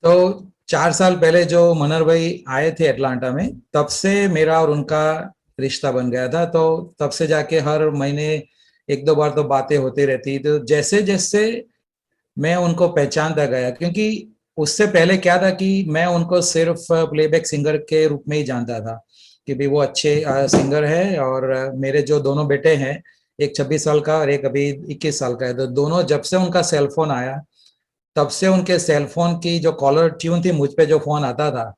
तो 4 साल पहले जो मनर भाई आए थे अटलांटा में, तब से मेरा और उनका रिश्ता बन गया था। तो तब से जाके हर महीने एक दो बार तो बातें होती रहती। तो जैसे जैसे मैं उनको पहचानता गया, क्योंकि उससे पहले क्या था कि मैं उनको सिर्फ प्लेबैक सिंगर के रूप में ही जानता था कि भाई वो अच्छे सिंगर है। और मेरे जो दोनों बेटे हैं, एक 26 साल का और एक अभी 21 साल का है, तो दोनों जब से उनका सेलफोन आया तब से उनके सेलफोन की जो कॉलर ट्यून थी, मुझ पे जो फोन आता था,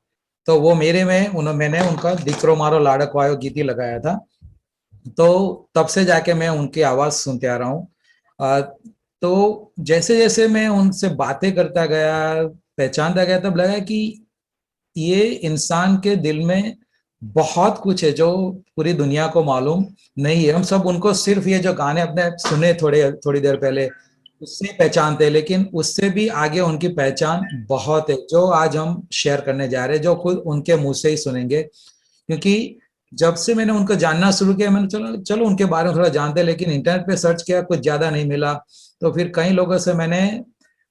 तो वो मैंने उनका दिक्रो मारो लाडक वायो गीत ही लगाया था। तो तब से जाके मैं उनकी आवाज सुनते आ रहा हूँ। तो जैसे जैसे मैं उनसे बातें करता गया, पहचानता गया, तब लगा कि ये इंसान के दिल में बहुत कुछ है जो पूरी दुनिया को मालूम नहीं है। हम सब उनको सिर्फ ये जो गाने अपने सुने थोड़ी देर पहले, उससे पहचानते हैं, लेकिन उससे भी आगे उनकी पहचान बहुत है जो आज हम शेयर करने जा रहे हैं, जो खुद उनके मुंह से ही सुनेंगे। क्योंकि जब से मैंने उनको जानना शुरू किया, मैंने चलो चलो उनके बारे में थोड़ा जानते, लेकिन इंटरनेट पे सर्च किया, कुछ ज्यादा नहीं मिला। तो फिर कई लोगों से मैंने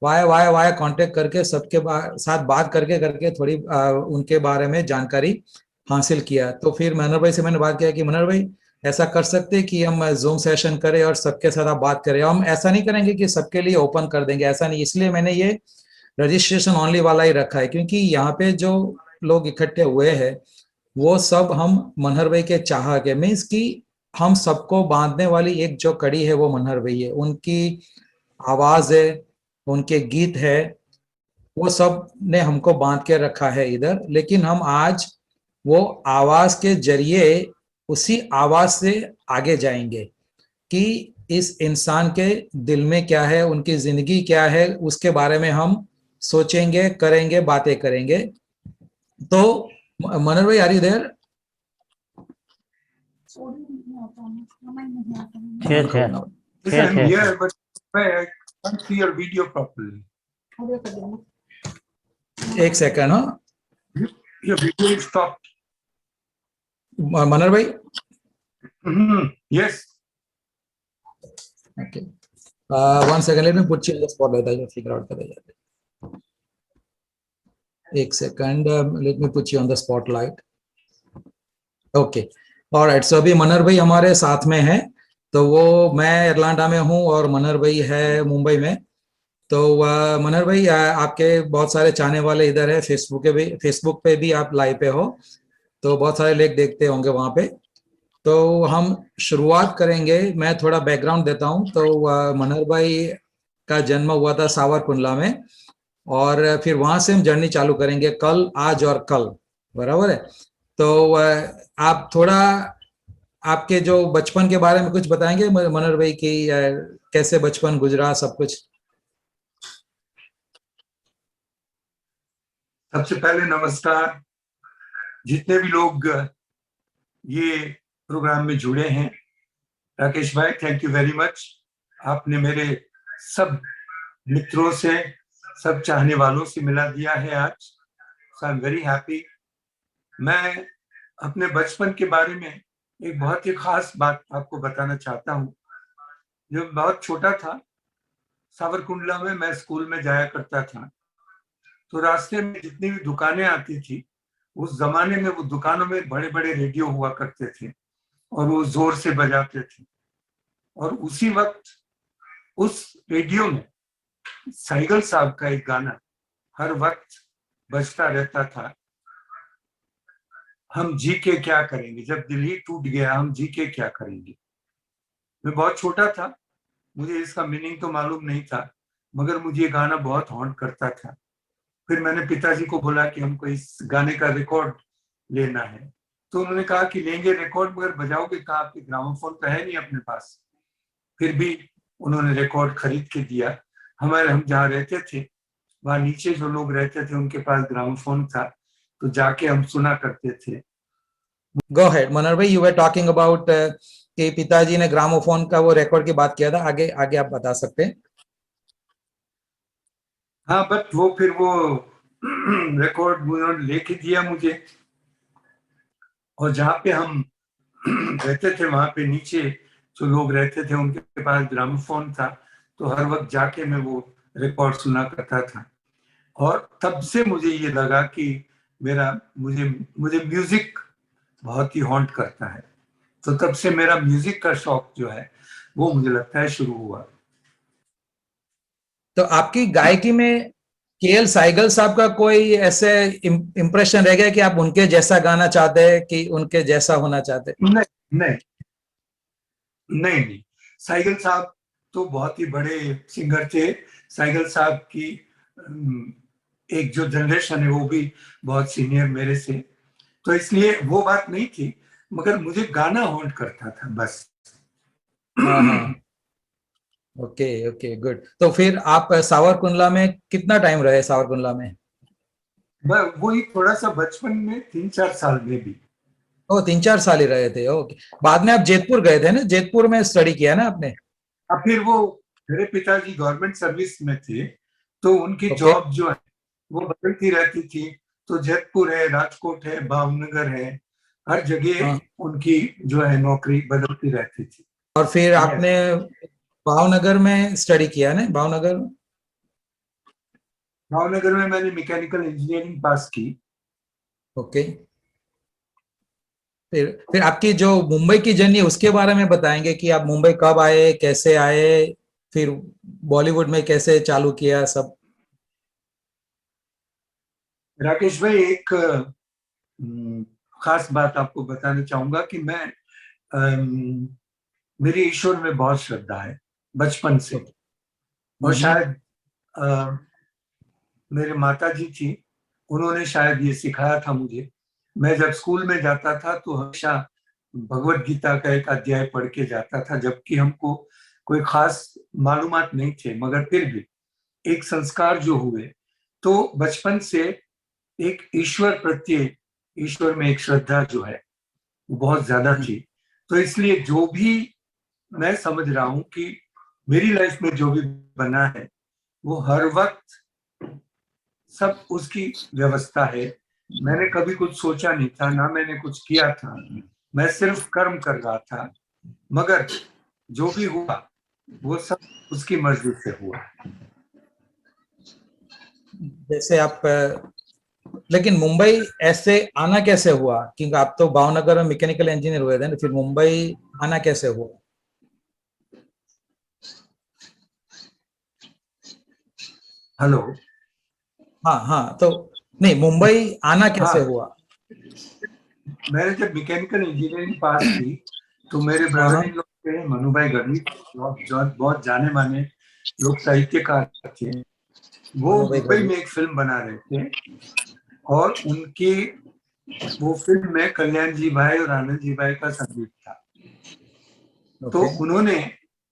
वाया वाया वाया कांटेक्ट करके सबके साथ बात करके करके थोड़ी उनके बारे में जानकारी हासिल किया। तो फिर मनोहर भाई से मैंने बात किया कि मनोहर भाई, ऐसा कर सकते हैं कि हम जूम सेशन करें और सबके साथ आप बात करें। हम ऐसा नहीं करेंगे कि सबके लिए ओपन कर देंगे, ऐसा नहीं। इसलिए मैंने ये रजिस्ट्रेशन ओनली वाला ही रखा है, क्योंकि यहाँ पे जो लोग इकट्ठे हुए हैं वो सब हम मनहर भाई के चाहक है। मीन्स कि हम सबको बांधने वाली एक जो कड़ी है वो मनहर भाई है। उनकी आवाज है, उनके गीत है, वो सब ने हमको बांध के रखा है इधर। लेकिन हम आज वो आवाज के जरिए उसी आवाज से आगे जाएंगे कि इस इंसान के दिल में क्या है, उनकी जिंदगी क्या है, उसके बारे में हम सोचेंगे, करेंगे, बातें करेंगे। तो मनोहर भाई, are you there? Yes, yes. Yes, Yes, I'm yes. here, but I can't see your video properly. एक सेकंड। हाँ Your video is stopped. मनोहर भाई, Yes. okay, 1 second, let me put you in the spotlight. I'll figure out the way. एक second, let me put you on the spotlight. Okay, all right. So अभी मनोहर भाई हमारे साथ में है। तो वो, मैं अटलांटा में हूँ और मनोहर भाई है मुंबई में। तो मनोहर भाई, आपके बहुत सारे चाहने वाले इधर है, फेसबुक पे भी आप लाइव पे हो, तो बहुत सारे लोग देखते होंगे वहां पे। तो हम शुरुआत करेंगे, मैं थोड़ा बैकग्राउंड देता हूं। तो मनोहर भाई का जन्म हुआ था सावरकुंडला में, और फिर वहां से हम जर्नी चालू करेंगे, कल, आज और कल, बराबर है। तो आप थोड़ा आपके जो बचपन के बारे में कुछ बताएंगे मनोहर भाई की, कैसे बचपन गुजरा, सब कुछ। सबसे पहले नमस्कार जितने भी लोग ये प्रोग्राम में जुड़े हैं। Rakesh bhai, thank you very much. आपने मेरे सब मित्रों से, सब चाहने वालों से मिला दिया है आज। सो आई एम वेरी हैप्पी। मैं अपने बचपन के बारे में एक बहुत ही खास बात आपको बताना चाहता हूँ। जब बहुत छोटा था, सावरकुंडला में मैं स्कूल में जाया करता था, तो रास्ते में जितनी भी दुकानें आती थी, उस जमाने में वो दुकानों में बड़े बड़े रेडियो हुआ करते थे और वो जोर से बजाते थे। और उसी वक्त उस रेडियो में साइगल साहब का एक गाना हर वक्त बजता रहता था, हम जी के क्या करेंगे, जब दिल ही टूट गया हम जी के क्या करेंगे। मैं बहुत छोटा था, मुझे इसका मीनिंग तो मालूम नहीं था, मगर मुझे ये गाना बहुत हॉन्ट करता था। फिर मैंने पिताजी को बोला कि हमको इस गाने का रिकॉर्ड लेना है। तो उन्होंने कहा कि लेंगे रिकॉर्ड, मगर बजाओगे कहाँ, आपके ग्रामोफोन तो है नहीं अपने पास। फिर भी उन्होंने रिकॉर्ड खरीद के दिया। हम जहाँ रहते थे वहां नीचे जो लोग रहते थे उनके पास ग्रामोफोन था, तो जाके हम सुना करते थे। गो हेड मनोहर भाई, यू वर टॉकिंग अबाउट कि पिताजी ने ग्रामोफोन का वो रिकॉर्ड की बात किया था। आगे आगे आप बता सकते हैं। हाँ, बट वो फिर वो रिकॉर्ड उन्होंने लेके दिया मुझे, और जहाँ पे हम रहते थे वहां पे नीचे जो लोग रहते थे उनके पास ग्रामोफोन था, तो हर वक्त जाके मैं वो रिकॉर्ड सुना करता था। और तब से मुझे ये लगा कि मेरा मुझे मुझे म्यूजिक बहुत ही हॉन्ट करता है। तो तब से मेरा म्यूजिक का शौक जो है वो मुझे लगता है शुरू हुआ। तो आपकी गायकी में केएल साइगल साहब का कोई ऐसे इम्प्रेशन रह गया कि आप उनके जैसा गाना चाहते हैं, कि उनके जैसा होना चाहते हैं? नहीं नहीं नहीं, साइगल साहब तो बहुत ही बड़े सिंगर थे। साइगल साहब की एक जो जनरेशन है वो भी बहुत सीनियर मेरे से, तो इसलिए वो बात नहीं थी। मगर मुझे गाना हॉन्ट करता था बस। हाँ हाँ, ओके ओके, गुड। तो फिर आप सावरकुंडला में कितना टाइम रहे, सावरकुंडला में? वही थोड़ा सा बचपन में 3-4 साल में भी। ओ, 3-4 साल ही रहे थे, ओके। बाद में आप जेतपुर गए थे ना, जेतपुर में स्टडी किया ना आपने? और फिर वो मेरे पिताजी गवर्नमेंट सर्विस में थे, तो उनकी ओके। जॉब जो है वो बदलती रहती थी। तो जयपुर है, राजकोट है, भावनगर है, हर जगह हाँ, उनकी जो है नौकरी बदलती रहती थी। और फिर यस, आपने भावनगर में स्टडी किया ना, भावनगर? भावनगर में मैंने मैकेनिकल इंजीनियरिंग पास की। ओके। फिर आपकी जो मुंबई की जर्नी उसके बारे में बताएंगे कि आप मुंबई कब आए, कैसे आए, फिर बॉलीवुड में कैसे चालू किया सब? राकेश भाई, एक खास बात आपको बताना चाहूंगा कि मैं अम, मेरी ईश्वर में बहुत श्रद्धा है बचपन से। ओके। और शायद अ, मेरे माता जी थी, उन्होंने शायद ये सिखाया था मुझे। मैं जब स्कूल में जाता था तो हमेशा भगवत गीता का एक अध्याय पढ़ के जाता था, जबकि हमको कोई खास मालूमात नहीं थे, मगर फिर भी एक संस्कार जो हुए, तो बचपन से एक ईश्वर प्रत्यय, ईश्वर में एक श्रद्धा जो है वो बहुत ज्यादा थी। तो इसलिए जो भी मैं समझ रहा हूं कि मेरी लाइफ में जो भी बना है वो हर वक्त सब उसकी व्यवस्था है। मैंने कभी कुछ सोचा नहीं था, ना मैंने कुछ किया था, मैं सिर्फ कर्म कर रहा था। मगर जो भी हुआ वो सब उसकी मर्जी से हुआ। जैसे आप लेकिन मुंबई ऐसे आना कैसे हुआ? क्योंकि आप तो भावनगर में मैकेनिकल इंजीनियर हुए थे ना, फिर मुंबई आना कैसे हुआ? हेलो। हाँ हाँ, तो नहीं, मुंबई आना कैसे हाँ, हुआ? मैंने जब मैकेनिकल इंजीनियरिंग पास की तो मेरे हाँ ब्रदर हाँ, इन लोग थे मनु भाई गढ़वी, जो बहुत जाने माने लोक साहित्यकार थे। वो मनु भाई मुंबई गढ़वी। में एक फिल्म बना रहे थे, और उनकी वो फिल्म में कल्याण जी भाई और आनंद जी भाई का संगीत था। तो ओके। उन्होंने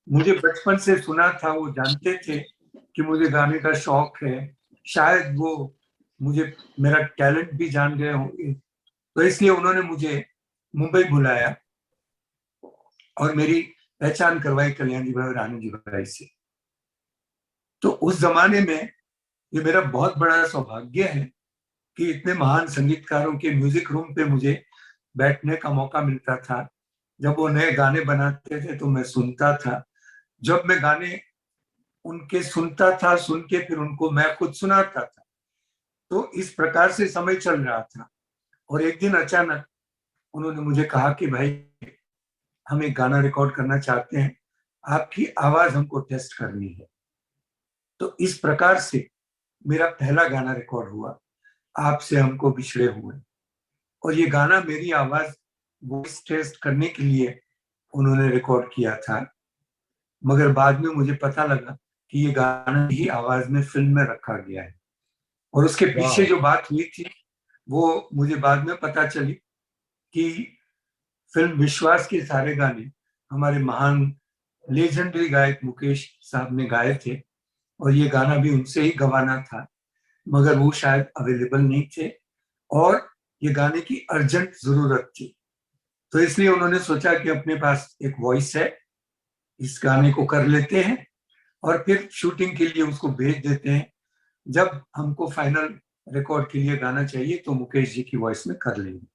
मुझे बचपन से सुना था, वो जानते थे कि मुझे गाने का शौक है। शायद वो मुझे मेरा टैलेंट भी जान गए होंगे, तो इसलिए उन्होंने मुझे मुंबई बुलाया और मेरी पहचान करवाई कल्याण जी भाई और आनंद जी भाई से। तो उस जमाने में ये मेरा बहुत बड़ा सौभाग्य है कि इतने महान संगीतकारों के म्यूजिक रूम पे मुझे बैठने का मौका मिलता था। जब वो नए गाने बनाते थे तो मैं सुनता था। जब मैं गाने उनके सुनता था, सुन के फिर उनको मैं खुद सुनाता था। तो इस प्रकार से समय चल रहा था। और एक दिन अचानक उन्होंने मुझे कहा कि भाई, हम एक गाना रिकॉर्ड करना चाहते हैं, आपकी आवाज हमको टेस्ट करनी है। तो इस प्रकार से मेरा पहला गाना रिकॉर्ड हुआ, आपसे हमको बिछड़े हुए। और ये गाना मेरी आवाज वॉइस टेस्ट करने के लिए उन्होंने रिकॉर्ड किया था। मगर बाद में मुझे पता लगा कि ये गाना ही आवाज में फिल्म में रखा गया है। और उसके पीछे वाह। जो बात हुई थी वो मुझे बाद में पता चली कि फिल्म विश्वास के सारे गाने हमारे महान लेजेंडरी गायक मुकेश साहब ने गाए थे, और ये गाना भी उनसे ही गवाना था। मगर वो शायद अवेलेबल नहीं थे, और ये गाने की अर्जेंट जरूरत थी। तो इसलिए उन्होंने सोचा कि अपने पास एक वॉइस है, इस गाने को कर लेते हैं और फिर शूटिंग के लिए उसको भेज देते हैं। जब हमको फाइनल रिकॉर्ड के लिए गाना चाहिए तो मुकेश जी की वॉइस में कर लेंगे।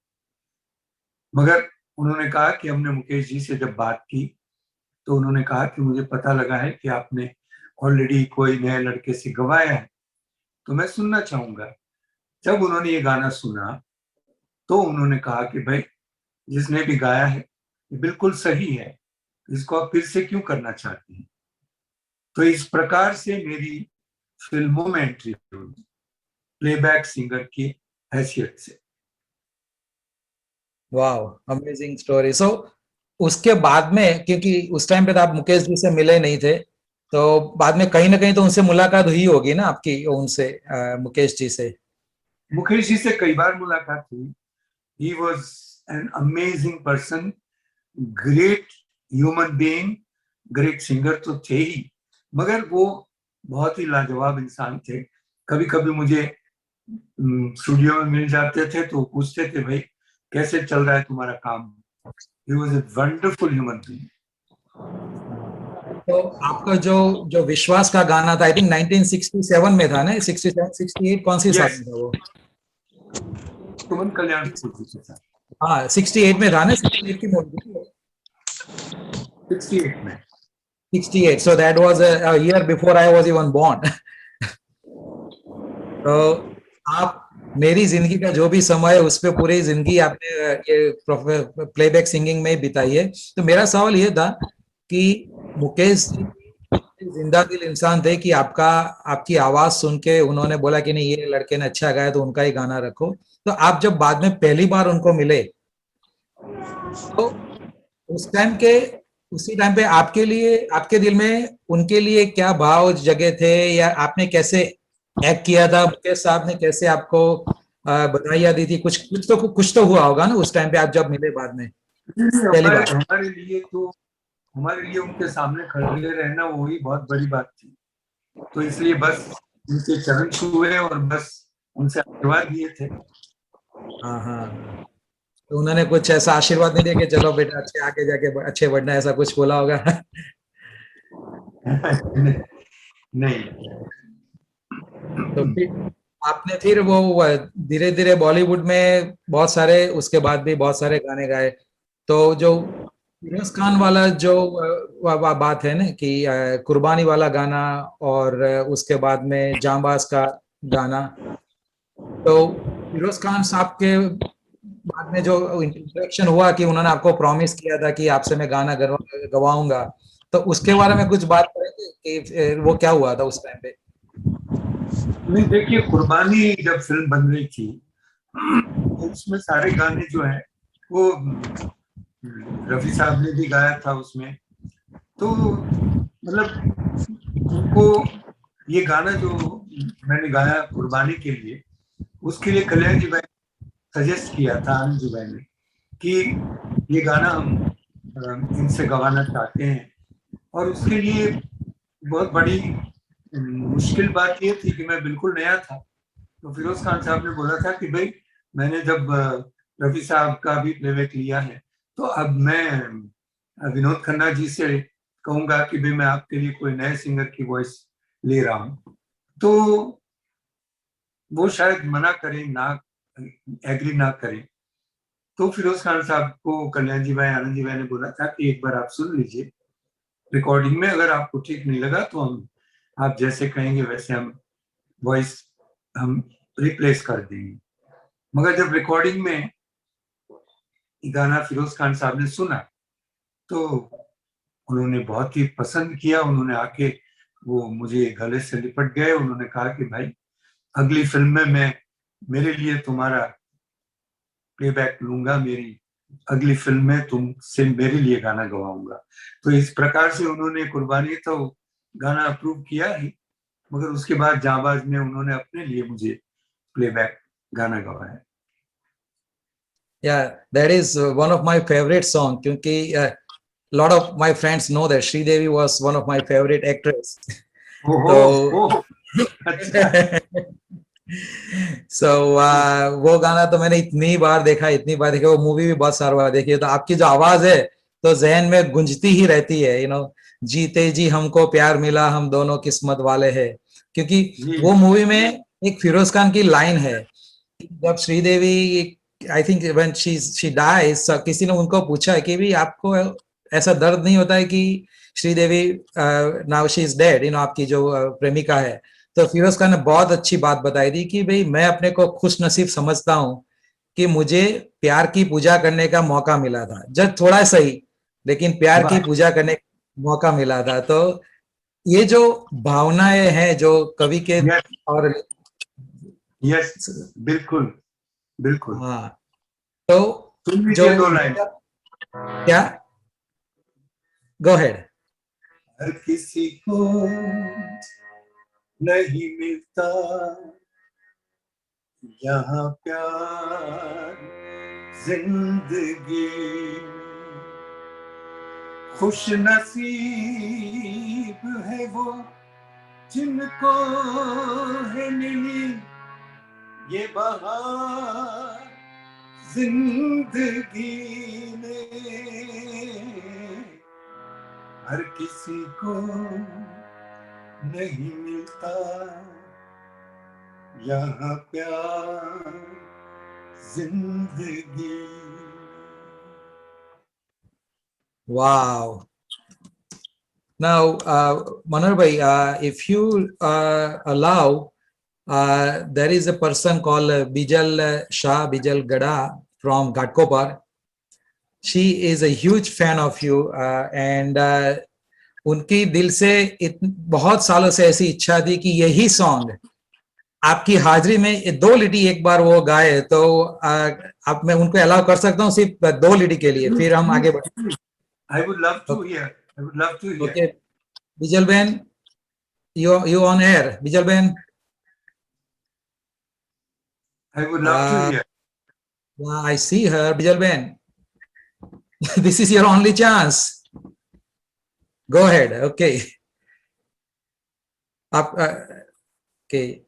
मगर उन्होंने कहा कि हमने मुकेश जी से जब बात की तो उन्होंने कहा कि मुझे पता लगा है कि आपने ऑलरेडी कोई नए लड़के से गवाया है, तो मैं सुनना चाहूंगा। जब उन्होंने ये गाना सुना तो उन्होंने कहा कि भाई जिसने भी गाया है ये बिल्कुल सही है, इसको आप फिर से क्यों करना चाहते हैं। तो इस प्रकार से मेरी फिल्मों में एंट्री हुई प्लेबैक सिंगर की हैसियत से। वाह, अमेजिंग स्टोरी। सो उसके बाद में, क्योंकि उस टाइम पे तो आप मुकेश जी से मिले नहीं थे, तो बाद में कहीं ना कहीं तो उनसे मुलाकात हुई होगी ना आपकी, उनसे मुकेश जी से। मुकेश जी से कई बार मुलाकात हुई। He was an amazing person, great human being, great singer तो थे ही, मगर वो बहुत ही लाजवाब इंसान थे। कभी कभी मुझे स्टूडियो में मिल जाते थे तो पूछते थे, भाई कैसे चल रहा है तुम्हारा काम। He was a wonderful human being. तो आपका जो जो विश्वास का गाना था, आई थिंक 1967 में था ना, 67 68, कौन सी साल यस, में था वो? सुमन कल्याण जी के साथ हाँ 68 में था ना, 68 की मूवी थी। 68 में। 68, so that was a year before I was even born. तो आप, मेरी जिंदगी का जो भी समय है उस पे पूरी जिंदगी आपने ये प्लेबैक सिंगिंग में ही बिताई है। तो मेरा सवाल ये था कि मुकेश जी जिंदा दिल इंसान थे कि आपका, आपकी आवाज सुन के उन्होंने बोला कि नहीं ये लड़के ने अच्छा गाया तो उनका ही गाना रखो। तो आप जब बाद में पहली बार उनको मिले, तो उस टाइम के, उसी टाइम पे आपके लिए, आपके दिल में उनके लिए क्या भाव जगह थे, या आपने कैसे एक्ट किया था, मुकेश साहब ने कैसे आपको बधाइयाँ दी थी? कुछ तो हुआ होगा ना उस टाइम पे आप जब मिले बाद में पहली हमारे बार। हमारे लिए तो, हमारे लिए उनके सामने खड़े रहना वही बहुत बड़ी बात थी। तो इसलिए बस उनके चरण छुए और बस उनसे आशीर्वाद लिए थे। हाँ हाँ हाँ। तो उन्होंने कुछ ऐसा आशीर्वाद नहीं दिया कि चलो बेटा अच्छे आगे जाके अच्छे बढ़ना, ऐसा कुछ बोला होगा? नहीं। तो फिर आपने फिर वो धीरे धीरे बॉलीवुड में बहुत सारे, उसके बाद भी बहुत सारे गाने गाए। तो जो फिरोज खान वाला जो बात है ना कि कुर्बानी वाला गाना, और उसके बाद में जांबाज का गाना, तो फिरोज खान साहब के बाद में जो इंटरेक्शन हुआ कि उन्होंने आपको प्रॉमिस किया था कि आपसे मैं गाना गवाऊंगा, तो उसके बारे में कुछ बात करेंगे कि वो क्या हुआ था उस टाइम पे? नहीं, देखिए कुर्बानी जब फिल्म बन रही थी तो उसमें सारे गाने जो है वो रफी साहब ने भी गाया था उसमें। तो मतलब उनको ये गाना जो मैंने गाया कुर्बानी के लिए, उसके लिए कल्याण जी भाई सजेस्ट किया था आनंद जी भाई ने कि ये गाना हम इनसे गवाना चाहते हैं। और उसके लिए बहुत बड़ी मुश्किल बात ये थी कि मैं बिल्कुल नया था। तो फिरोज खान साहब ने बोला था कि भाई मैंने जब रफी साहब का भी प्लेबैक लिया है तो अब मैं विनोद खन्ना जी से कहूंगा कि भाई मैं आपके लिए कोई नए सिंगर की वॉइस ले रहा हूँ। तो वो शायद मना करें, ना एग्री ना करें। तो फिरोज खान साहब को कल्याण जी भाई, आनंद जी भाई ने बोला था कि एक बार आप सुन लीजिए रिकॉर्डिंग में, अगर आपको ठीक नहीं लगा तो हम, आप जैसे कहेंगे वैसे हम वॉइस हम रिप्लेस कर देंगे। मगर जब रिकॉर्डिंग में गाना फिरोज खान साहब ने सुना तो उन्होंने बहुत ही पसंद किया। उन्होंने आके वो मुझे गले से लिपट गए। उन्होंने कहा कि भाई अगली फिल्म में मैं मेरे लिए तुम्हारा प्लेबैक लूंगा, मेरी अगली फिल्म में तुमसे मेरे लिए गाना गवाऊंगा। तो इस प्रकार से उन्होंने कुर्बानी तो गाना अप्रूव किया ही, मगर उसके बाद जाबाज में उन्होंने अपने लिए मुझे प्लेबैक गाना गवाया। Yeah, that is one of my favorite song, क्योंकि lot of my friends know that Sri Devi was one of my favorite actress. ओहो, तो ओह, अच्छा। सो वो गाना तो मैंने इतनी बार देखा, इतनी बार देखा, वो मूवी भी बहुत सारी बार देखी है। तो आपकी जो आवाज है तो जहन में गूंजती ही रहती है, जीते जी हमको प्यार मिला, हम दोनों किस्मत वाले हैं। क्योंकि जी वो मूवी में एक फिरोज खान की लाइन है, जब Sridevi, I think when she dies, किसी ने उनको पूछा है कि भी आपको ऐसा दर्द नहीं होता है कि Sridevi now she is dead, आपकी जो प्रेमिका है, तो फिरोज खान ने बहुत अच्छी बात बताई थी कि भाई मैं अपने को खुश नसीब समझता हूं कि मुझे प्यार की पूजा करने का मौका मिला था, जब थोड़ा सही, लेकिन प्यार की वाह, पूजा करने का मौका मिला था। तो ये जो भावनाएं हैं जो कवि के, यस और यस, बिल्कुल बिल्कुल। हाँ, तो सुन जो लीजिए दो लाइन। क्या, गो हेड। हर किसी को नहीं मिलता यहाँ प्यार जिंदगी, खुश नसीब है वो जिनको है मिली ये बहार जिंदगी में। हर किसी को नहीं मिलता यहाँ प्यार जिंदगी। Wow. Now, Manar bhai, if you allow, there is a person called Bijal Shah, Bijal Gada from Ghatkopar. She is a huge fan of you, and उनकी दिल से बहुत सालों से ऐसी इच्छा थी कि यही सॉन्ग आपकी हाजिरी में ये दो लिटी एक बार वो गाए, तो आप, मैं उनको अलाउ कर सकता हूँ सिर्फ दो लिटी के लिए, फिर हम आगे बढ़े। I would love to hear. I would love to hear. Okay, Bijal बहन, you on air, बिजल बहन। I would love to hear. I see her, बिजल बहन। This is your only chance. Go ahead. Okay. आप ओके,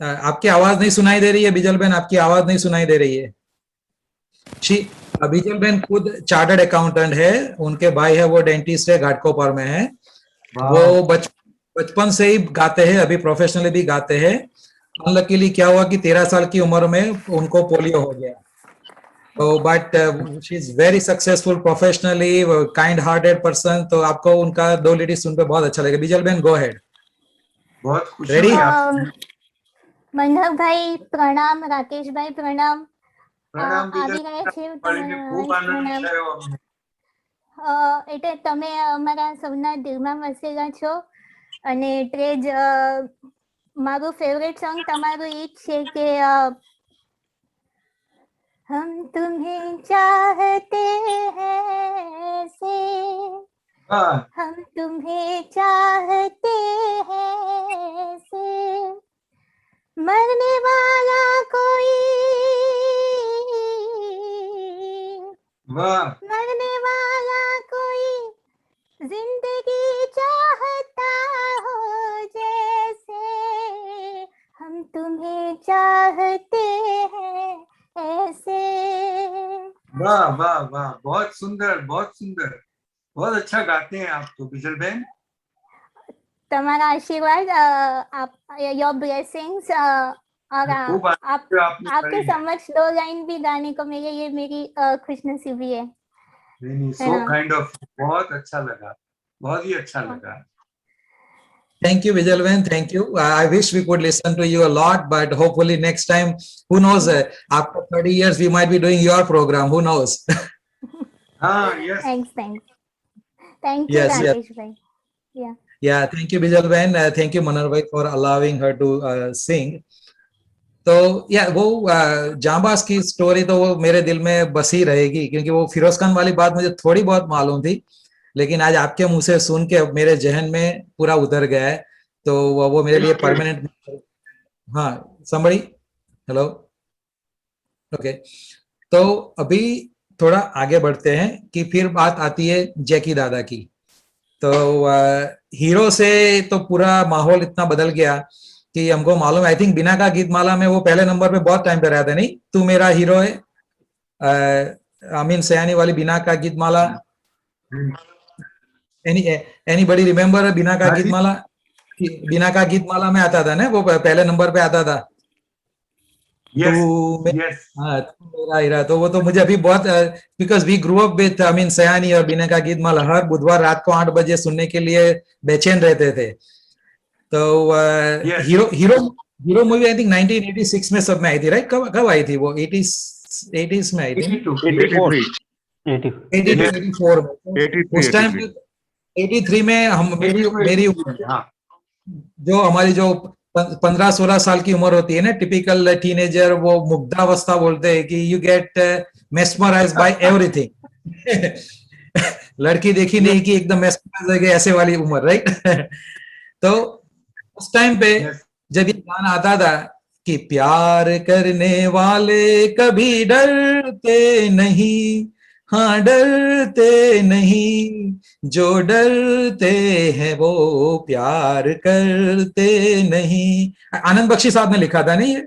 आपकी आवाज नहीं सुनाई दे रही है बिजल बहन, आपकी आवाज नहीं सुनाई दे रही है। बिजल बहन खुद चार्टर्ड अकाउंटेंट है, उनके भाई है वो डेंटिस्ट है, घाटकोपर में है। वो बचपन से ही गाते हैं, अभी प्रोफेशनली भी गाते हैं। अनलकीली क्या हुआ कि 13 साल की उम्र में उनको पोलियो हो गया। तो but she is very successful professionally, kind hearted person. तो आपको उनका दो लिरिक्स सुन पे बहुत अच्छा लगेगा। बिजल बहन, गो हेड। बहुत खुशी रेडी? हुई आपसे। મંડપ ભાઈ પ્રણામ, રાકેશ ભાઈ પ્રણામ। પ્રણામ આવી બીજા રહ્યા છે મળીને ખૂબ આનંદ પ્રણામ। થયો અમને। એટલે તમે અમારા સૌના દિલમાં વસેલા છો, અને એટલે જ મારું ફેવરેટ સોંગ તમારું એ જ છે કે हम तुम्हें चाहते हैं ऐसे, વાહ, हम तुम्हें चाहते हैं ऐसे, मरने वाला कोई, વાહ, मरने वाला कोई जिंदगी चाहता हो जैसे, हम तुम्हें चाहते हैं ऐसे। वाह वाह वाह, बहुत सुंदर बहुत सुंदर, बहुत अच्छा गाते हैं आप तो बिजल बहन। तुम्हारा आशीर्वाद, आप, योर ब्लेसिंग्स, और खूब आप, आपने आपके पढ़ी है। समक्ष दो लाइन भी गाने को मिले, ये मेरी खुशनसीबी है। नहीं, सो काइंड ऑफ, बहुत अच्छा लगा, बहुत ही अच्छा लगा। Thank you, Bijal bhai. Thank you. I wish we could listen to you a lot, but hopefully next time, who knows? After 30 years, we might be doing your program. Who knows? हाँ, yes, thanks thank you Yes, yes. Rakesh भाई। या Yeah, thank you, Bijal bhai. Thank you, Manar bhai, for allowing her to sing. तो या वो जांबाज की story तो वो मेरे दिल में बसी रहेगी, क्योंकि वो फिरोज खान वाली बात मुझे थोड़ी बहुत मालूम थी, लेकिन आज आपके मुंह से सुन के मेरे जहन में पूरा उतर गया है। तो वो मेरे लिए परमानेंट। हाँ, somebody, हेलो, ओके। तो अभी थोड़ा आगे बढ़ते हैं कि फिर बात आती है जैकी दादा की। तो हीरो से तो पूरा माहौल इतना बदल गया कि हमको मालूम है, आई थिंक बिना का गीत माला में वो पहले नंबर पे बहुत टाइम पे रहा था, नहीं? तू मेरा हीरो है, अमीन सयानी वाली बिना का गीत माला। एनीबडी रिमेम्बर बिना का हाँ गीत जी, माला? बिना का गीत माला में आता था ना, वो पहले नंबर पे आता था। Yes, तू मे- yes. हाँ तू मेरा हीरा, तो वो तो मुझे अभी बहुत, because we grow up with, I mean Sayani और बीना का गीत माला हर बुधवार रात को 8 बजे सुनने के लिए बेचैन रहते थे। तो Yes. Hero hero hero movie I think 1986 में सब में आई थी, राइट? कब कब आई थी वो? 80s में आई थी ना? 82. 82 Yes. 84 में। तो 83 उस टाइम 83 पे 83 में हम, मेरी 82, मेरी 83, हाँ. जो हमारी जो 15-16 साल की उम्र होती है ना, टिपिकल टीनेजर, वो मुग्धावस्था बोलते हैं कि you get mesmerize by everything. लड़की देखी नहीं कि एकदम मेस्मराइज हो गए, ऐसे वाली उम्र, राइट? तो उस टाइम पे Yes. जब ये गाना आता था कि प्यार करने वाले कभी डरते नहीं, हाँ डरते नहीं, जो डरते हैं वो प्यार करते नहीं। आनंद बख्शी साहब ने लिखा था नहीं ये,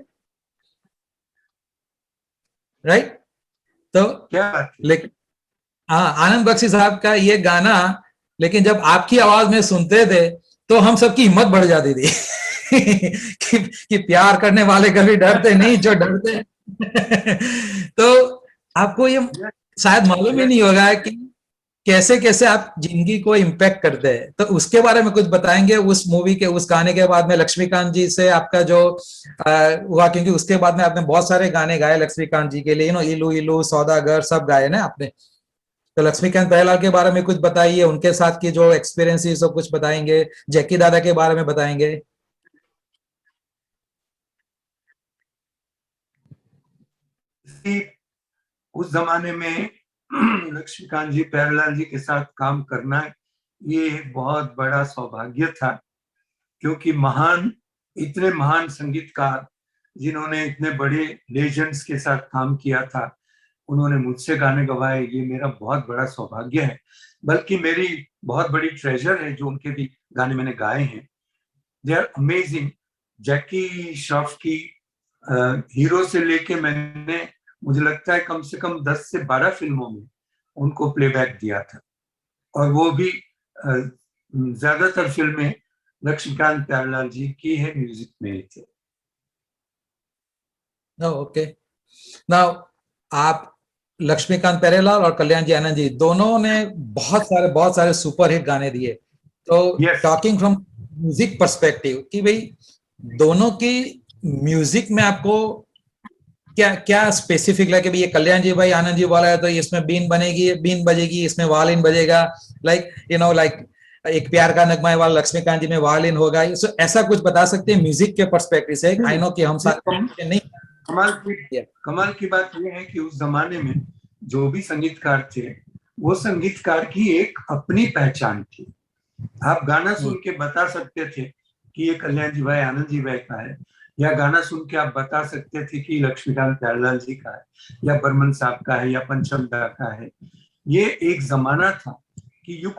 राइट? तो क्या बात है? लेकिन हाँ, आनंद बख्शी साहब का ये गाना, लेकिन जब आपकी आवाज में सुनते थे तो हम सबकी हिम्मत बढ़ जाती थी। कि प्यार करने वाले कभी डरते नहीं, जो डरते हैं। तो आपको ये Yes. शायद मालूम ही Yes. नहीं होगा कि कैसे कैसे आप जिंदगी को इम्पैक्ट करते हैं। तो उसके बारे में कुछ बताएंगे? उस मूवी के, उस गाने के बाद में लक्ष्मीकांत जी से आपका जो हुआ, क्योंकि उसके बाद में आपने बहुत सारे गाने गाए लक्ष्मीकांत जी के लिए, इलू इलू, सौदागर, सब गाए ना आपने। तो लक्ष्मीकांत प्यारेलाल के बारे में कुछ बताइए, उनके साथ की जो एक्सपीरियंस सब कुछ बताएंगे, जैकी दादा के बारे में बताएंगे। उस जमाने में लक्ष्मीकांत जी, प्यारेलाल जी के साथ काम करना ये एक बहुत बड़ा सौभाग्य था, क्योंकि इतने महान संगीतकार जिन्होंने इतने बड़े लेजेंड्स के साथ काम किया था, उन्होंने मुझसे गाने गवाए, ये मेरा बहुत बड़ा सौभाग्य है। बल्कि मेरी बहुत बड़ी ट्रेजर है जो उनके भी गाने मैंने गाए हैं। They are amazing. Jackie Shroff की हीरो से लेके मैंने, मुझे लगता है कम से कम 10 से 12 फिल्मों में उनको प्लेबैक दिया था, और वो भी ज्यादातर फिल्में लक्ष्मीकांत प्यारेलाल जी की है म्यूजिक में थे। ओके, नाउ आप लक्ष्मीकांत प्यारेलाल और कल्याण जी आनंद जी दोनों ने बहुत सारे सुपर हिट गाने दिए। तो Yes. Talking from music perspective कि भाई दोनों की म्यूजिक में आपको क्या क्या स्पेसिफिक लगे? ये कल्याण जी भाई आनंद जी वाला है तो इसमें बीन बनेगी, बीन बजेगी, इसमें वायलिन बजेगा, लाइक एक प्यार का नगमा वाला लक्ष्मीकांत जी में वायलिन होगा। ऐसा कुछ बता सकते हैं म्यूजिक के पर्सपेक्टिव से? आई नो कि हम साथ नहीं। कमाल की बात यह है कि उस जमाने में जो भी संगीतकार थे, वो संगीतकार की एक अपनी पहचान थी। आप गाना सुन के बता सकते थे कि ये कल्याण जी भाई आनंद जी भाई का है, या गाना सुन के आप बता सकते थे कि लक्ष्मीकांत प्यारेलाल जी का है, या बर्मन साहब का है, या पंचम दा का है। ये एक जमाना था कि यू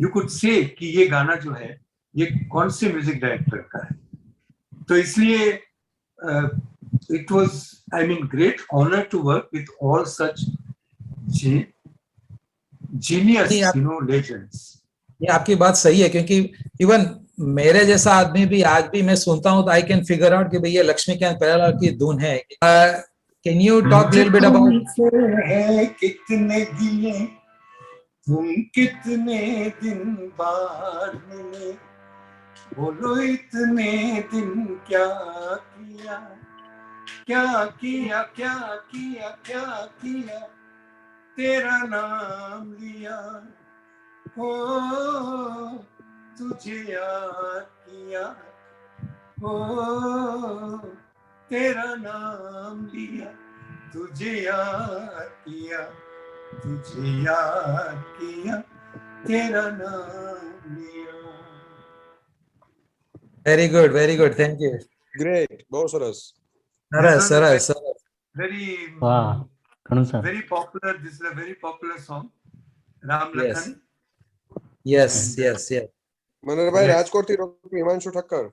कुड से कि ये गाना जो है ये कौन से म्यूजिक डायरेक्टर का है। तो इसलिए it was, I mean, great honor to work with all such genius, legends. ये आपकी बात सही है, क्योंकि इवन मेरे जैसा आदमी भी आज भी मैं सुनता हूँ तो आई कैन फिगर आउट कि भैया लक्ष्मीकांत प्यारेलाल की धुन है। Can you talk little bit about कितने दिए तुम, कितने दिन बाद मिले, बोलो इतने दिन क्या किया, क्या किया, क्या किया, क्या किया, तेरा नाम लिया, हो तुझे याद किया, हो तेरा नाम लिया, तुझे याद किया, तुझे याद किया, तेरा नाम लिया। Very good, thank you. Great, बहुत सरस। सरस Very, वाह, very popular. This is a very popular song. Ram Lakhan. Yes. Manohar bhai Rajkot थी डॉक्टर हिमांशु ठक्कर।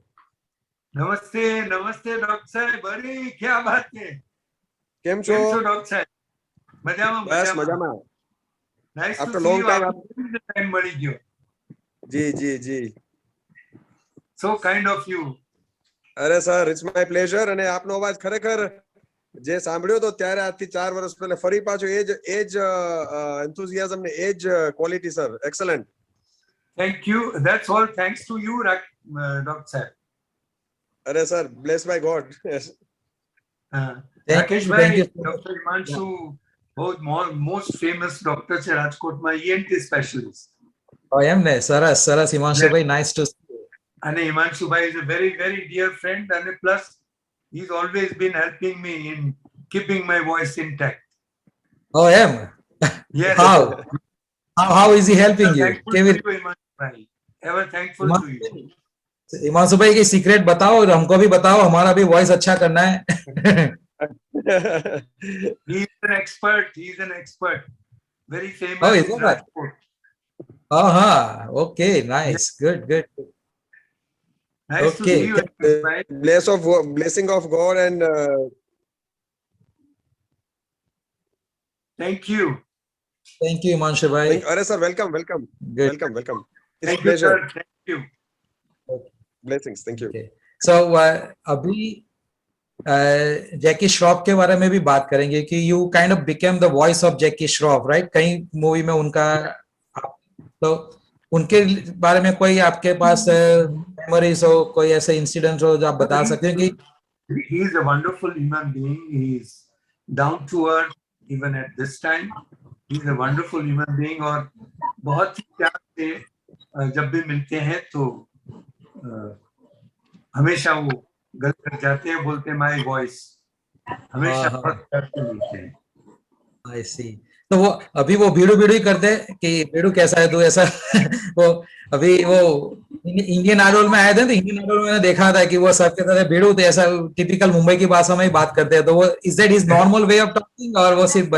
नमस्ते डॉक्टर साहब, बड़ी क्या बात है। केम छो डॉक्टर साहब? बस मजाમાં। Nice to After see long you. time आपको टाइम मળી ગયો। जी। So kind of you. અરે સર, ઇટ્સ માય પ્લેઝર. અને આપનો અવાજ ખરેખર જે સાંભળ્યો તો ત્યારે આજથી 4 વર્ષ પહેલા ફરી પાછું એજ એન્થુઝિયાઝમ ને એજ quality sir. Excellent. Thank you. That's all thanks to you, Dr. Sir. અરે sir, bless by God. Rakesh thank ભાઈ, you. Doctor Himanshu most famous doctor છે રાજકોટમાં, ENT specialist. એમ ને, સરસ સરસ હિમાંશુભાઈ, નાઇસ ટુ અને હિમાંશુભાઈ is a very very dear friend, and plus he's always been helping me in keeping my voice intact. O M Yes. how is he helping you? Thankful કેવી to you, Himanshu. Ever thankful to you. Himanshu भाई की secret बताओ और हमको भी बताओ, हमारा भी वॉइस अच्छा करना है. He's an expert. He's an expert. Very famous. Oh, is in that right? Rajkot. Okay, nice, good. Nice to Okay. see you, Rakesh bhai. blessing of God and Thank you. Thank you, Himanshu भाई. અરે sir, welcome. Good. Welcome. It's Thank you, pleasure. sir. Thank you. Blessings. Thank you. Okay. So अभी जैकी श्रॉफ के बारे में भी बात करेंगे कि you kind of became the voice of Jackie Shroff, right? कई मूवी में उनका, तो उनके बारे में कोई आपके पास मेमोरीज हो, कोई ऐसे इंसिडेंट हो जो आप बता सकते हैं कि He is a wonderful human being. He is down to earth even at this time. He is a wonderful human being, और बहुत ही प्यार से जब भी मिलते हैं तो हमेशा वो गल कर जाते हैं, बोलते हैं माय वॉइस. हमेशा बहुत प्यार से मिलते हैं. आई सी. तो वो अभी वो भीड़ू ही करते हैं कि भीड़ू कैसा है तू, ऐसा वो अभी वो इंडियन आइडल में आए थे, तो इंडियन आइडल में मैंने देखा था कि वो सबके तरह भीड़ू, तो ऐसा टिपिकल मुंबई की भाषा में ही बात करते हैं. तो वो is that his normal way of talking, और वो सिर्फ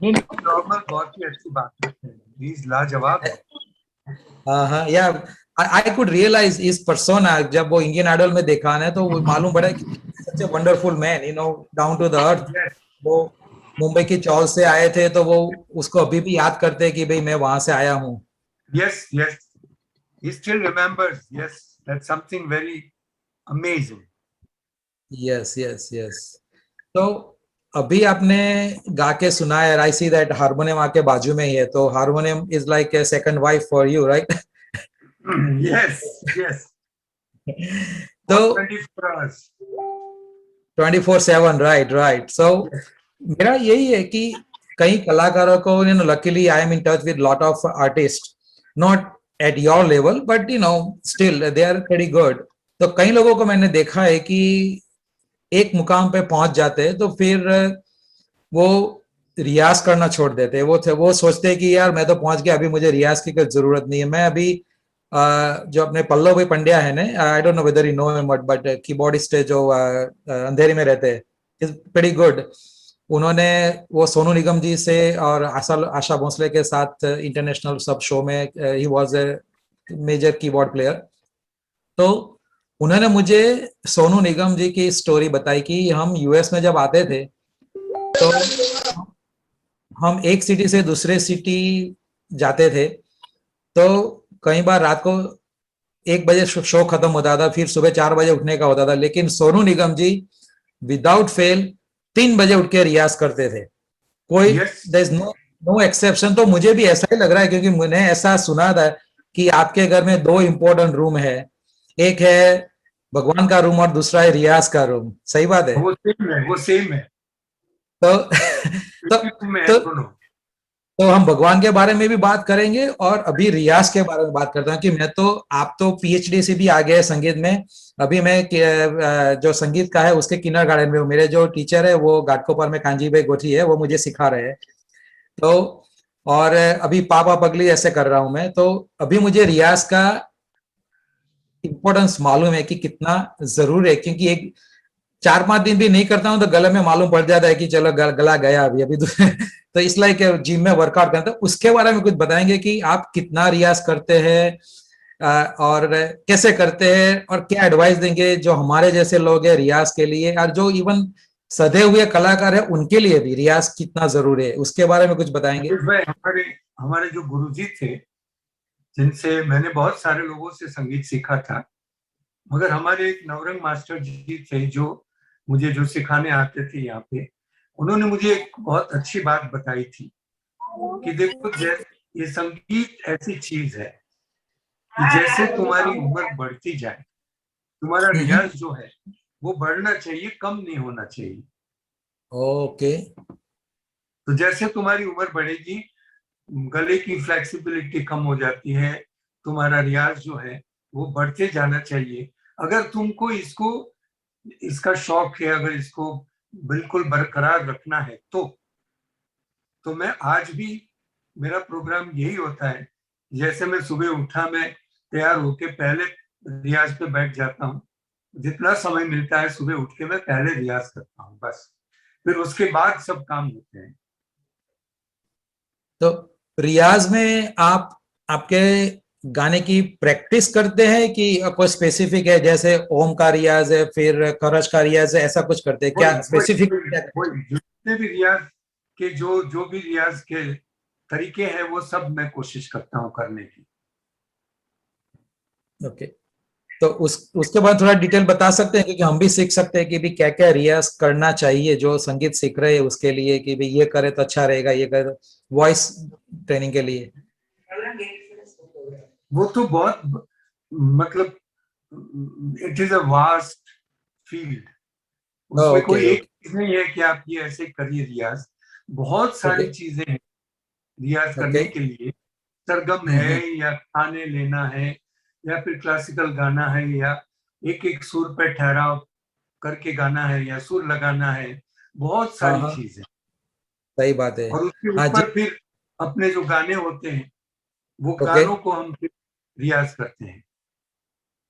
नॉर्मल बहुत ही अच्छी बात करते हैं. ही इज लाजवाब. हाँ, या आई कुड रियलाइज इस पर्सोना जब वो इंडियन आइडल में देखा ना, तो वो मालूम पड़ा कि सच a wonderful man, you know, down to the earth. वो मुंबई की चौल से आए थे, तो वो उसको अभी भी याद करते हैं कि भाई मैं वहां से आया हूँ. Yes, yes. He still remembers. Yes, that's something very amazing. Yes. तो अभी आपने गा के सुनाया, आई सी दैट हारमोनियम आपके बाजू में ही है, तो harmonium is like a second wife for you, right? Yes. तो 24 hours. 24/7, राइट. सो मेरा यही है कि कई कलाकारों को, you know, luckily I am in touch with lot of artist, not at your level but you know still they are very good. तो कई लोगों को मैंने देखा है कि एक मुकाम पे पहुंच जाते हैं तो फिर वो रियाज करना छोड़ देते हैं. वो सोचते हैं कि यार मैं तो पहुंच गया, अभी मुझे रियाज की कोई जरूरत नहीं है. मैं अभी जो अपने पल्लव भाई पंड्या है ना, आई don't know whether you know him, but keyboardist जो अंधेरी में रहते हैं, इज प्रीटी गुड. उन्होंने वो सोनू निगम जी से और आशा भोसले के साथ इंटरनेशनल सब शो में ही was a major keyboard player. तो उन्होंने मुझे सोनू निगम जी की स्टोरी बताई कि हम यूएस में जब आते थे तो हम एक सिटी से दूसरे सिटी जाते थे, तो कई बार रात को 1 बजे शो खत्म होता था, फिर सुबह 4 बजे उठने का होता था, लेकिन सोनू निगम जी विदाउट फेल 3 बजे उठ के रियाज करते थे. कोई देयर इज नो एक्सेप्शन. तो मुझे भी ऐसा ही लग रहा है, क्योंकि मैंने ऐसा सुना था कि आपके घर में 2 इंपॉर्टेंट रूम है, एक है भगवान का रूम और दूसरा है रियाज का रूम. सही बात है? वो सेम है. तो हम भगवान के बारे में भी बात करेंगे और अभी रियाज के बारे में बात करता हूँ कि आप तो पीएचडी से भी आ गए संगीत में. अभी मैं जो संगीत का है उसके किन्नर गार्डन में हूँ. मेरे जो टीचर है वो घाटकोपर में कांजी भाई गोठी है, वो मुझे सिखा रहे हैं. तो और अभी पापा पगली ऐसे कर रहा हूं मैं. तो अभी मुझे रियाज का इम्पोर्टेंस मालूम है कि कितना जरूर है, क्योंकि एक 4-5 दिन भी नहीं करता हूं तो गले में मालूम पड़ जाता है कि चलो गला गया अभी. तो इसलिए जिम में वर्कआउट करता हूं. उसके बारे में कुछ बताएंगे कि आप कितना रियाज करते हैं और कैसे करते हैं, और क्या एडवाइस देंगे जो हमारे जैसे लोग हैं रियाज के लिए, और जो इवन सधे हुए कलाकार है उनके लिए भी रियाज कितना जरूरी है, उसके बारे में कुछ बताएंगे? हमारे जो गुरुजी थे, जिनसे मैंने बहुत सारे लोगों से संगीत सीखा था, मगर हमारे एक नवरंग मास्टर जी थे जो मुझे जो सिखाने आते थे यहाँ पे, उन्होंने मुझे एक बहुत अच्छी बात बताई थी कि देखो, जैसे ये संगीत ऐसी चीज है कि जैसे तुम्हारी उम्र बढ़ती जाए, तुम्हारा रियाज जो है वो बढ़ना चाहिए, कम नहीं होना चाहिए। ओके। तो जैसे तुम्हारी उम्र बढ़ेगी, गले की फ्लेक्सिबिलिटी कम हो जाती है, तुम्हारा रियाज जो है वो बढ़ते जाना चाहिए। अगर तुमको इसका शौक है, अगर इसको बिल्कुल बरकरार रखना है, तो मैं आज भी, मेरा प्रोग्राम यही होता है, जैसे मैं सुबह उठा, मैं तैयार होके पहले रियाज पे बैठ जाता हूँ। जितना समय मिलता है सुबह उठ के मैं पहले रियाज करता हूँ, बस। फिर उसके बाद सब काम होते हैं। तो रियाज में आप आपके गाने की प्रैक्टिस करते हैं कि कोई स्पेसिफिक है, जैसे ओम का रियाज है, फिर करज का रियाज है, ऐसा कुछ करते हैं क्या स्पेसिफिक? जितने भी रियाज के जो जो भी रियाज के तरीके हैं वो सब मैं कोशिश करता हूँ करने की। ओके। तो उसके बाद थोड़ा डिटेल बता सकते हैं, क्योंकि हम भी सीख सकते हैं कि भी क्या क्या रियाज करना चाहिए जो संगीत सीख रहे हैं उसके लिए, कि भी ये करे तो अच्छा रहेगा, ये करे तो वॉइस ट्रेनिंग के लिए। वो तो बहुत, मतलब, it is a vast field. उसमें ओके कोई एक ओके चीज नहीं है कि आप ये ऐसे करिए रियाज। बहुत सारी ओके चीजें हैं रियाज ओके। करने के लिए। सरगम है, या खाने लेना है, या फिर क्लासिकल गाना है, या एक एक सुर पे ठहराव करके गाना है, या सुर लगाना है। बहुत हाँ सारी हाँ, चीजें। सही बात है। और उसके हाँ जी। ऊपर फिर अपने जो गाने होते हैं, वो ओके गानों को हम फिर रियाज करते हैं।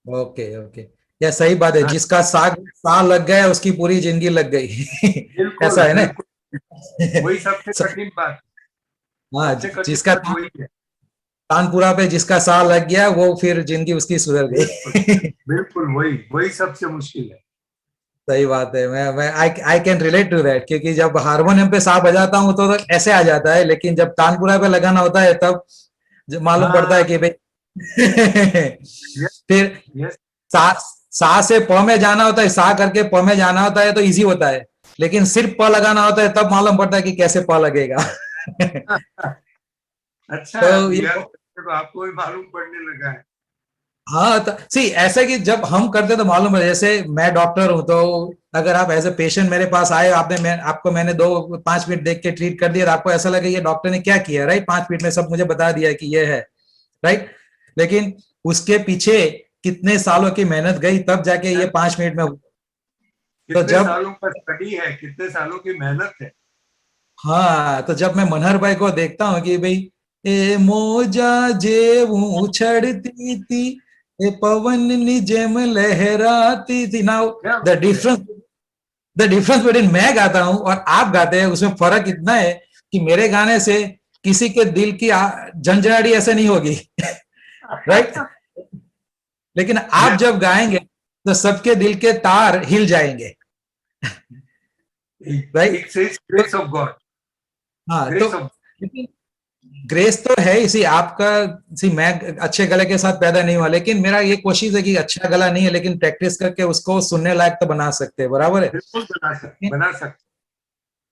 Okay okay. या सही बात है, हाँ, जिसका साग सा लग गया उसकी पूरी जिंदगी लग गई। बिल्कुल ऐसा है ना? बिल्कुल। वही सबसे कठिन बात, हाँ, सबसे कठिन जिसका बात वही है। तानपुरा पे जिसका सा लग गया वो फिर जिंदगी उसकी सुधर बिल्कुल गई। बिल्कुल, वही वही सबसे मुश्किल है। सही बात है। मैं I can relate to that, क्योंकि जब हारमोनियम पे सा बजाता हूँ तो ऐसे आ जाता है, लेकिन जब तानपुरा पे लगाना होता है तब जब मालूम पड़ता है हाँ, कि भाई यस फिर यस। सा सा से प में जाना होता है, सा करके प में जाना होता है तो इजी होता है, लेकिन सिर्फ प लगाना होता है तब मालूम पड़ता है कि कैसे प लगेगा। अच्छा, तो ये रियाज करके तो आपको भी मालूम पड़ने लगा है। हाँ, तो सी ऐसे कि जब हम करते तो मालूम है, जैसे मैं डॉक्टर हूं तो अगर आप एज ए पेशेंट मेरे पास आए, आपको मैंने 2-5 मिनट देख के ट्रीट कर दिया, आपको ऐसा लगे ये डॉक्टर ने क्या किया, राइट? 5 मिनट में सब मुझे बता दिया कि ये है, राइट? लेकिन उसके पीछे कितने सालों की मेहनत गई तब जाके ये 5 मिनट में। तो कितने जब सालों का स्टडी है, कितने सालों की मेहनत है। हाँ, तो जब मैं मनहर भाई को देखता हूँ कि भाई ए मोजा जे उछड़ती थी, ए पवन निजेम लहराती थी, नाउ क्या द बात है। डिफरेंस द डिफरेंस बिटवीन मैं गाता हूँ और आप गाते हैं, उसमें फर्क इतना है कि मेरे गाने से किसी के दिल की झंझनाहटी ऐसे नहीं होगी। राइट? लेकिन आप यस, जब गाएंगे तो सबके दिल के तार हिल जाएंगे। Right? It's grace of God. हाँ, तो ग्रेस ऑफ। ग्रेस तो है इसी आपका। सी मैं अच्छे गले के साथ पैदा नहीं हुआ, लेकिन मेरा ये कोशिश है कि अच्छा गला नहीं है, लेकिन प्रैक्टिस करके उसको सुनने लायक तो बना सकते हैं, बराबर है? बिल्कुल बना सकते।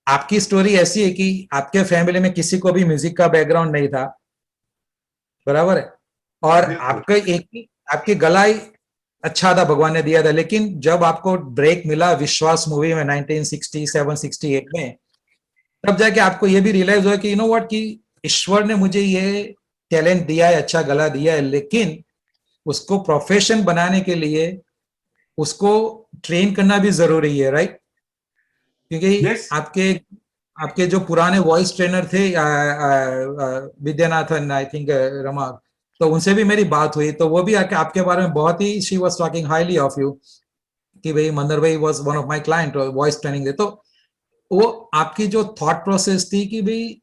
आपकी स्टोरी ऐसी है कि आपके फैमिली में किसी को भी म्यूजिक का बैकग्राउंड नहीं था, बराबर है? और बिल्कुल। आपकी गला ही अच्छा था, भगवान ने दिया था, लेकिन जब आपको ब्रेक मिला विश्वास मूवी में 1967-68 में, तब जाके आपको ये भी रियलाइज हुआ कि यू नो व्हाट, कि ईश्वर ने मुझे ये टैलेंट दिया है, अच्छा गला दिया है, लेकिन उसको प्रोफेशन बनाने के लिए उसको ट्रेन करना भी जरूरी है, राइट? क्योंकि यस। आपके आपके जो पुराने वॉइस ट्रेनर थे विद्यानाथन, आई थिंक रमा, तो उनसे भी मेरी बात हुई, तो वो भी आपके बारे में बहुत ही, she was talking highly of you, कि भाई Mandar bhai was one of my client voice training दे। तो वो आपकी जो थॉट प्रोसेस थी कि भाई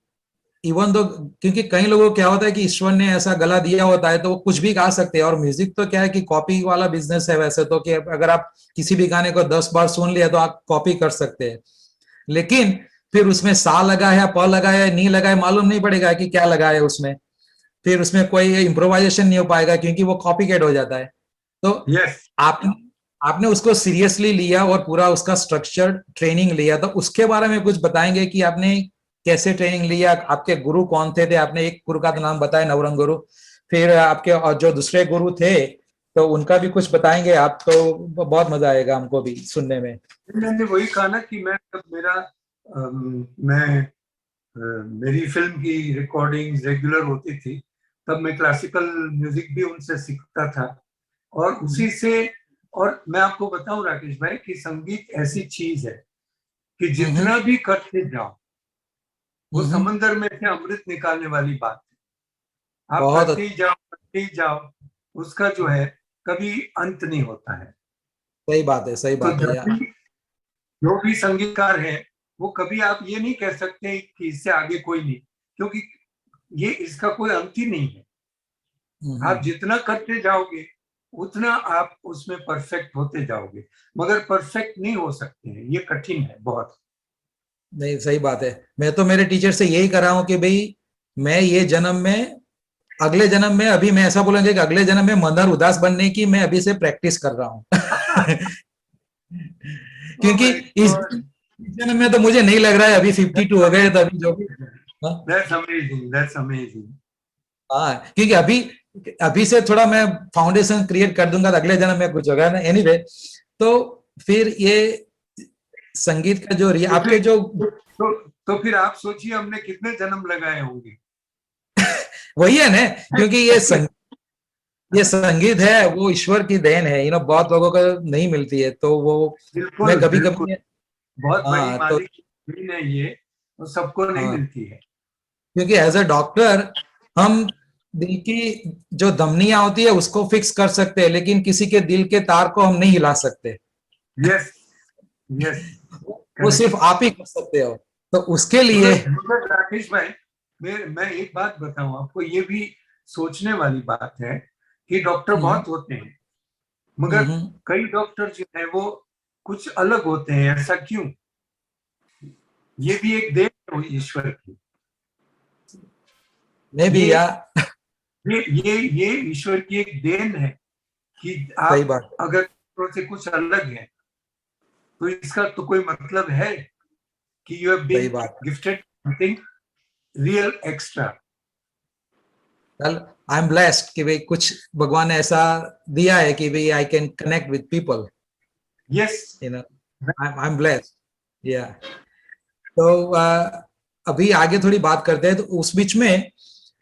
इवन दो, क्योंकि कई लोगों को क्या होता है कि ईश्वर ने ऐसा गला दिया होता है तो वो कुछ भी गा सकते हैं, और म्यूजिक तो क्या है कि कॉपी वाला बिजनेस है वैसे तो, कि अगर आप किसी भी गाने को 10 बार सुन लिया तो आप कॉपी कर सकते हैं, लेकिन फिर उसमें सा लगा है, प लगा है, नी लगा है, मालूम नहीं पड़ेगा कि क्या लगा है उसमें, फिर उसमें कोई इम्प्रोवाइजेशन नहीं हो पाएगा क्योंकि वो कॉपी कैट हो जाता है। तो यस, आपने उसको सीरियसली लिया और पूरा उसका स्ट्रक्चर ट्रेनिंग लिया, तो उसके बारे में कुछ बताएंगे कि आपने कैसे ट्रेनिंग लिया, आपके गुरु कौन थे? आपने एक गुरु का तो नाम बताया, नवरंग गुरु, फिर आपके और जो दूसरे गुरु थे तो उनका भी कुछ बताएंगे आप, तो बहुत मजा आएगा हमको भी सुनने में। मैंने वही कहा ना कि मैं जब मेरी फिल्म की रिकॉर्डिंग रेगुलर होती थी, तब मैं क्लासिकल म्यूजिक भी उनसे सीखता था और उसी से। और मैं आपको बताऊं राकेश भाई कि संगीत ऐसी चीज है कि जितना भी करते जाओ वो समंदर में से अमृत निकालने वाली बात है। आप बहुत करते ही जाओ, उसका जो है कभी अंत नहीं होता है। सही बात है, सही तो बात है यार। जो भी संगीतकार है वो कभी आप ये नहीं कह सकते कि इससे आगे कोई नहीं, क्योंकि ये इसका कोई अंत ही नहीं है। आप जितना करते जाओगे उतना आप उसमें परफेक्ट होते जाओगे, मगर परफेक्ट नहीं हो सकते हैं, ये कठिन है बहुत। नहीं, सही बात है। मैं तो मेरे टीचर से यही कर रहा हूँ कि भाई मैं ये जन्म में, अगले जन्म में, अभी मैं ऐसा बोलेंगे कि अगले जन्म में मनहर उदास बनने की मैं अभी से प्रैक्टिस कर रहा हूँ। क्योंकि इस जन्म में तो मुझे नहीं लग रहा है, अभी 52 हो गए तो अभी जो भी। That's amazing, that's amazing. हाँ, क्योंकि अभी अभी से थोड़ा मैं फाउंडेशन क्रिएट कर दूंगा तो अगले जन्म में कुछ होगा ना। एनीवे, तो फिर ये संगीत का जो आपके जो तो फिर आप सोचिए हमने कितने जन्म लगाए होंगे। वही है ना, क्योंकि ये संगीत है वो ईश्वर की देन है, बहुत लोगों को नहीं मिलती है, तो वो मैं कभी बिल्कुल, कभी। बहुत बड़ी हाँ तो मालिक देन है ये, तो सबको नहीं हाँ, मिलती है। क्योंकि एज अ डॉक्टर हम दिल की जो धमनियां होती है उसको फिक्स कर सकते हैं, लेकिन किसी के दिल के तार को हम नहीं हिला सकते। यस, यस, वो करेक्ट। सिर्फ आप ही कर सकते हो, तो उसके लिए। मगर राकेश भाई, मैं एक बात बताऊं आपको, ये भी सोचने वाली बात है कि डॉक्टर बहुत होते हैं, मगर कई डॉक्टर जो है वो कुछ अलग होते हैं। ऐसा क्यों? ये भी एक देन है ईश्वर की। मैं भी ये यार। ये ईश्वर की एक देन है कि सही आप बात, अगर दूसरों से कुछ अलग है तो इसका तो कोई मतलब है कि यू हैव सही बीन बात। Gifted something real extra. कल आई एम ब्लेस्ड कि भाई कुछ भगवान ने ऐसा दिया है कि भाई I can connect with people, yes, I am blessed. या तो अभी आगे थोड़ी बात करते हैं, तो उस बीच में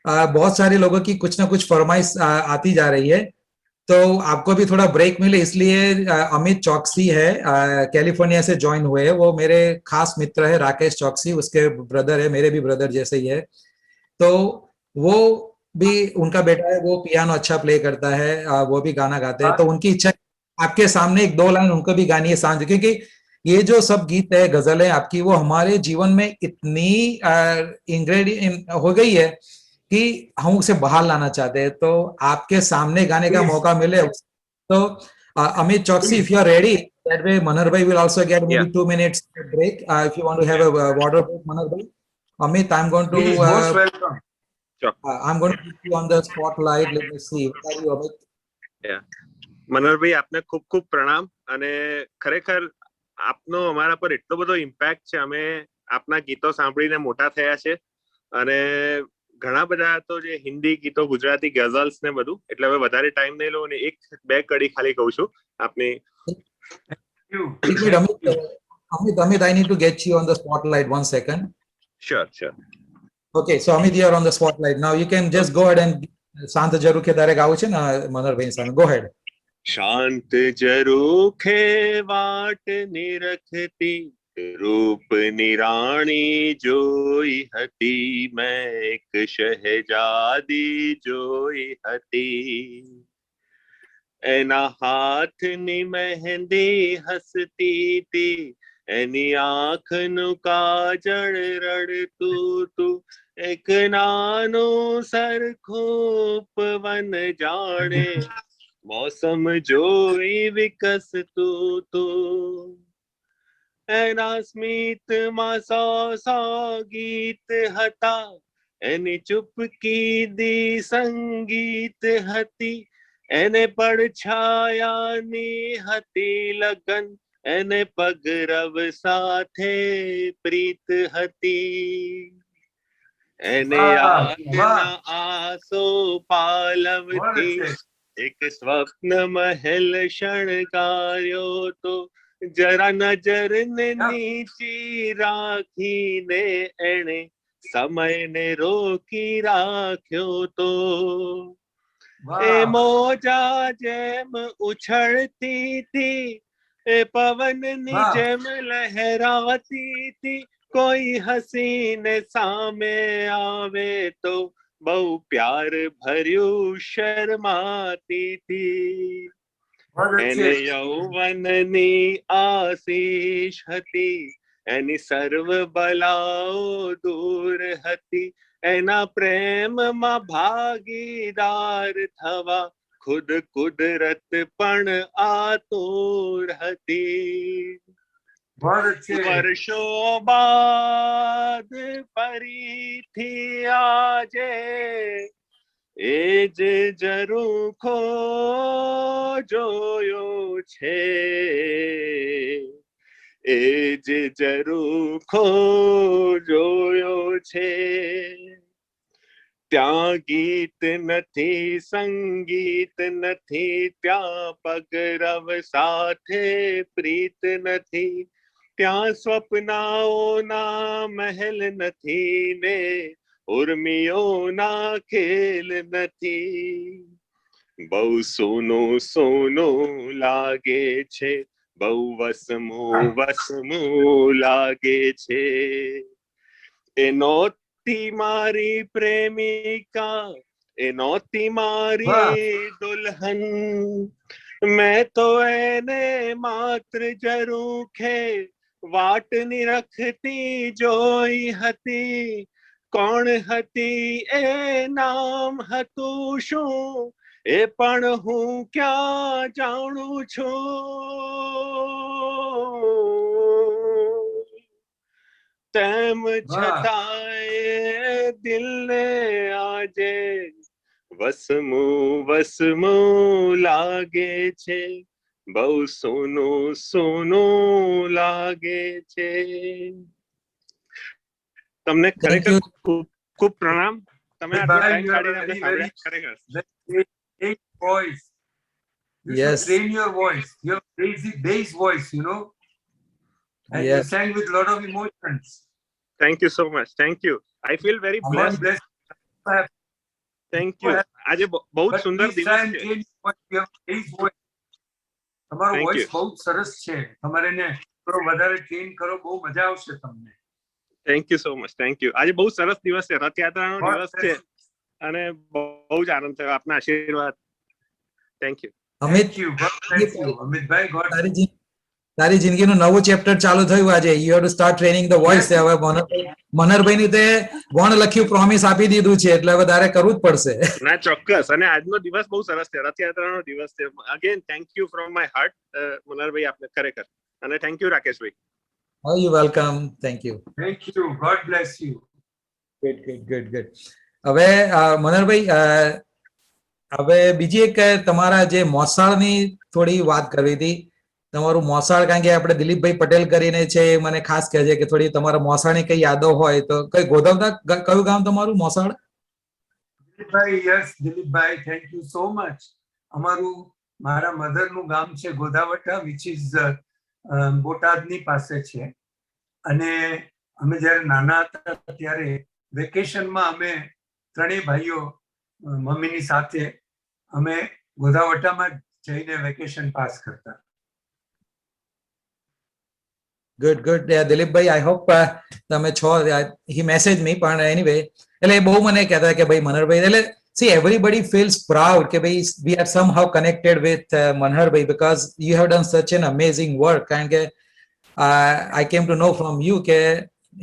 बहुत सारे लोगों की कुछ ना कुछ फरमाइश आती जा रही है, तो आपको भी थोड़ा ब्रेक मिले इसलिए अमित चौकसी है, कैलिफोर्निया से ज्वाइन हुए हैं। वो मेरे खास मित्र है, राकेश चौकसी, उसके ब्रदर है, मेरे भी ब्रदर जैसे ही है। तो वो भी, उनका बेटा है, वो पियानो अच्छा प्ले करता है, वो भी गाना गाते हैं, तो उनकी इच्छा है आपके सामने एक दो लाइन उनको भी गानी है सांझ, क्योंकि ये जो सब गीत है, गजल है आपकी, वो हमारे जीवन में इतनी इंग्रेडिएंट हो गई है कि हम उसे बाहर लाना चाहते हैं, तो आपके सामने गाने का मौका मिले तो Amit Chouksey, if you are ready, that way Manar bhai will also get Yeah, maybe 2 minutes break, if you want to have a water break, Manar bhai. Amit, I'm going to he is most welcome. sure. I'm going to put you on the spotlight. Let me see. What are you, Amit? Yeah. Manoharbhai આપને ખૂબ ખૂબ પ્રણામ, અને ખરેખર આપનો અમારા પર એટલો બધો ઇમ્પેક્ટ છે, અમે આપના ગીતો સાંભળીને મોટા થયા છે, અને ઘણા બધા તો જે હિન્દી ગીતો, ગુજરાતી ગઝલ્સ ને બધું, એટલે હવે વધારે ટાઈમ નહીં લઉં અને એક બે કડી ખાલી કહું છું આપની. Wait, Amit, I need to get you on the spotlight. 1 second. Sure, sure. Okay, so Amit, you are on the spotlight. Now you can just go ahead and શાંત ઝરૂખે તારે ગાવું છે ને મનોહરભાઈ સામે. Go ahead. શાંત ઝરૂખે વાટ નિરખતી रूप निराणी जोई हती, मैं एक शहजादी जोई हती, एना हाथ नी मेहंदी हसती थी, एनी आंख नु काजल रड़तू तू, एक नानो सरखो पवन जाने, मौसम जोई विकस तू तू, एना स्मित मासा सा गीत हता, एनी चुपकी दी संगीत हती, એને પડછાયાની હતી લગન, એને પગરવ સાથે પ્રીત હતી. એને વાહ, આગના આસો પાલવથી એક સ્વપ્ન મહેલ શણગાર્યો તો, જરા નજરને નીચી રાખીને એણે સમયને રોકી રાખ્યો તો. એ મોજા જેમ ઉછળતી હતી, એ પવનની જેમ લહેરાતી હતી, કોઈ હસીને સામે આવે તો બહુ પ્યાર ભર્યું શરમાતી હતી. એને યૌવનની આશીષ હતી, એની સર્વ બલાઓ દૂર હતી, એના પ્રેમમાં ભાગીદાર થવા ખુદ કુદરત પણ આતુર હતી. વર્ષો બાદ ફરીથી આજે એ જ ઝરૂખો જોયો છે, એ જ ઝરૂખો જોયો છે. ત્યાં ગીત નથી, સંગીત નથી, ત્યાં પગરવ સાથે પ્રીત નથી, ત્યાં સ્વપ્નાઓના મહેલ નથી ને ઉર્મિયોના ખેલ નથી. બહુ સોનું સોનું લાગે છે, બહુ વસમું વસમું લાગે છે. એ નહોતી મારી પ્રેમિકા, એ નહોતી મારી દુલ્હન, મેં તો એને માત્ર ઝરૂખે વાટની રખતી જોઈ હતી. કોણ હતી એ નામ હતું શું, એ પણ હું ક્યાં જાણું છું. તેમ છતાંય દિલને આજે વસમું વસમું લાગે છે, બહુ સોનું સોનું લાગે છે. તમને ખરેખર ખૂબ ખૂબ પ્રણામ. તમે આટલો ટાઈમ કાઢીને આપણે સાંભળ્યા ખરેખર. Voice. You should train your voice. You have crazy bass voice, you know. And you sang with a lot of emotions. Thank you so much. Thank you. I feel very blessed. Thank you. આજે બહુ સુંદર દિવસ છે. તમારો voice બહુ સરસ છે. તમારે ને થોડો વધારે ટ્રેન કરો, બહુ મજા આવશે તમને. Thank you so much. Thank you. આજે બહુ સરસ દિવસ છે, રથયાત્રાનો દિવસ છે અને બહુ જ આનંદ થયો. આપના આશીર્વાદ. Thank you. અમિતભાઈ, તારી જિંદગીનું નવું ચેપ્ટર ચાલુ થયું આજે. You have to start training the voice. હવે મનહરભાઈની તે વણ લખ્યું પ્રોમિસ આપી દીધું છે, એટલે હવે તારે કરવું જ પડશે. ના, ચોક્કસ. અને આજનો દિવસ બહુ સરસ છે, રથયાત્રાનો દિવસ છે. Again thank you from my heart Manharbhai, આપને ખરેખર. અને thank you Rakeshbhai. Oh, you're welcome. Thank you. Thank you. God bless you. Good, good, good, good. હવે મનહરભાઈ, હવે બીજી એક તમારા જે મોસાળની થોડી વાત કરવી હતી. તમારું મોસાળ, કારણ કે આપણે દિલીપભાઈ પટેલ કરીને છે, મને ખાસ કહે છે કે થોડી તમારા મોસાળની કઈ યાદો હોય તો. કઈ ગોધવતા કયું ગામ તમારું મોસાળ? Dilipbhai, yes Dilipbhai, thank you so much. અમારું મારા મધરનું ગામ છે ગોધાવટા, વિચ ઇઝ બોટાદની પાસે છે. અને અમે જ્યારે નાના હતા ત્યારે વેકેશનમાં અમે ત્રણેય ભાઈઓ મમ્મીની સાથે અમે ગોધાવટામાં જઈને વેકેશન પાસ કરતા. Good good. Dilipbhai, I hope તમે છો. હી મેસેજ મી, પણ એનીવે એટલે બહુ મને કહેતા કે ભાઈ મનહરભાઈ, એટલે see everybody feels proud કે ભાઈ we are somehow connected with Manharbhai because you have done such an amazing work. કારણ કે I came to know from you કે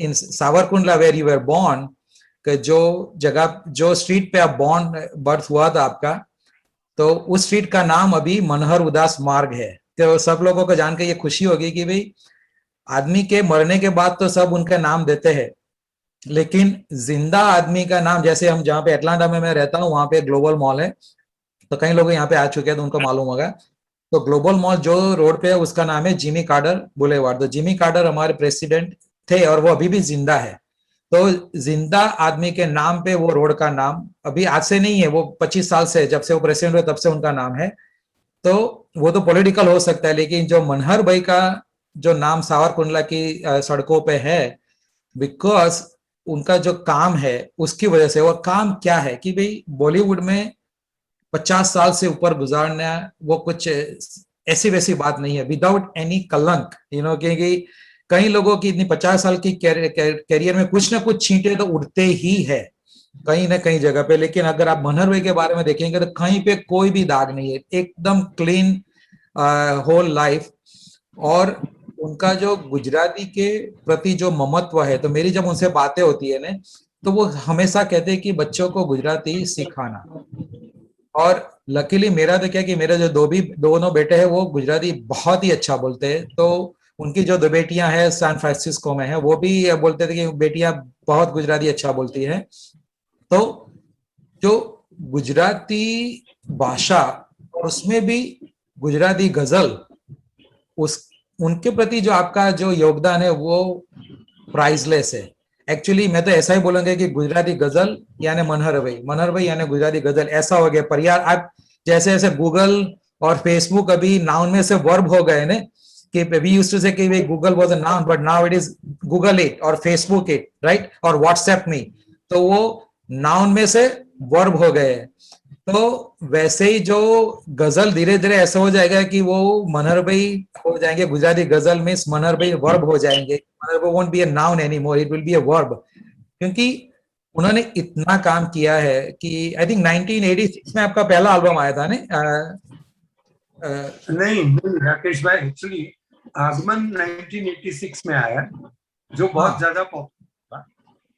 in Savarkundla where you were born, कि जो स्ट्रीट पे आप बर्थ हुआ था आपका, तो उस स्ट्रीट का नाम अभी मनहर उदास मार्ग है. तो सब लोगों को जानकर ये खुशी होगी कि भाई आदमी के मरने के बाद तो सब उनका नाम देते हैं, लेकिन जिंदा आदमी का नाम, जैसे हम जहाँ पे एटलांटा में मैं रहता हूँ, वहां पे ग्लोबल मॉल है, तो कई लोग यहाँ पे आ चुके हैं तो उनको मालूम होगा। तो ग्लोबल मॉल जो रोड पे है उसका नाम है जिमी कार्टर बुलेवार्ड। तो जिमी कार्टर हमारे प्रेसिडेंट थे और वो अभी भी जिंदा है। तो जिंदा आदमी के नाम पे वो रोड का नाम अभी आज से नहीं है, वो 25 साल से, जब से वो प्रेसिडेंट हुए तब से उनका नाम है। तो वो तो पॉलिटिकल हो सकता है, लेकिन जो मनहर भाई का जो नाम सावरकुंडला की सड़कों पे है, बिकॉज उनका जो काम है उसकी वजह से। और काम क्या है कि भाई बॉलीवुड में 50 साल से ऊपर गुजारना वो कुछ ऐसी वैसी बात नहीं है, विदाउट एनी कलंक, क्योंकि कई लोगों की इतनी 50 साल की कैरियर में कुछ ना कुछ छींटे तो उड़ते ही है कहीं ना कहीं जगह पे। लेकिन अगर आप मनहर भाई के बारे में देखेंगे तो कहीं पे कोई भी दाग नहीं है, एकदम क्लीन होल लाइफ। और उनका जो गुजराती के प्रति जो ममत्व है, तो मेरी जब उनसे बातें होती है ना, तो वो हमेशा कहते हैं कि बच्चों को गुजराती सिखाना। और लकीली मेरा तो क्या कि मेरे जो दोनों बेटे हैं वो गुजराती बहुत ही अच्छा बोलते हैं। तो उनकी जो 2 बेटियां हैं सैन फ्रांसिस्को में है, वो भी बोलते थे कि बेटियां बहुत गुजराती अच्छा बोलती है। तो जो गुजराती भाषा और उसमें भी गुजराती गजल, उस उनके प्रति जो आपका जो योगदान है वो प्राइसलेस है। एक्चुअली मैं तो ऐसा ही बोलूंगा कि गुजराती गजल यानी मनहर भाई यानी गुजराती गजल, ऐसा हो गया। पर यार आप जैसे जैसे गूगल और फेसबुक अभी नाउन में से वर्ब हो गए ना, कि वी यूज्ड टू से कि भाई Google was a noun but now it is Google it और फेसबुक इट, राइट, और व्हाट्सएप मी, तो वो नाउन में से वर्ब हो गए। तो वैसे ही जो गजल धीरे धीरे ऐसा हो जाएगा कि वो मनहर भाई हो जाएंगे, गुजराती गजल में मनहर भाई वर्ब हो जाएंगे। मनहर भाई won't be a noun anymore, it will be a verb. क्योंकि उन्होंने इतना काम किया है कि आई थिंक 1986 में आपका पहला एल्बम आया था ना? नहीं नहीं राकेश भाई, एक्चुअली आगमन 1986 में आया, जो बहुत हाँ ज्यादा पॉपुलर था।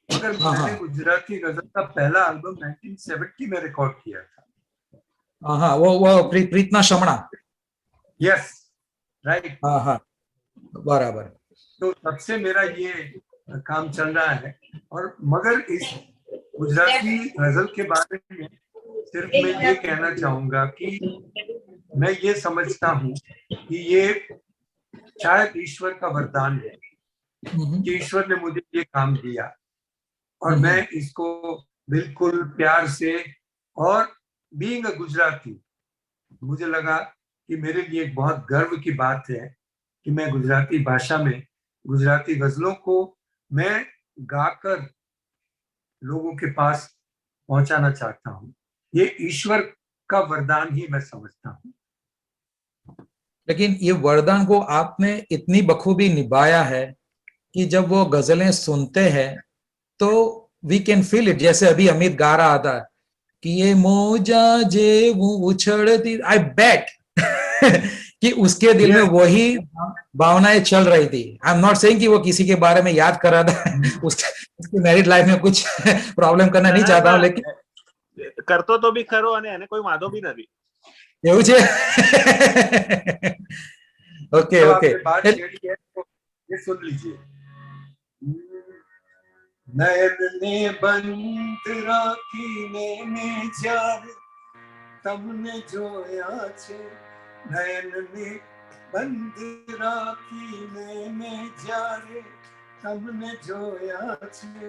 मगर हाँ मैंने हाँ गुजराती गजल का पहला एल्बम 1970 में रिकॉर्ड किया था। हाँ, वो प्रीतना शमणा। Yes, right. हाँ हाँ, बराबर। तो तब से मेरा ये काम चल रहा है। और मगर इस गुजराती गजल के बारे में सिर्फ मैं ये कहना चाहूंगा कि मैं ये समझता हूँ कि ये शायद ईश्वर का वरदान है कि ईश्वर ने मुझे ये काम दिया, और मैं इसको बिल्कुल प्यार से, और बीइंग अ गुजराती मुझे लगा कि मेरे लिए एक बहुत गर्व की बात है कि मैं गुजराती भाषा में गुजराती गजलों को मैं गाकर लोगों के पास पहुंचाना चाहता हूं। ये ईश्वर का वरदान ही मैं समझता हूं। लेकिन ये वरदान को आपने इतनी बखूबी निभाया है कि जब वो गजलें सुनते हैं तो वी कैन फील इट। जैसे अभी अमित गा रहा था कि ये मौजा जे वो उछड़ती, आई बेट कि उसके दिल में वही भावनाएं चल रही थी। आई एम नॉट सेइंग कि वो किसी के बारे में याद कर रहा था उसकी मैरिड लाइफ में कुछ प्रॉब्लम करना नहीं चाहता हूँ, लेकिन કરતો તો બી ખરો અને એને કોઈ વાંધો બી નથી. એવું છે. ओके तो ओके, आपने बात छेड़ी है तो ये सुन लीजिए। नयन ने बंद राखी ने જ્યારે તમને જોયા છે, નયન ને બંધ રાખીને જ્યારે તમને જોયા છે,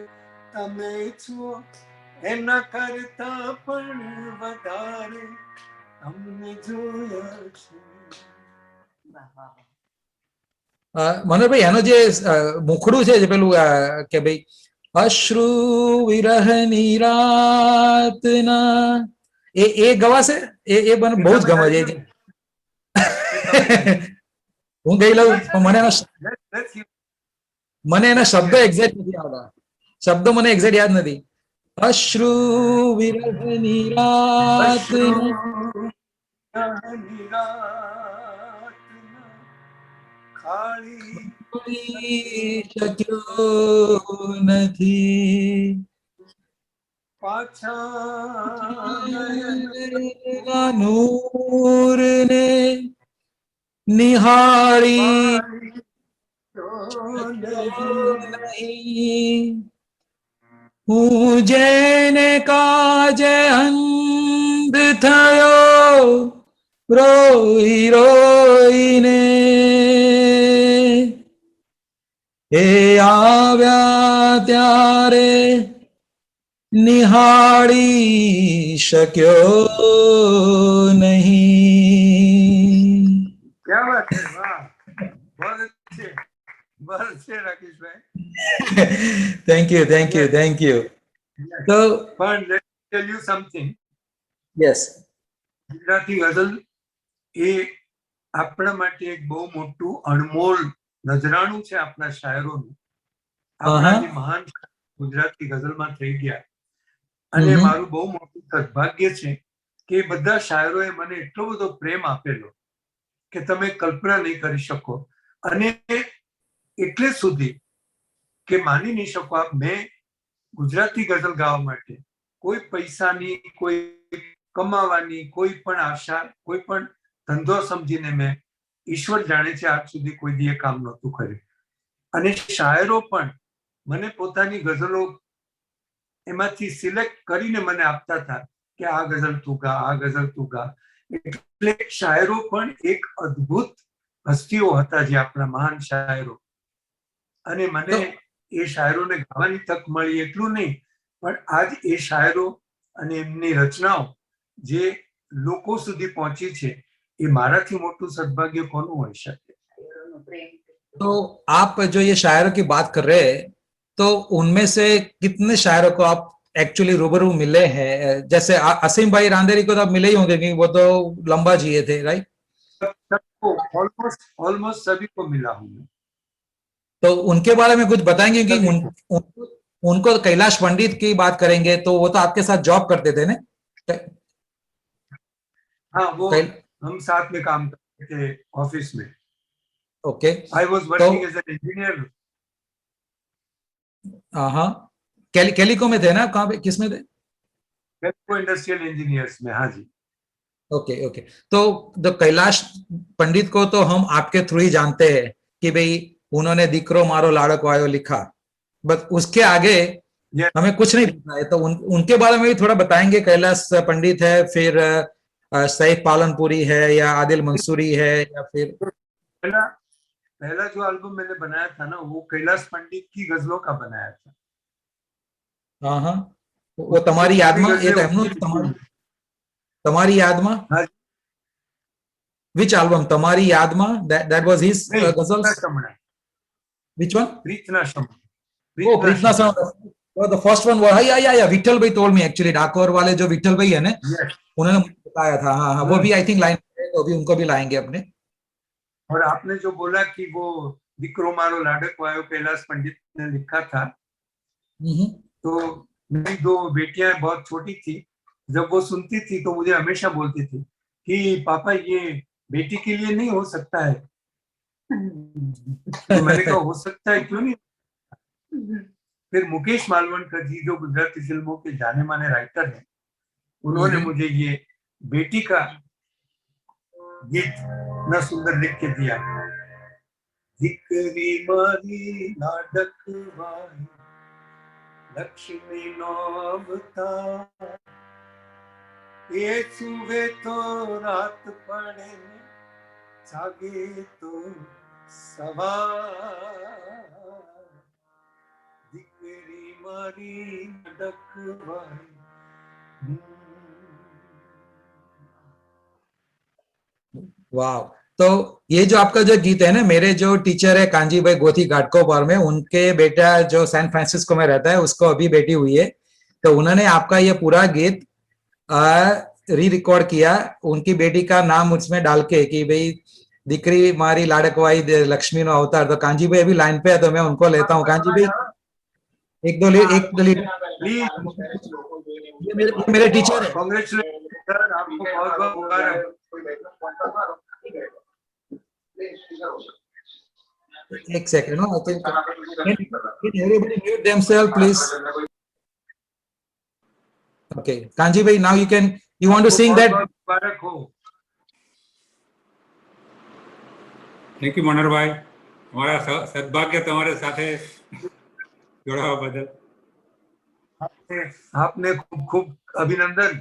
તમે છો એના કરતા પણ વધારે તમને જોયા છે। मनोहर भाई એનો જે મુખડું છે જે પેલું કે ભાઈ અશ્રુ વિરહની રાતના, એ ગવાશે, એ મને બહુ જ ગમે છે. હું ગઈ લઉં પણ મને એના શબ્દો એક્ઝેક્ટ નથી આવતા. શબ્દો મને એક્ઝેક્ટ યાદ નથી. અશ્રુ વિરહની રાતના ખાલી શક્યો નથી પાછા નૂર ને નિહાળી હું જેને કાજે અંધ થયો રોઈ રોઈને એ આવ્યા ત્યારે નિહાળી શક્યો નહીં. क्या बात है, वाह, बहुत अच्छे Rakesh bhai. Thank you thank you thank you. તો But let me tell you something. Yes, Gujarati ગઝલ એ આપણા માટે એક બહુ મોટું અણમોલ નજરાણું છે આપણા શાયરોનું. આપણા જે મહાન ગુજરાતી ગઝલમાં થઈ ગયા, અને મારું બહુ મોટું સદભાગ્ય છે કે એ બધા શાયરોએ મને એટલો બધો પ્રેમ આપેલો કે તમે કલ્પના નહીં કરી શકો. અને એટલે સુધી કે માની નહીં શકો આપ, મેં ગુજરાતી ગઝલ ગાવા માટે કોઈ પૈસાની, કોઈ કમાવાની કોઈ પણ આશા, કોઈ પણ ધંધો સમજીને મેં, ઈશ્વર જાણે છે આજ સુધી કોઈ દી એ કામ નહોતું કર્યું. અને શાયરો પણ મને પોતાની ગઝલો એમાંથી સિલેક્ટ કરીને મને આપતા હતા કે આ ગઝલ તું ગા, આ ગઝલ તું ગા. એટલે શાયરો પણ એક અદ્ભુત હસ્તીઓ હતા જે આપણા મહાન શાયરો. અને મને એ શાયરોને ગાવાની તક મળી એટલું નહીં, પણ આજ એ શાયરો અને એમની રચનાઓ જે લોકો સુધી પહોંચી છે, એ મારાથી મોટું સદભાગ્ય કોનું હોઈ શકે. तो आप जो ये शायरों की बात कर रहे हैं, तो उनमें से कितने शायरों को आप एक्चुअली रूबरू मिले हैं? जैसे असीम भाई रांदेरी को तो आप मिले ही होंगे क्योंकि वो तो लंबा जिए थे, राइट? सबको ऑलमोस्ट सभी को मिला हूं मैं. तो उनके बारे में कुछ बताएंगे कि उनको कैलाश पंडित की बात करेंगे तो वो तो आपके साथ जॉब करते थे ना? हाँ, वो हम साथ में काम करते थे ऑफिस में. Okay. I was working as an engineer. हाँ, कैलिको में थे ना? कहाँ पे, किस में थे? कैलिको इंडस्ट्रियल इंजीनियर्स में. हाँ जी. Okay okay. तो द कैलाश पंडित को तो हम आपके थ्रू ही जानते हैं कि भाई उन्होंने दीकरो मारो लाड़को आयो लिखा, बट उसके आगे हमें कुछ नहीं पता है. तो उनके बारे में भी थोड़ा बताएंगे. कैलाश पंडित है, फिर सैफ पालनपुरी है, या आदिल मंसूरी है, या फिर पहला जो एल्बम मैंने बनाया था ना, वो कैलाश पंडित की गजलों का बनाया था. हाँ हाँ, वो तुम्हारी याद में, ये तुम्हारी याद में, which album? तुम्हारी याद में, that was his ghazals. Which one? प्रीतना शम. Oh, प्रीतना शम. The first one was, yeah, Vitthal भाई told me actually. डाकोर वाले जो विठल भाई है ना, उन्होंने बताया था. हाँ, वो भी आई थिंक लाइन, तो अभी उनको भी लाएंगे अपने. और आपने जो बोला कि वो दीकरो मारो लाड़को आयो कैलाश पंडित ने लिखा था, तो मेरी दो बेटियां बहुत छोटी थी. जब वो सुनती थी तो मुझे हमेशा बोलती थी कि पापा ये बेटी के लिए नहीं हो सकता है. तो मैंने कहा हो सकता है, क्यों नहीं. फिर मुकेश मालवणकर जी जो गुजराती फिल्मों के जाने माने राइटर हैं, उन्होंने मुझे ये बेटी का गीत न सुंदर लिख के दिया. दीकरी मारी लाडकवाई लक्ष्मी नो अवतार, ये सुबह तो रात पड़े जागे तो सवार. दीकरी मारी लाडकवाई. वाह. तो ये जो आपका जो गीत है ना, मेरे जो टीचर है कांजी भाई गोथी घाटकोपर में, उनके बेटा जो सैन फ्रांसिस्को में रहता है, उसको अभी बेटी हुई है. तो उन्होंने आपका ये पूरा गीत री रिकॉर्ड किया, उनकी बेटी का नाम उसमें डाल के कि भाई दीकरी मारी लाड़कवाई लक्ष्मी नो अवतार. तो कांजी भाई अभी लाइन पे है, तो मैं उनको लेता हूँ. कांजी भाई एक दो मेरे टीचर है. कांग्रेचुलेशन, आपको बहुत बहुत मुबारक. एक second, no, I think can everybody mute themselves, please. Okay, Kanji bhai, now you want to sing that? मुबारक हो. थैंक यू मनोहर भाई, हमारा सद्भाग्य तुम्हारे साथे जोड़ावा बदल. आपने खूब खूब अभिनंदन.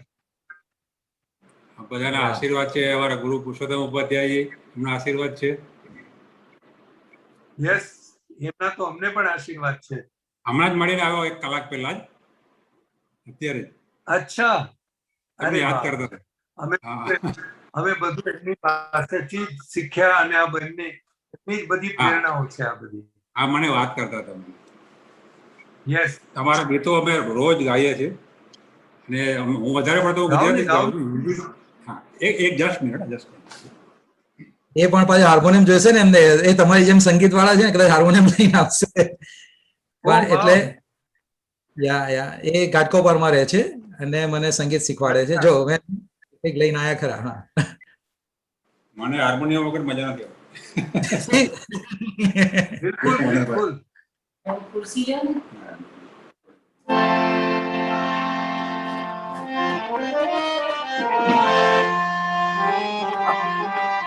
આ બધાના હા. આશીર્વાદ છે, અમારા ગુરુ પુરુષોત્તમ ઉપાધ્યાયજી એમના આશીર્વાદ છે. યસ, એમના તો અમને પણ આશીર્વાદ છે. હમણાં જ મળીને આવ્યો 1 કલાક પહેલા જ, અત્યારે જ. અચ્છા, તમને અરે યાદ વાહ. કરતા હતા. અમે હા. અમે બધું એમની પાસેથી જ શીખ્યા અને આ બંને એમની જ બધી હા. પ્રેરણાઓ છે આ બધી. આ મને વાત કરતા હતા. યસ, તમારા ગીતો અમે રોજ ગાઈએ છીએ અને હું વધારે પડતો ગાઓ ને, ગુજરાતી જ ગાઓ. ગાઉં છું. હા, એક જસ્ટ મિનિટ. એ પણ પાછું હાર્મોનિયમ જોઈશે ને એમને, એ તમારી જેમ સંગીત વાળા છે ને, કદાચ હાર્મોનિયમ લઈને આવશે. ઓ પણ એટલે વાવ. યા એ ઘાટકોપરમાં રહે છે અને મને સંગીત શીખવાડે છે. જો મેં કંઈક લઈને આયા ખરા. હા. મને હાર્મોનિયમ વગર મજા નથી આવતી. બિલકુલ બિલકુલ.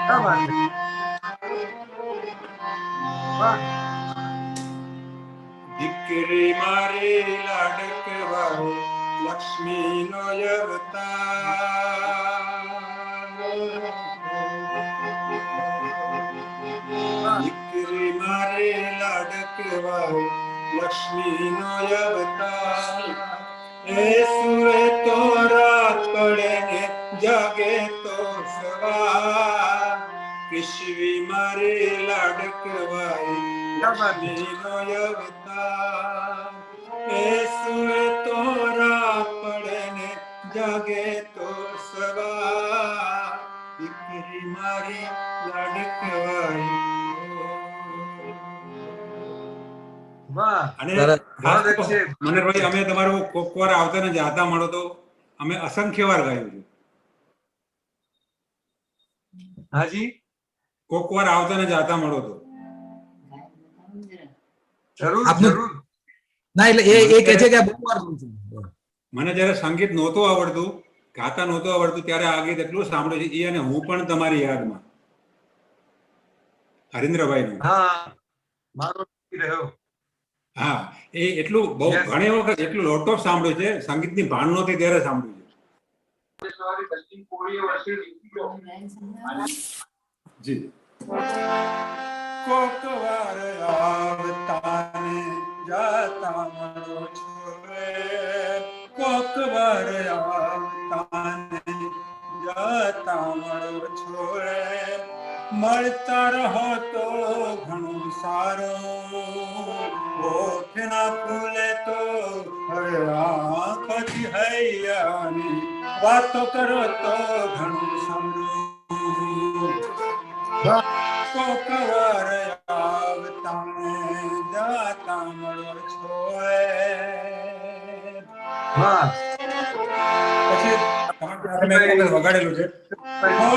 क्या बात है, वाह. દીકરી મારી લાડકવાળી લક્ષ્મીનો અવતાર. દીકરી મારી લાડકવાળી લક્ષ્મીનો અવતાર. એ સુરે તો રાત પડે ને જાગે તો સવાર. કિશવી મારી લાડકવાળી क्या बात है. લક્ષ્મીનો અવતાર. એ સુરે તો રાત પડે ને જાગે તો સવાર. દીકરી મારી લાડકવાળી. वाह, અને સરસ. ખાસ बहुत તો अच्छे. મનોહરભાઈ, અમે તમારું કોક વાર આવતા ને જાતા મળો તો અમે અસંખ્ય વાર ગાયું છે. हाँ जी, કોક વાર આવતા ને જાતા મળો તો. जरूर आपने- जरूर. ના એટલે એ કહે છે કે બહુ વાર જોયું છે. મને જયારે સંગીત નહોતું આવડતું, ગાતા નહોતું આવડતું, ત્યારે આ ગીત એટલું સાંભળ્યું છે. એ અને હું પણ તમારી યાદમાં, હરીન્દ્રભાઈનું. हाँ, मारो રહ્યો. હા, એ એટલું બહુ Yes. ઘણી વખત એટલું લોટ ઓફ સાંભળ્યું છે. સંગીતની ભાન નહોતી ત્યારે સાંભળ્યું છે. જી. કોક વાર આવતા ને જાતા મળો છો રે. કોક વાર આવતા ને જાતા મળો છો રે. મળતા રહો તો ઘણું સારું. ઓઠ ના ફૂલે તો હવે આંખોથી હૈયાની વાતો કરો તો ઘણું સારું. કોક વાર આવતા ને જાતા મળો છો રે. વાહ. પછી મેં એક વખત વગાડેલું છે. ઓ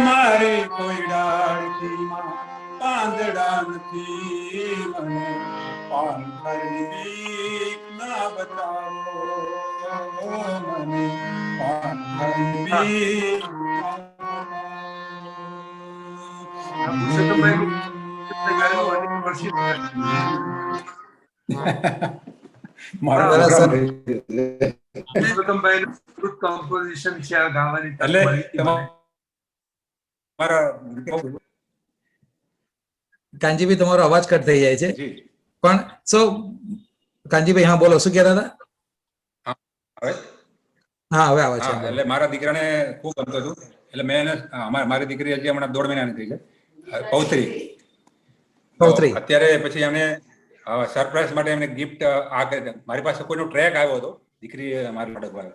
મારી કોઈ ડાળખીમાં પાંદડા નથી, મને પાંખરની બીક ના બતાવો. મને પાંખરની બીક ના આ પુરુષોત્તમભાઈનું ગાયનું અનેક પ્રસિદ્ધ છે. મારો સરસ, પ્રોગ્રામ સરસ. થઈ ગયો. પુરુષોત્તમભાઈનું અદ્ભુત કમ્પોઝિશન છે. આ ગાવાની તક એટલે મળી હતી મને. તમારા કાનજીભાઈ તમારો અવાજ કટ થઈ જાય છે. જી પણ કાનજીભાઈ, હા બોલો, શું કહેતા હતા? હવે હા, હવે આવે છે. હા, એટલે મારા દીકરાને ખૂબ ગમતું હતું. એટલે મેં એને મારી દીકરી હજી હમણાં 1.5 મહિનાની થઈ છે, પૌત્રી. તો પૌત્રી. અત્યારે પછી એમને સરપ્રાઈઝ માટે એમને ગિફ્ટ મારી પાસે કોઈનો ટ્રેક આવ્યો હતો, દીકરી મારી લડકવાળો.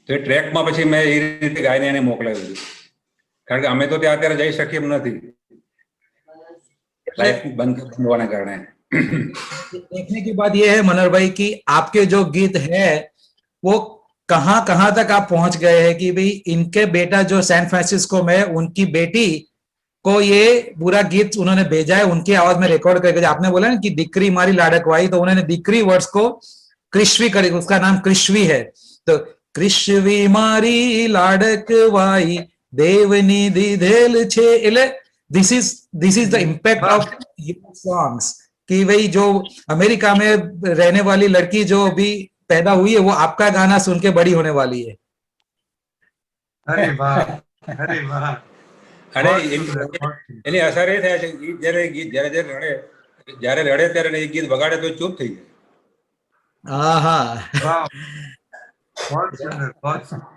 તો એ ટ્રેકમાં પછી મેં એ રીતે ગાઈને એને મોકલાવ્યું હતું. કારણ કે અમે તો ત્યાં અત્યારે જઈ શકીએ એમ નથી, લાઈફ બંધ હોવાને કારણે. देखने की बात यह है मनोहर भाई कि आपके जो गीत है वो कहां कहां तक आप पहुंच गए हैं कि भाई इनके बेटा जो सैन फ्रांसिस्को में, उनकी बेटी को ये पूरा गीत उन्होंने भेजा है, उनकी आवाज में रिकॉर्ड करके। आपने बोला ना कि दिक्री मारी लाडकवाई, तो उन्होंने दिक्री वर्ड्स को कृष्वी कर, उसका नाम कृष्वी है। तो कृष्वी मारी लाडकवाई देवनी दीधेल छे, એટલે this is the impact of your songs कि भाई जो अमेरिका में रहने वाली लड़की जो अभी पैदा हुई है वो आपका गाना सुन के बड़ी होने वाली है। अरे वाह, अरे वाह, અને बहुत सुंदर, बहुत सुंदर। એની અસર એ થાય છે કે જ્યારે ગીત જ્યારે રડે ત્યારે એ ગીત વગાડે તો ચૂપ થઈ જાય. हाँ वाह, बहुत सुंदर, बहुत सुंदर।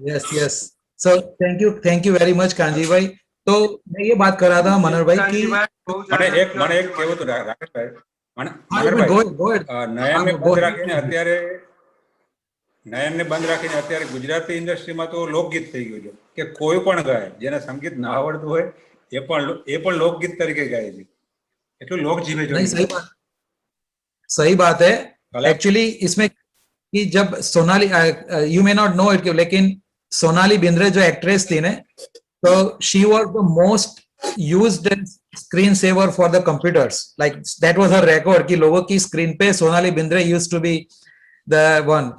Yes yes. So thank you very much kanji भाई. तो मैं ये बात कर रहा था मनोहर भाई की कांजीभाई, બહુ મને જ્યાદા એક મને એક curiosity કેવું વાળી હતું રાકેશભાઈ, हाँ મનહરભાઈ, गो एहेड. નયનને गो બંધ एहेड. રાખીને અત્યારે નયનને બંધ રાખીને અત્યારે ગુજરાતી ઇન્ડસ્ટ્રીમાં તો લોકગીત થઈ ગયું છે કે કોઈ પણ ગાય જેને સંગીત ના આવડતું હોય એ પણ લોકગીત તરીકે ગાય છે. એટલું લોકજીભે नहीं ચડી ગયું. सही बात है. ભલે एक्चुअली इसमें कि जब Sonali you may not know it लेकिन सोनाली बिंद्रे जो एक्ट्रेस थी ने तो she was the most used screen saver for the computers like that was her record कि लोगों की स्क्रीन पे Sonali Bendre used to be the one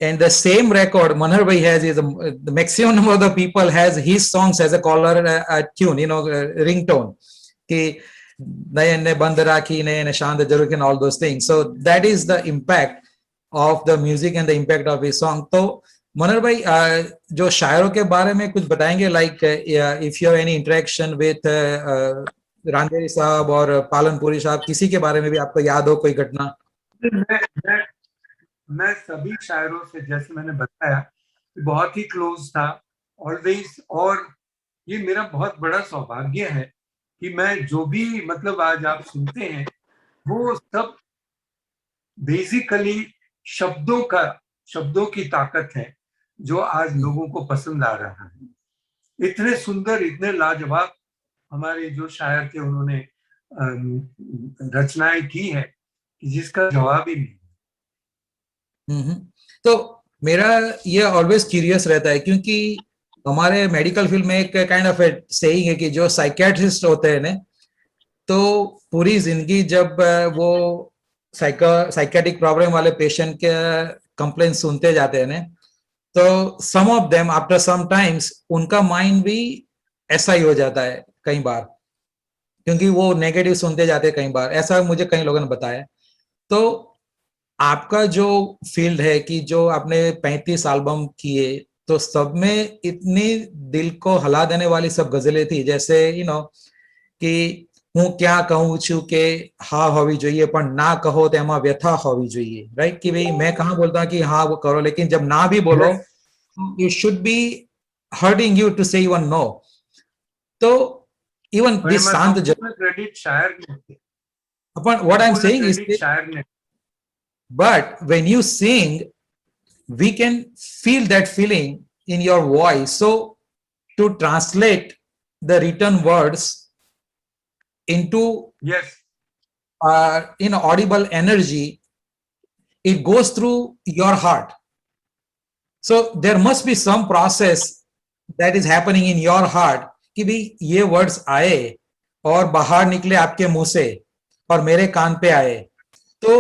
and the same record Manhar bhai has is the maximum number of the people has his songs as a caller tune, you know, ringtone ki nayan ne band rakhi ne shand jarur and all those things. So that is the impact of the music and the impact of his song. तो मनोहर भाई जो शायरों के बारे में कुछ बताएंगे like if you have any interaction with Randeri साहब और पालनपुरी साहब, किसी के बारे में भी आपको याद हो कोई घटना? मैं मैं सभी शायरों से, जैसे मैंने बताया, बहुत ही क्लोज था ऑलवेज। और ये मेरा बहुत बड़ा सौभाग्य है कि मैं जो भी मतलब आज आप सुनते हैं वो सब बेसिकली शब्दों की ताकत है जो आज लोगों को पसंद आ रहा है। इतने सुंदर, इतने लाजवाब हमारे जो शायर थे, उन्होंने रचनाएं की है कि जिसका जवाब ही नहीं। तो मेरा ये ऑलवेज क्यूरियस रहता है क्योंकि हमारे मेडिकल फील्ड में एक काइंड ऑफ सेइंग है कि जो साइकियाट्रिस्ट होते हैं ना, तो पूरी जिंदगी जब वो साइकियाट्रिक प्रॉब्लम वाले पेशेंट के कंप्लेंट सुनते जाते हैं ना, तो some of them after some times उनका माइंड भी ऐसा ही हो जाता है कई बार, क्योंकि वो नेगेटिव सुनते जाते हैं कई बार, ऐसा मुझे कई लोगों ने बताया। तो आपका जो फील्ड है कि जो आपने 35 एल्बम किए, तो सब में इतनी दिल को हिला देने वाली सब गजलें थी, जैसे यू नो कि હું ક્યાં કહું છું કે હા હોવી જોઈએ પણ ના કહો તો એમાં વ્યથા હોવી જોઈએ, રાઈટ? कि भाई मैं कहाँ बोलता कि हाँ वो करो, लेकिन जब ना भी बोलो it should be hurting you to say even no. तो इवन दिस शांत क्रेडिट शायर ने, अपन what I am saying is शायर ने, but when you sing we can feel that feeling in your voice. So to translate the written words into yes, audible energy, it goes through your heart. So there must be some process that is happening in your heart कि भाई ये words आए और बाहर निकले आपके मुंह से और मेरे कान पे आए, तो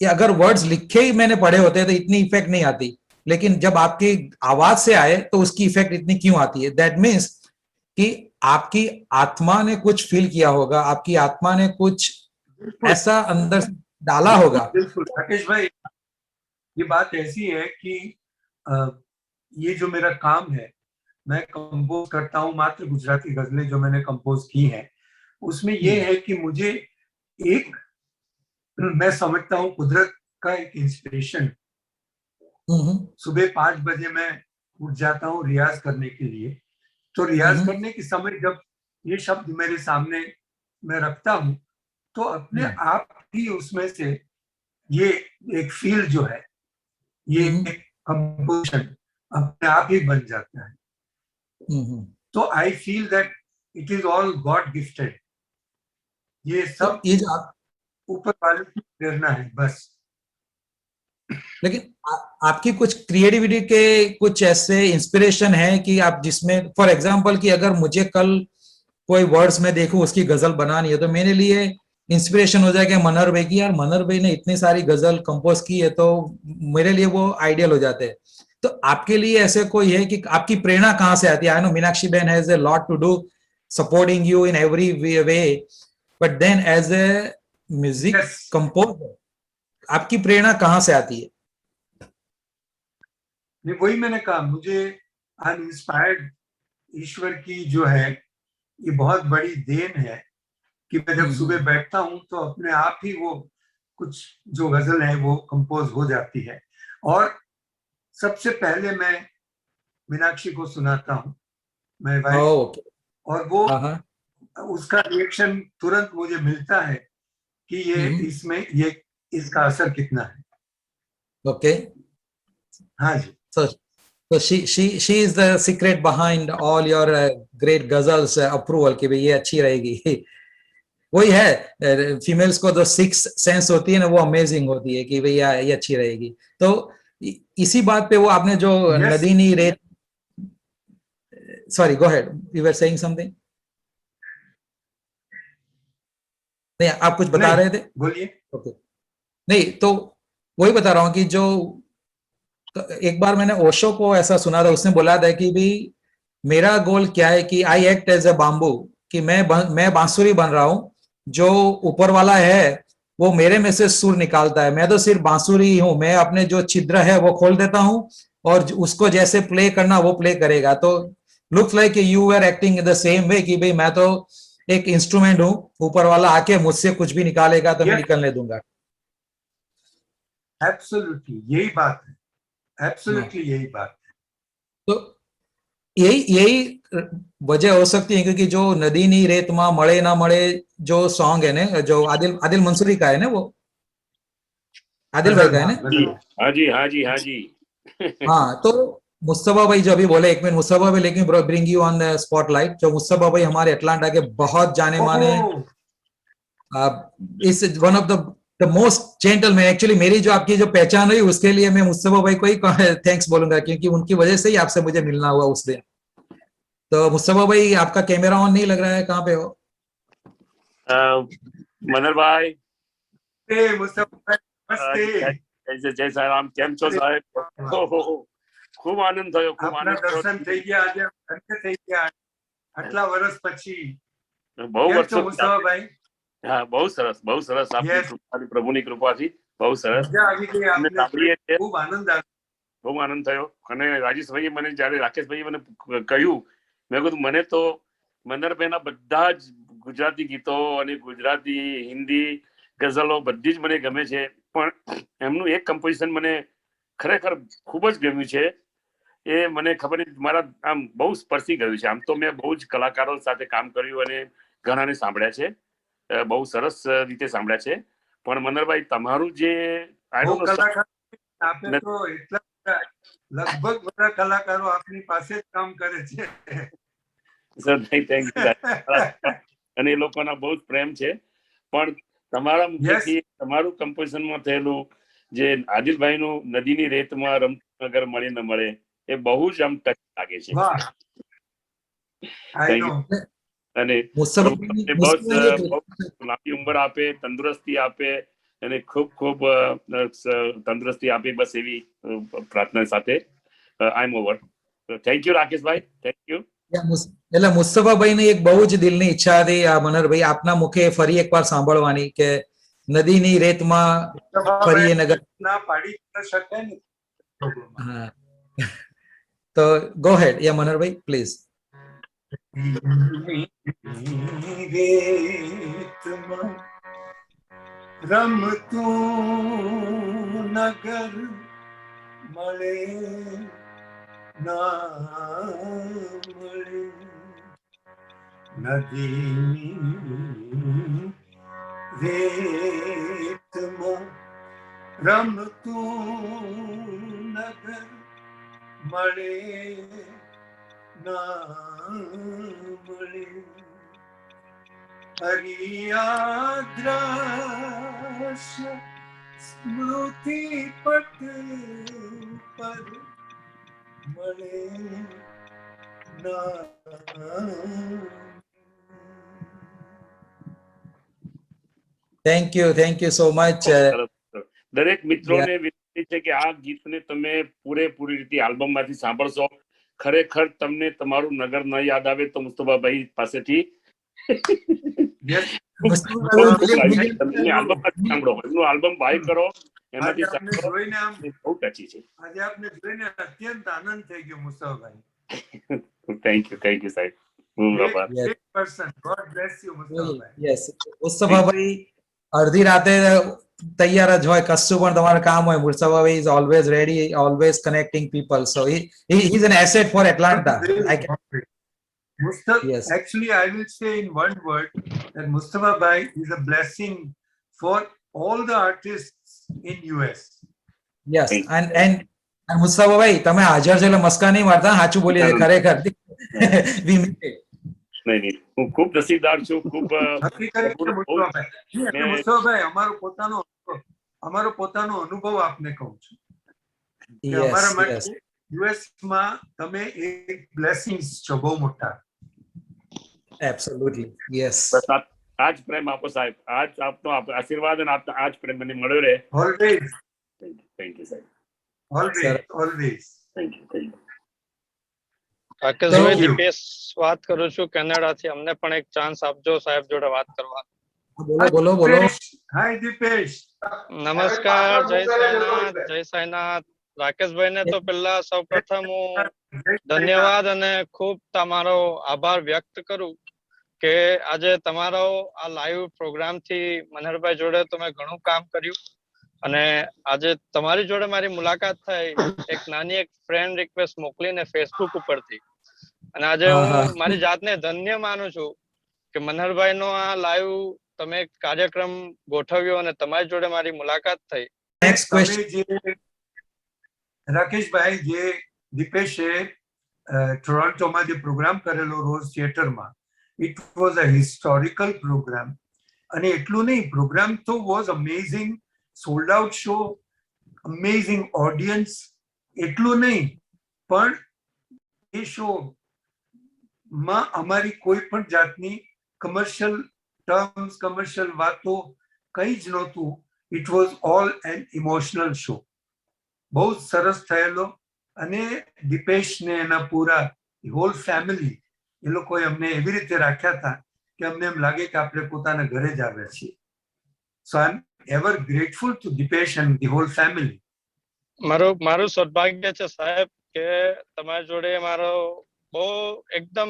अगर वर्ड्स लिखे ही मैंने पढ़े होते तो इतनी इफेक्ट नहीं आती, लेकिन जब आपकी आवाज से आए तो उसकी इफेक्ट इतनी क्यों आती है? दैट मीन्स कि आपकी आत्मा ने कुछ फील किया होगा, आपकी आत्मा ने कुछ ऐसा अंदर डाला होगा। बिल्कुल राकेश भाई, ये बात ऐसी है कि ये जो मेरा काम है, मैं कंपोज करता हूँ मात्र गुजराती गजलें जो मैंने कंपोज की हैं, उसमें ये है कि मुझे एक, मैं समझता हूँ कुदरत का एक इंस्पिरेशन। सुबह 5 बजे मैं उठ जाता हूँ रियाज करने के लिए, तो रियाज करने के समय जब ये शब्द मेरे सामने मैं रखता हूँ तो अपने आप ही उसमें से ये एक फील जो है, ये कंपोजिशन अपने आप ही बन जाता है। तो I feel that it is all God gifted, ये सब ऊपर वाले की प्रेरणा है बस। लेकिन आपकी कुछ क्रिएटिविटी के कुछ ऐसे इंस्पिरेशन है कि आप जिसमें फॉर एग्जांपल कि अगर मुझे कल कोई वर्ड्स में देखूं उसकी गजल बनानी है तो मेरे लिए इंस्पिरेशन हो जाएगा मनोहर भाई की, यार मनोहर भाई ने इतनी सारी गजल कंपोज की है, तो मेरे लिए वो आइडियल हो जाते हैं। तो आपके लिए ऐसे कोई है कि आपकी प्रेरणा कहाँ से आती है? आई नो मीनाक्षी बहन has a lot to do supporting you in every way, but then as a music composer आपकी प्रेरणा कहाँ से आती है? वही मैंने कहा, मुझे आई एम इंस्पायर्ड। ईश्वर की जो है ये बहुत बड़ी देन है कि मैं जब सुबह बैठता हूँ तो अपने आप ही वो कुछ जो गजल है वो कंपोज हो जाती है। और सबसे पहले मैं मीनाक्षी को सुनाता हूँ, मैं वाइफ, ओके, और वो हाँ हाँ, उसका रिएक्शन तुरंत मुझे मिलता है कि ये इसमें ये इसका असर कितना है। ओके। हाँ जी। So she is the secret behind all your great ghazals approval कि भाई ये अच्छी रहेगी। वही है, फीमेल्स को जो सिक्स सेंस होती है ना वो अमेजिंग होती है कि भाई ये अच्छी रहेगी। तो इसी बात पे वो आपने जो Yes. नदीनी रेत, sorry go head, you were saying something. नहीं आप कुछ बता रहे थे, बोलिए। ओके। नहीं तो वही बता रहा हूँ कि जो एक बार मैंने ओशो को ऐसा सुना था, उसने बोला था कि भी मेरा गोल क्या है कि I act as a bamboo, कि मैं बांसुरी बन रहा हूं, जो ऊपर वाला है वो मेरे में से सुर निकालता है, मैं तो सिर्फ बांसुरी ही हूं, मैं अपने जो छिद्र है वो खोल देता हूं और उसको जैसे प्ले करना वो प्ले करेगा। तो looks like you are acting in the same way कि भाई मैं तो एक इंस्ट्रूमेंट हूं, ऊपर वाला आके मुझसे कुछ भी निकालेगा तो मैं Yes. निकलने दूंगा। एब्सोल्युटली यही बात है, एब्सोल्युटली यही बात है। तो यही वजह हो सकती है क्योंकि जो नदी नी रेत मा मळे ना मळे जो सॉन्ग है ना, जो आदिल आदिल मंसूरी का है ना, वो आदिल भाई का है ना। हाँ जी हाँ जी हाँ जी। हाँ तो मुस्तफा भाई जो अभी बोले, एक मिनट मुस्तफा भाई, लेकिन bring you on the spotlight, जो मुस्तफा भाई हमारे अटलांटा के बहुत जाने माने, इस one of the most gentleman. Actually मेरी जो आपकी जो पहचान हुई उसके लिए मैं मुस्तफा भाई को ही थैंक्स बोलूंगा क्योंकि उनकी वजह से ही आपसे मुझे मिलना हुआ उस दिन। तो मुस्तफा भाई आपका कैमरा ऑन नहीं लग रहा है, कहाँ पे हो? मनर भाई, मुस्तफा नमस्ते। जय साईराम, કેમ છો સાહેબ? ખૂબ આનંદ થયો, ખૂબ આપના આનંદ થયો. દર્શન થઈ ગયા, આજે ધન્ય થઈ ગયા આટલા વર્ષ પછી। બહુ કેમ છો વર્ષો મુસ્તફાભાઈ? હા, બહુ સરસ આપની Yes. કૃપાથી, પ્રભુની કૃપાથી બહુ સરસ. મજા આવી ગઈ અમે આપને, સાંભળીએ છીએ, ખૂબ આનંદ આવ્યો। બહુ આનંદ થયો. અને રાજેશભાઈએ મને જ્યારે રાકેશભાઈએ મને કહ્યું, મેં કીધું મને તો મનરભાઈના બધા જ ગુજરાતી ગીતો અને ગુજરાતી હિન્દી ગઝલો બધી જ મને ગમે છે, પણ એમનું એક કમ્પોઝિશન મને ખરેખર ખૂબ જ ગમ્યું છે. એ મને ખબર નહીં, મારા આમ બહુ સ્પર્શી ગયું છે. આમ તો મેં બહુ જ કલાકારો સાથે કામ કર્યું અને ઘણાને સાંભળ્યા છે, બહુ સરસ રીતે સાંભળ્યા છે, પણ મનરભાઈ તમારું જે બહુ કલાકાર આપે તો એટલા બધા, લગભગ બધા કલાકારો આપની પાસે જ કામ કરે છે। અને એ લોકોના બહુ જ પ્રેમ છે, પણ તમારા મુખેથી તમારું કમ્પોઝિશનમાં થયેલું જે આદિલભાઈનું નદીની રેતમાં રમતું નગર મળે ન મળે, એ બહુ જ આમ ટચ લાગે છે। અને બહુ લાંબી ઉંમર આપે, તંદુરસ્તી આપે અને ખૂબ ખૂબ તંદુરસ્તી આપે, બસ એવી પ્રાર્થના સાથે I am over. Thank you Rakeshbhai, thank you. એટલે મુસ્તફાભાઈ ની એક બહુ જ દિલની ઈચ્છા હતી આ મનરભાઈ આપના મુખે ફરી એકવાર સાંભળવાની કે નદીની રેતમાં ફરીએ નગર ના પાડી શકાય ને। હા તો go head, yeah Manarbhai please. રમતું નગર મળે ના મળે, નદીની રેતમાં રમતું નગર મળે ના મળે, હરિયાદ્રાશ સ્મૃતિ પટ પર મળે ના। Thank you so much. દરેક મિત્રોને વિનંતી છે કે આ ગીતને તમે પૂરેપૂરી રીતે આલ્બમમાંથી સાંભળશો। ખરેખર તમને તમારું નગર ન યાદ આવે તો મુસ્તફાભાઈ પાસેથી આલ્બમ બાય કરો, એમાંથી બહુ ટચી છે। આજે આપને જોઈને અત્યંત આનંદ થઈ ગયો મુસ્તફાભાઈ। थैंक यू साहेब खूब आभार Yes. Great person. God bless you, Mustafa bhai. Yes Mustafabhai અડધી રાતે તૈયાર જ હોય, કશું પણ તમારે કામ હોય, Mustafabhai is always ready, always connecting people, so he is an asset for Atlanta. I can, yes. Actually, I will say in one word that Mustafa bhai is a blessing for all the artists in US. Yes, and મુસ્તફાભાઈ તમે હાજર છો એટલે મસ્કા નહીં મારતા, સાચું બોલીએ છે ખરેખર. We meet it. નહીં હું ખૂબ નસીબદાર છું ખૂબ હકીકત છે મુસ્તફા ભાઈ. અને મુસ્તફા ભાઈ અમારો પોતાનો અનુભવ આપને કહું છું કે Yes, અમારા yes. માટે યુએસ માં તમે એક બ્લેસિંગ્સ છો બહુ મોટા. Absolutely. Yes. બસ આ જ પ્રેમ આપો સાહેબ, આ જ આપનો આશીર્વાદ અને આ જ પ્રેમ મને મળ્યો રહે. ઓલવેઝ થેન્ક યુ સાહેબ, always. Thank you. Rakeshbhai, Thank you. Dipesh વાત કરું છું કેનેડાથી. અમને પણ એક ચાન્સ આપજો સાહેબ જોડે વાત કરવા. બોલો બોલો. હાય દીપેશ. નમસ્કાર, જય સાઈનાથ, જય સાઈનાથ. રાકેશભાઈને તો પહેલા સૌપ્રથમ હું ધન્યવાદ અને ખૂબ તમારો આભાર વ્યક્ત કરું કે આજે તમારો આ લાઈવ પ્રોગ્રામ થી મનહરભાઈ જોડે તો મેં ઘણું કામ કર્યું અને આજે તમારી જોડે મારી મુલાકાત થઈ એક નાની એક ફ્રેન્ડ રિક્વેસ્ટ મોકલીને ફેસબુક ઉપરથી, અને આજે હું મારી જાતને ધન્ય માનું છું કે મનહરભાઈ નો આ લાઈવ તમે કાર્યક્રમ ગોઠવ્યો અને તમારી જોડે મારી મુલાકાત થઈ. Next question. રાકેશભાઈ, જે દીપેશે ટોરોન્ટોમાં જે પ્રોગ્રામ કરેલો રોઝ થિયેટરમાં, it was a historical programme. અને એટલું નહીં, પ્રોગ્રામ તો was amazing, sold out show, amazing audience. એટલું નહીં પણ એ શોમાં અમારી કોઈ પણ જાતની કમર્શિયલ ટર્મ્સ, કમર્શિયલ વાતો કંઈ જ નહોતું. It was all an emotional show. બહુ જ સરસ થયેલો. અને દીપેશને એના પૂરા હોલ ફેમિલી એ લોકોએ અમને એવી રીતે રાખ્યા હતા કે અમને એમ લાગે કે આપણે પોતાના ઘરે જ આવ્યા છીએ. So I am ever grateful to Dipesh and the whole family. મારું સૌભાગ્ય છે સાહેબ કે તમારી જોડે મારો બહુ એકદમ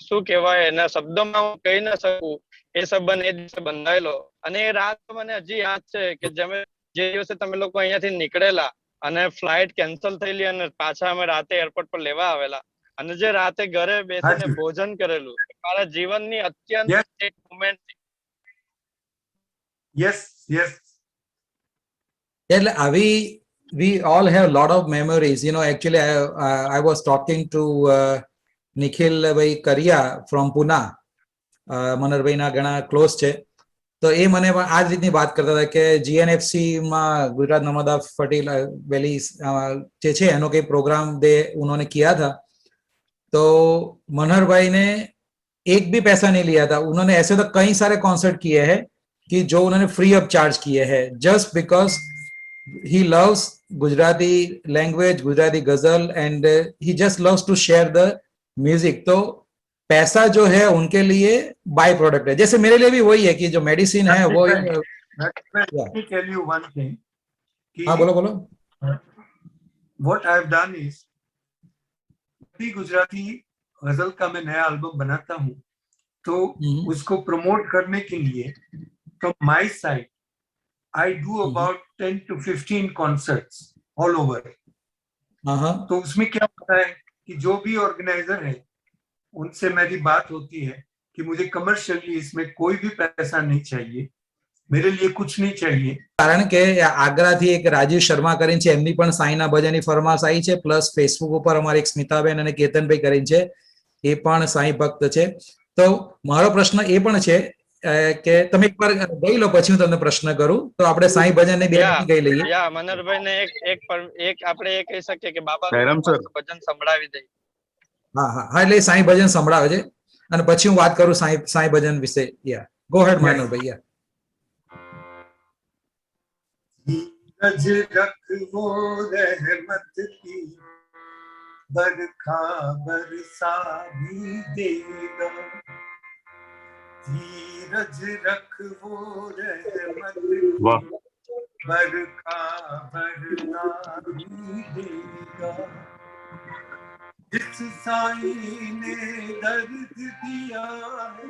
શું કહેવાય એના શબ્દોમાં હું કહી ના શકું એ સંબંધ એ દિવસે બંધાયેલો. અને એ રાત મને હજી યાદ છે કે જે દિવસે તમે લોકો અહીંયાથી નીકળેલા અને ફ્લાઇટ કેન્સલ થયેલી અને પાછા અમે રાતે એરપોર્ટ પર લેવા આવેલા અને જે રાતે ઘરે બેસીને ભોજન કરેલું, મારા જીવનની અત્યંત એક મોમેન્ટ. Yes yes. એટલે આવી we all have a lot of memories, you know. Actually I was talking to Nikhil bhai Karia from Pune. Manarbhai ના ઘણા ક્લોઝ છે, તો એ મને આ જ રીતની વાત કરતા હતા કે GNFC માં गुजरात नर्मदा फर्टिल वैली જે છે એનો કઈ પ્રોગ્રામ दे उन्होंने किया था, तो मनहर भाई ने एक भी पैसा नहीं लिया था. उन्होंने ऐसे तो कई सारे कॉन्सर्ट किए हैं कि जो उन्होंने फ्री ऑफ चार्ज किए हैं, just because he loves Gujarati language, Gujarati ghazal, and he just loves to share the music. तो पैसा जो है उनके लिए बाय प्रोडक्ट है, जैसे मेरे लिए भी वही है कि जो मेडिसिन है वो. Tell you one thing. हाँ बोलो बोलो. What I have done is, Gujarati गजल का मैं नया एल्बम बनाता हूँ, तो उसको प्रमोट करने के लिए from my side I do about 10 to 15 concerts all over. तो उसमें क्या होता है कि जो भी ऑर्गेनाइजर है उनसे मेरी बात होती है कि मुझे कमर्शियली इसमें कोई भी पैसा नहीं चाहिए, मेरे लिए कुछ नहीं चाहिए. કારણ કે આગ્રાથી એક રાજીવ શર્મા કરીને છે, એમની પણ સાઈના ભજનની ફરમાશ આવી છે, પ્લસ ફેસબુક ઉપર અમારી એક સ્મિતાબેન અને કેતનભાઈ કરીને છે, એ પણ સાઈ ભક્ત છે. તો મારો પ્રશ્ન એ પણ છે કે તમે એકવાર ગઈ લો પછી હું તમને પ્રશ્ન કરું, તો આપણે સાઈ ભજનને બે ગઈ લઈએ. યા મનરભાઈને એક આપણે એ કહી શકીએ કે બાબાનું ભજન સંભળાવી દઈએ. હા હા હા, એટલે સાઈ ભજન સંભળાવે છે અને પછી હું વાત કરું સાઈ ભજન વિશે. યા ગો હેડ મનરભાઈ. યા धीरज रखो रहमत की बरखा बरसा भी देगा. धीरज रखो रहमत की बरखा बरसा भी देगा. जिस साईं ने दर्द दिया है,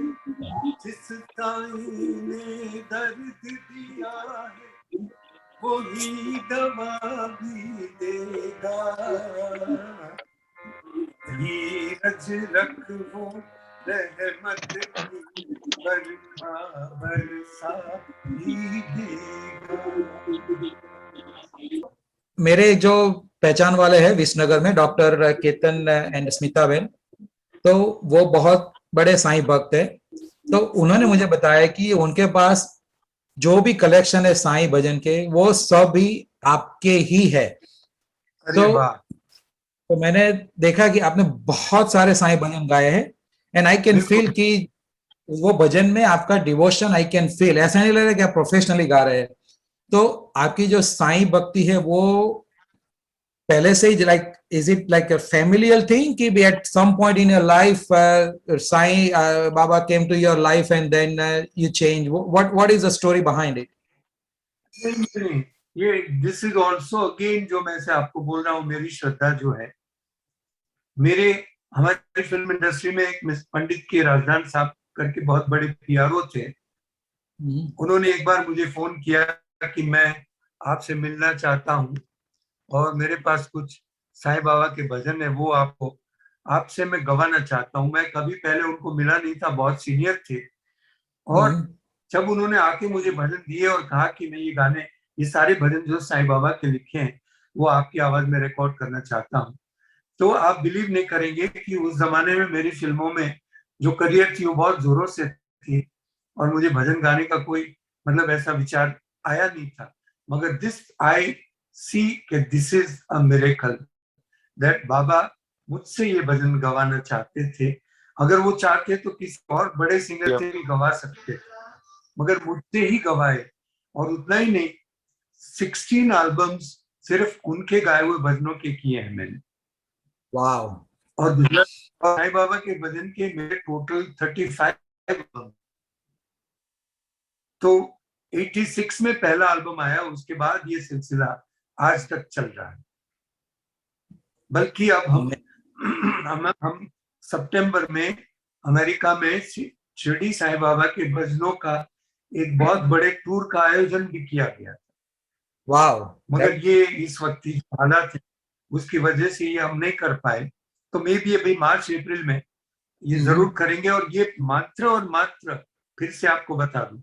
जिस साईं ने दर्द दिया है, वही दवा भी देगा। धीरज रखो, रहमत की बरखा बरसा ही देगा। मेरे जो पहचान वाले हैं विसनगर में, doctor Ketan and Smita Ben, तो वो बहुत बड़े साईं भक्त है। तो उन्होंने मुझे बताया कि उनके पास जो भी कलेक्शन है साईं भजन के, वो सब भी आपके ही है। अरे वाह, तो मैंने देखा कि आपने बहुत सारे साईं भजन गाए हैं, एंड आई कैन बिल्कुल। फील कि वो भजन में आपका डिवोशन आई कैन फील। ऐसा नहीं लग रहा कि आप प्रोफेशनली गा रहे हैं। तो आपकी जो साईं भक्ति है वो पहले से ही, like is it like a familial thing कि at some point in your life Sai Baba came to your life and then you change? What is the story behind it? नहीं, ये दिस इज ऑल्सो अगेन जो मैं से आपको बोल रहा हूँ, मेरी श्रद्धा जो है, मेरे हमारी फिल्म इंडस्ट्री में एक पंडित के राजदान साहब करके बहुत बड़े पीआरओ थे। उन्होंने एक बार मुझे फोन किया कि मैं आपसे मिलना चाहता हूँ और मेरे पास कुछ साईं बाबा के भजन है, वो आपको आपसे मैं गवाना चाहता हूँ। मैं कभी पहले उनको मिला नहीं था, बहुत सीनियर थे। और जब उन्होंने आके मुझे भजन दिए और कहा कि मैं ये गाने, ये सारे भजन जो साईं बाबा के लिखे हैं, वो आपकी आवाज में रिकॉर्ड करना चाहता हूँ, तो आप बिलीव नहीं करेंगे कि उस जमाने में मेरी फिल्मों में जो करियर थी वो बहुत जोरों से थी और मुझे भजन गाने का कोई मतलब ऐसा विचार आया नहीं था। मगर दिस आई सी कि this is a miracle that Baba मुझसे ये भजन गवाना चाहते थे। अगर वो चाहते तो किसी और बड़े सिंगर से भी गवा सकते थे, मगर मुझसे ही गवाए। और उतना ही नहीं, 16 एल्बम्स सिर्फ उनके गाए हुए भजनों के किए हैं मैंने। वाओ। और दूसरा, साईं बाबा के भजन के मेरे टोटल 35 एल्बम। तो 86 में पहला एल्बम आया, उसके बाद ये सिलसिला आज तक चल रहा है। बल्कि अब हम सितंबर में अमेरिका में शिरडी साईं बाबा के भजनों का एक बहुत बड़े टूर का आयोजन भी किया गया। वाओ। मगर ये इस वक्त की हालात है, उसकी वजह से ये हम नहीं कर पाए। तो मे भी अभी मार्च अप्रैल में ये जरूर करेंगे। और ये मात्र और मात्र, फिर से आपको बता दूं,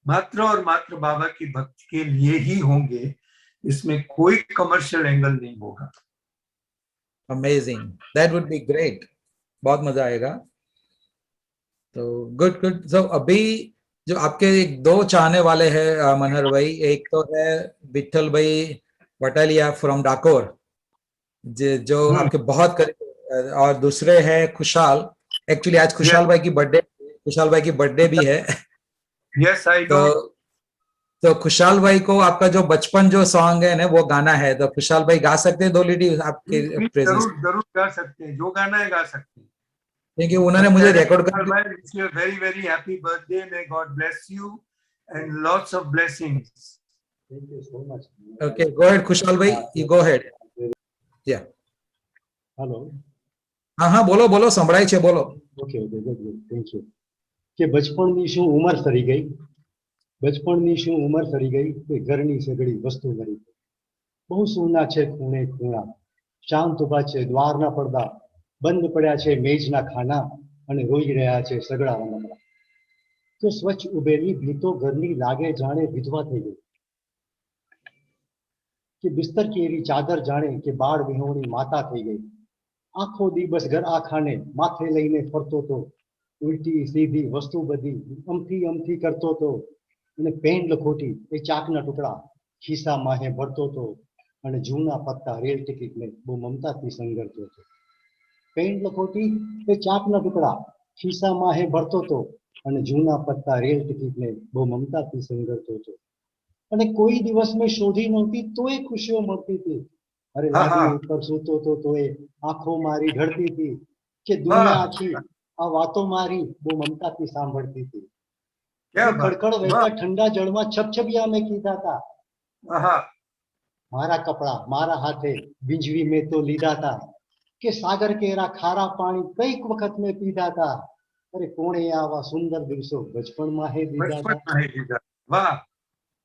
मात्र और मात्र बाबा की भक्ति के लिए ही होंगे, इसमें कोई कमर्शियल एंगल नहीं होगा। Amazing, that would be great. बहुत मजा आएगा। तो गुड गुड। सो अभी जो आपके एक दो चाहने वाले हैं मनहर भाई, एक तो है विठल भाई वटालिया फ्रॉम डाकोर, जो आपके बहुत करीब, और दूसरे हैं खुशहाल। एक्चुअली आज खुशहाल भाई की बर्थडे, खुशहाल भाई की बर्थडे भी है। Yes I know. तो खुशहाल भाई को आपका जो बचपन जो सॉन्ग है ना वो गाना है, तो खुशहाल भाई गा सकते हैं 2 लीडी आपके प्रेजेंस? जरूर जरूर गा सकते हैं, जो गाना है गा सकते हैं। क्योंकि उन्होंने मुझे रिकॉर्ड कर दिया। Very very happy birthday, may God bless you and lots of blessings. Thank you so much. Okay, go ahead खुशहाल भाई, यू गो अहेड। या Hello. हाँ हाँ, બોલો બોલો, સંભળાય છે, બોલો. Okay, okay, good, good. Thank you. કે બચપણની શું ઉંમર સરી ગઈ, બચપણની શું ઉંમર સરી ગઈ, કે ઘરની સગળી વસ્તુ મરી ગઈ. બહુ સૂના છે ખૂણે ખૂણા, શાંત ઉભા છે દ્વારના પડદા, બંધ પડ્યા છે મેજના ખાના, અને રોઈ રહ્યા છે સગડા રમકડા. તો સ્વચ્છ ઉભેલી ભીતો ઘરની લાગે જાણે વિધવા થઈ ગઈ, કે બિસ્તર કેરી ચાદર જાણે કે બાળ વિહોણી માતા થઈ ગઈ. આખો દિવસ ઘર આખાને માથે લઈને ફરતો તો, ઉલટી સીધી વસ્તુ બધી અમથી અમથી કરતો તો, અને પેન લખોટી એ ચાકના ટુકડા ખિસ્સા માહે ભરતો તો, અને જૂના પત્તા રેલ ટિકિટને બહુ મમતાથી સંગરતો હતો. પેન લખોટી એ ચાકના ટુકડા ખિસ્સા માહે ભરતો તો, અને જૂના પત્તા રેલ ટિકિટને બહુ મમતાથી સંગરતો હતો. અને કોઈ દિવસ મેં શોધી નહોતી તોય ખુશીઓ મળતી હતી. અરે લાડી ઉપર સૂતો તો તોય આંખો મારી ઢળતી હતી, કે દુનિયા આખી આ વાતો મારી બહુ મમતાથી સાંભળતી હતી. ખડખડ વહેતા ઠંડા જળમાં છપછપિયા મેં કીધા હતા, મારા કપડા મારા હાથે બીંજવી મેં તો લીધા હતા, કે સાગર કેરા ખારા પાણી કઈક વખત મેં પીધા હતા, અરે કોણે આવા સુંદર દિવસો બચપણમાં હે દીધા હતા. बचपन में ही था। वाह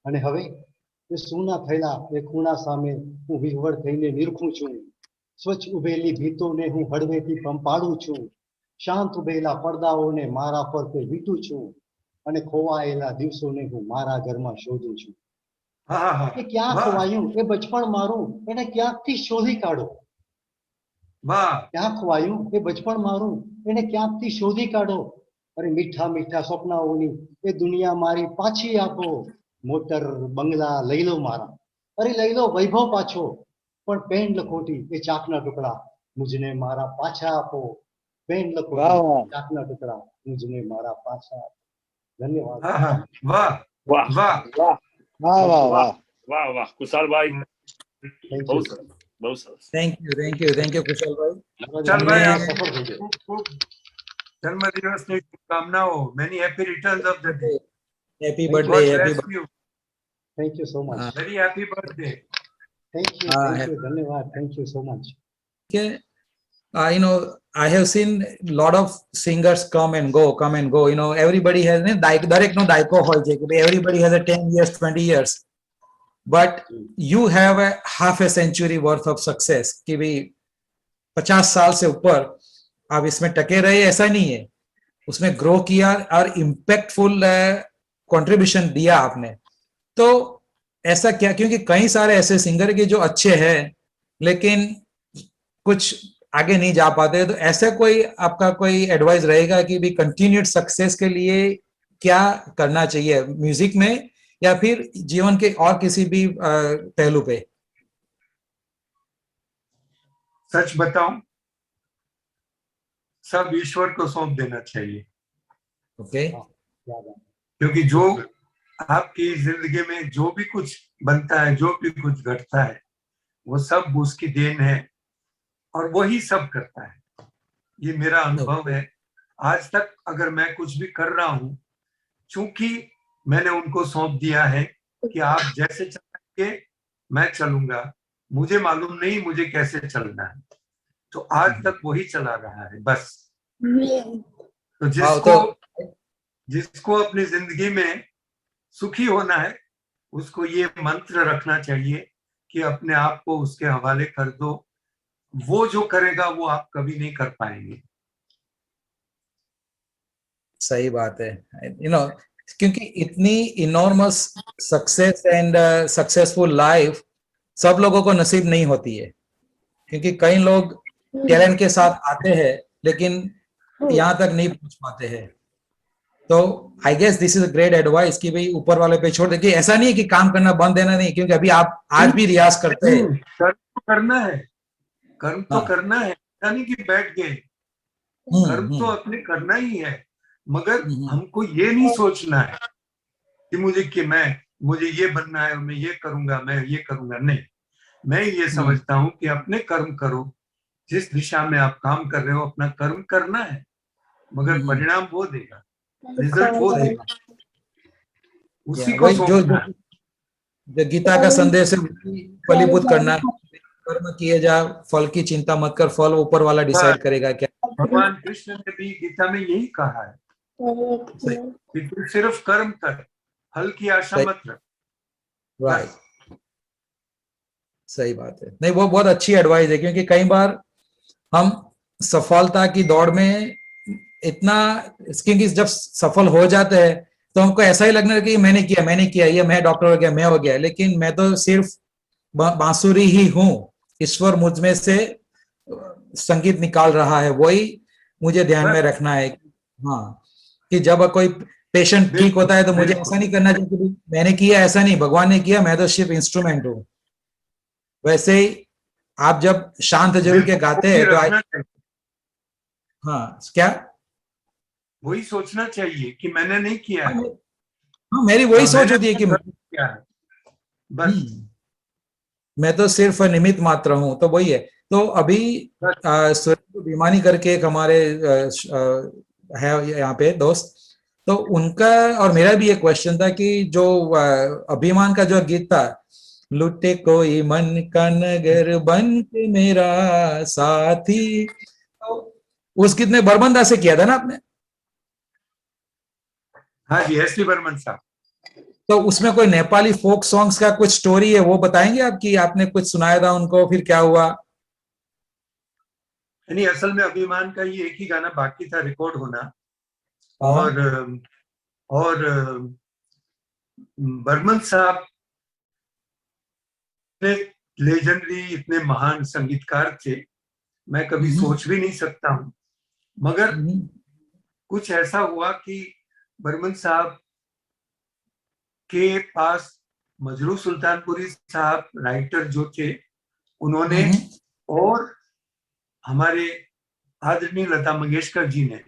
અને હવે એ સૂના થયેલા એ ખૂણા સામે હું વિહવળ થઈને નિરખું છું. સ્વચ્છ ઉભેલી ભીતોને હું હળવેથી પંપાડું છું. શાંત ઉભેલા પડદાઓને મારા પર તે વીટું છું. અને ખોવાયેલા દિવસોને હું મારા ઘરમાં શોધું છું. हाँ हाँ એ ક્યાં वाह ખોવાયું એ બચપણ મારું, એને ક્યાંકથી શોધી કાઢો. वाह ક્યાં ખોવાયું એ બચપણ મારું, એને ક્યાંકથી શોધી કાઢો. અરે મીઠા મીઠા સપનાઓની એ દુનિયા મારી પાછી આપો. મોટર બંગલા લઈ લો મારા, અરે લઈ લો વૈભવ પાછો, પણ પેન લખોટી એ ચાકના ટુકડા મુજને મારા પાછા આપો. પેન લખોટી ચાકના ટુકડા મુજને મારા પાછા આપો. ધન્યવાદ. हाँ हाँ वाह વાહ वाह વાહ વાહ વાહ વાહ. વાહ વાહ કુશાલભાઈ, Thank બહુ you. સરસ બહુ સરસ. थैंक यू कुशल भाई. चल भाई हमने- आप સફળ થઈ ગયો. खूब जन्म दिवस की शुभकामनाओं, many happy returns of the day, happy Thank birthday, God happy bless you, Thank you so much. हाँ. Very happy birthday. Thank you. Ah, Thank you. धन्यवाद. Thank you so much. You know, I have seen a lot of singers come and go. You know, everybody has દરેક નો દાયકો હોય છે કે ભાઈ everybody has a 10 years, 20 years. But you have a half a century worth of success कि भाई 50 साल से ऊपर आप इसमें टके रहे, ऐसा नहीं है. उसमें ग्रो किया और इम्पैक्टफुल कंट्रीब्यूशन दिया आपने. तो ऐसा क्या, क्योंकि कई सारे ऐसे सिंगर के जो अच्छे हैं लेकिन कुछ आगे नहीं जा पाते, तो ऐसा कोई आपका कोई एडवाइस रहेगा कि भी कंटिन्यूड सक्सेस के लिए क्या करना चाहिए म्यूजिक में या फिर जीवन के और किसी भी पहलू पे? सच बताऊं, सब ईश्वर को सौंप देना चाहिए, ओके. क्या बात. क्योंकि जो आपकी जिंदगी में जो भी कुछ बनता है, जो भी कुछ घटता है, वो सब उसकी देन है और वही सब करता है. ये मेरा अनुभव है. आज तक अगर मैं कुछ भी कर रहा हूं, चूंकि मैंने उनको सौंप दिया है कि आप जैसे चलेंगे मैं चलूंगा, मुझे मालूम नहीं मुझे कैसे चलना है, तो आज तक वही चला रहा है बस. तो जिसको अपनी जिंदगी में सुखी होना है, उसको ये मंत्र रखना चाहिए कि अपने आप को उसके हवाले कर दो. वो जो करेगा वो आप कभी नहीं कर पाएंगे. सही बात है. यू नो, क्योंकि इतनी enormous success and successful life सब लोगों को नसीब नहीं होती है, क्योंकि कई लोग टैलेंट के साथ आते हैं लेकिन यहाँ तक नहीं पहुंच पाते हैं. तो I guess this is a great advice कि भाई ऊपर वाले पे छोड़ दे. कि ऐसा नहीं है कि काम करना बंद देना नहीं, क्योंकि अभी आप आज भी रियाज करते हैं. कर्म तो करना है, कर्म तो हाँ. करना है, ऐसा नहीं कि बैठ गए. कर्म तो अपने करना ही है, मगर हमको ये नहीं सोचना है कि मुझे ये बनना है, मैं ये करूंगा, मैं ये करूंगा. नहीं, मैं ये समझता हूँ कि अपने कर्म करो. जिस दिशा में आप काम कर रहे हो अपना कर्म करना है, मगर परिणाम वो देगा, रिजल्ट वो देगा, उसी को वही सोचना है. जो गीता का संदेश है फलीभूत करना. कर्म किए जा, फल की चिंता मत कर, फल ऊपर वाला डिसाइड करेगा. क्या भगवान कृष्ण ने भी गीता में यही कहा है कि तू सिर्फ कर्म कर, फल की आशा मत रख. राइट, सही बात है. नहीं, वो बहुत अच्छी एडवाइस है, क्योंकि कई बार हम सफलता की दौड़ में इतना, क्योंकि जब सफल हो जाते हैं तो हमको ऐसा ही लगने लगा कि मैंने किया, ये मैं डॉक्टर हो गया, मैं हो गया, लेकिन मैं तो सिर्फ बांसुरी ही हूँ. ईश्वर मुझ में से संगीत निकाल रहा है, वही मुझे ध्यान में रखना है. हाँ, कि जब कोई पेशेंट ठीक होता है तो मुझे ऐसा नहीं करना चाहिए कि मैंने किया, ऐसा नहीं, भगवान ने किया, मैं तो सिर्फ इंस्ट्रूमेंट हूँ. वैसे ही आप जब शांत जरूर के गाते हैं तो हाँ, क्या वही सोचना चाहिए कि मैंने नहीं किया है. हाँ, मेरी वही सोच होती है कि क्या है, बस मैं तो सिर्फ निमित्त मात्र हूँ. तो वही है. तो अभी सुरेश भिमानी करके एक हमारे है यहाँ पे दोस्त, तो उनका और मेरा भी एक क्वेश्चन था कि जो अभिमान का जो गीत था, लुटे कोई मन का नगर बन के मेरा साथी। तो उस गीत में बर्मन से किया था ना आपने? हाँ जी, एस टी बर्मन साहब। तो उसमें कोई नेपाली फोक सॉन्ग्स का कुछ स्टोरी है, वो बताएंगे आप कि आपने कुछ सुनाया था उनको, फिर क्या हुआ? नहीं, असल में अभिमान का ये एक ही गाना बाकी था रिकॉर्ड होना, हाँ। और बर्मन साहब इतने लेजेंडरी, इतने महान संगीतकार थे, मैं कभी सोच भी नहीं सकता हूँ। मगर कुछ ऐसा हुआ कि बर्मन साहब के पास मजरू सुल्तानपुरी साहब राइटर जो थे, उन्होंने और हमारे आदरणीय लता मंगेशकर जी ने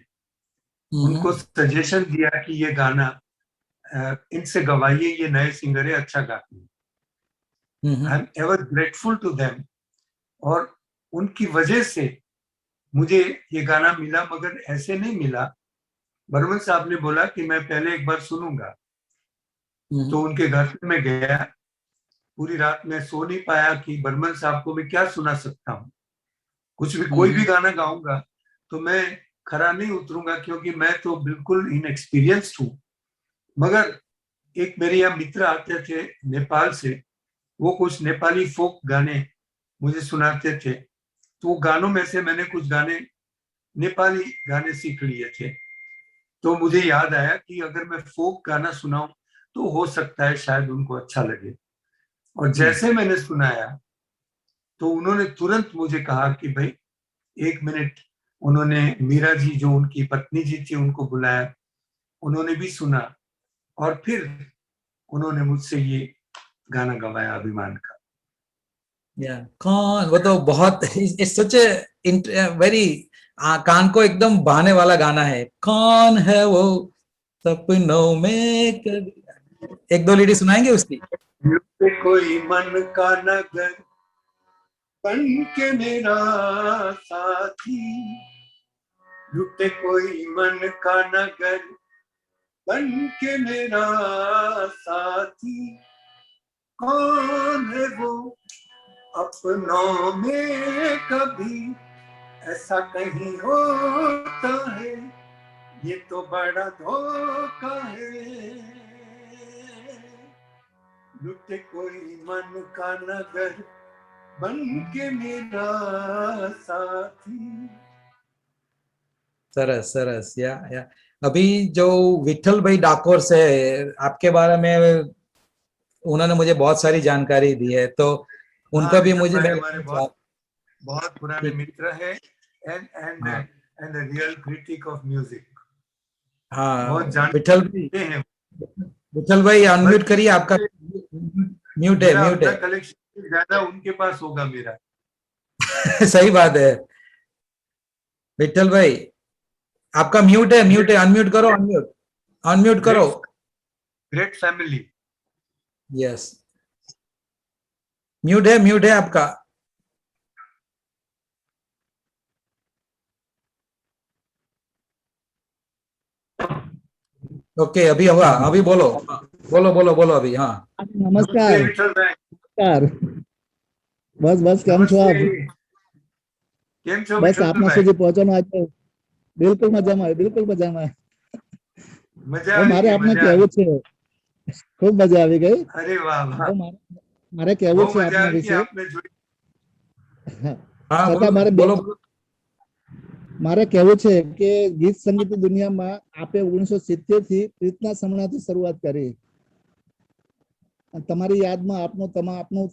उनको सजेशन दिया कि ये गाना इनसे गवाइए, ये नए सिंगर है, अच्छा गाते हैं। I am ever grateful to them, और उनकी वजह से मुझे ये गाना मिला। मगर ऐसे नहीं मिला, बर्मन साहब ने बोला कि मैं पहले एक बार सुनूंगा। तो उनके घर पे मैं गया, पूरी रात मैं सो नहीं पाया कि बर्मन साहब को मैं क्या सुना सकता हूँ। कुछ भी, कोई भी गाना गाऊंगा तो मैं खरा नहीं उतरूंगा, क्योंकि मैं तो बिल्कुल इनएक्सपीरियंस्ड हूँ। मगर एक मेरे यहाँ मित्र आते थे नेपाल से, वो कुछ नेपाली फोक गाने मुझे सुनाते थे। तो वो गानों में से मैंने कुछ गाने, नेपाली गाने सीख लिए थे। तो मुझे याद आया कि अगर मैं फोक गाना सुनाऊं तो हो सकता है शायद उनको अच्छा लगे। और जैसे मैंने सुनाया तो उन्होंने तुरंत मुझे कहा कि भाई 1 मिनट। उन्होंने मीरा जी, जो उनकी पत्नी जी थी, उनको बुलाया, उन्होंने भी सुना, और फिर उन्होंने मुझसे ये गाना गवाया अभिमान का। कौन, वो तो बहुत सच वेरी कान को एकदम भाने वाला गाना है। कौन है वो सपनों में कभी, एक दो लीडी सुनाएंगे उसकी? कोई मन का नगर बन के मेरा साथी, लुटे कोई मन का नगर बन के मेरा साथी, कौन है वो अपनों में कभी ऐसा कहीं होता है, ये तो बड़ा धोखा है, लुटे कोई मन का नगर बन के मेरा साथी। सरस सरस। या अभी जो विठल भाई डाकोर से, आपके बारे में उन्होंने मुझे बहुत सारी जानकारी दी है, तो उनका भी मुझे हमारे बहुत पुराने मित्र है, and real critic of music. हाँ, विठल भाई अनम्यूट करिए, आपका म्यूट है। कलेक्शन ज्यादा उनके पास होगा मेरा। सही बात है विठल भाई, आपका म्यूट है, अनम्यूट करो, अनम्यूट करो। Great family. यस, म्यूट है आपका। ओके, अभी हुआ, अभी बोलो अभी। हाँ, नमस्कार। बस केम छो आप? बस आपना સુધી પહોંચવાનો આજે બિલકુલ મજામાં। મારે આપને કહેવું છે, ખૂબ મજા આવી ગઈ। અરે વાહ વાહ। મારે કહેવું છે આપના વિશે। મારે કહેવું છે કે ગીત સંગીતની દુનિયામાં આપે 1970 થી પ્રીતના સમણાથી શરૂઆત કરી। તમારી યાદમાં આપનું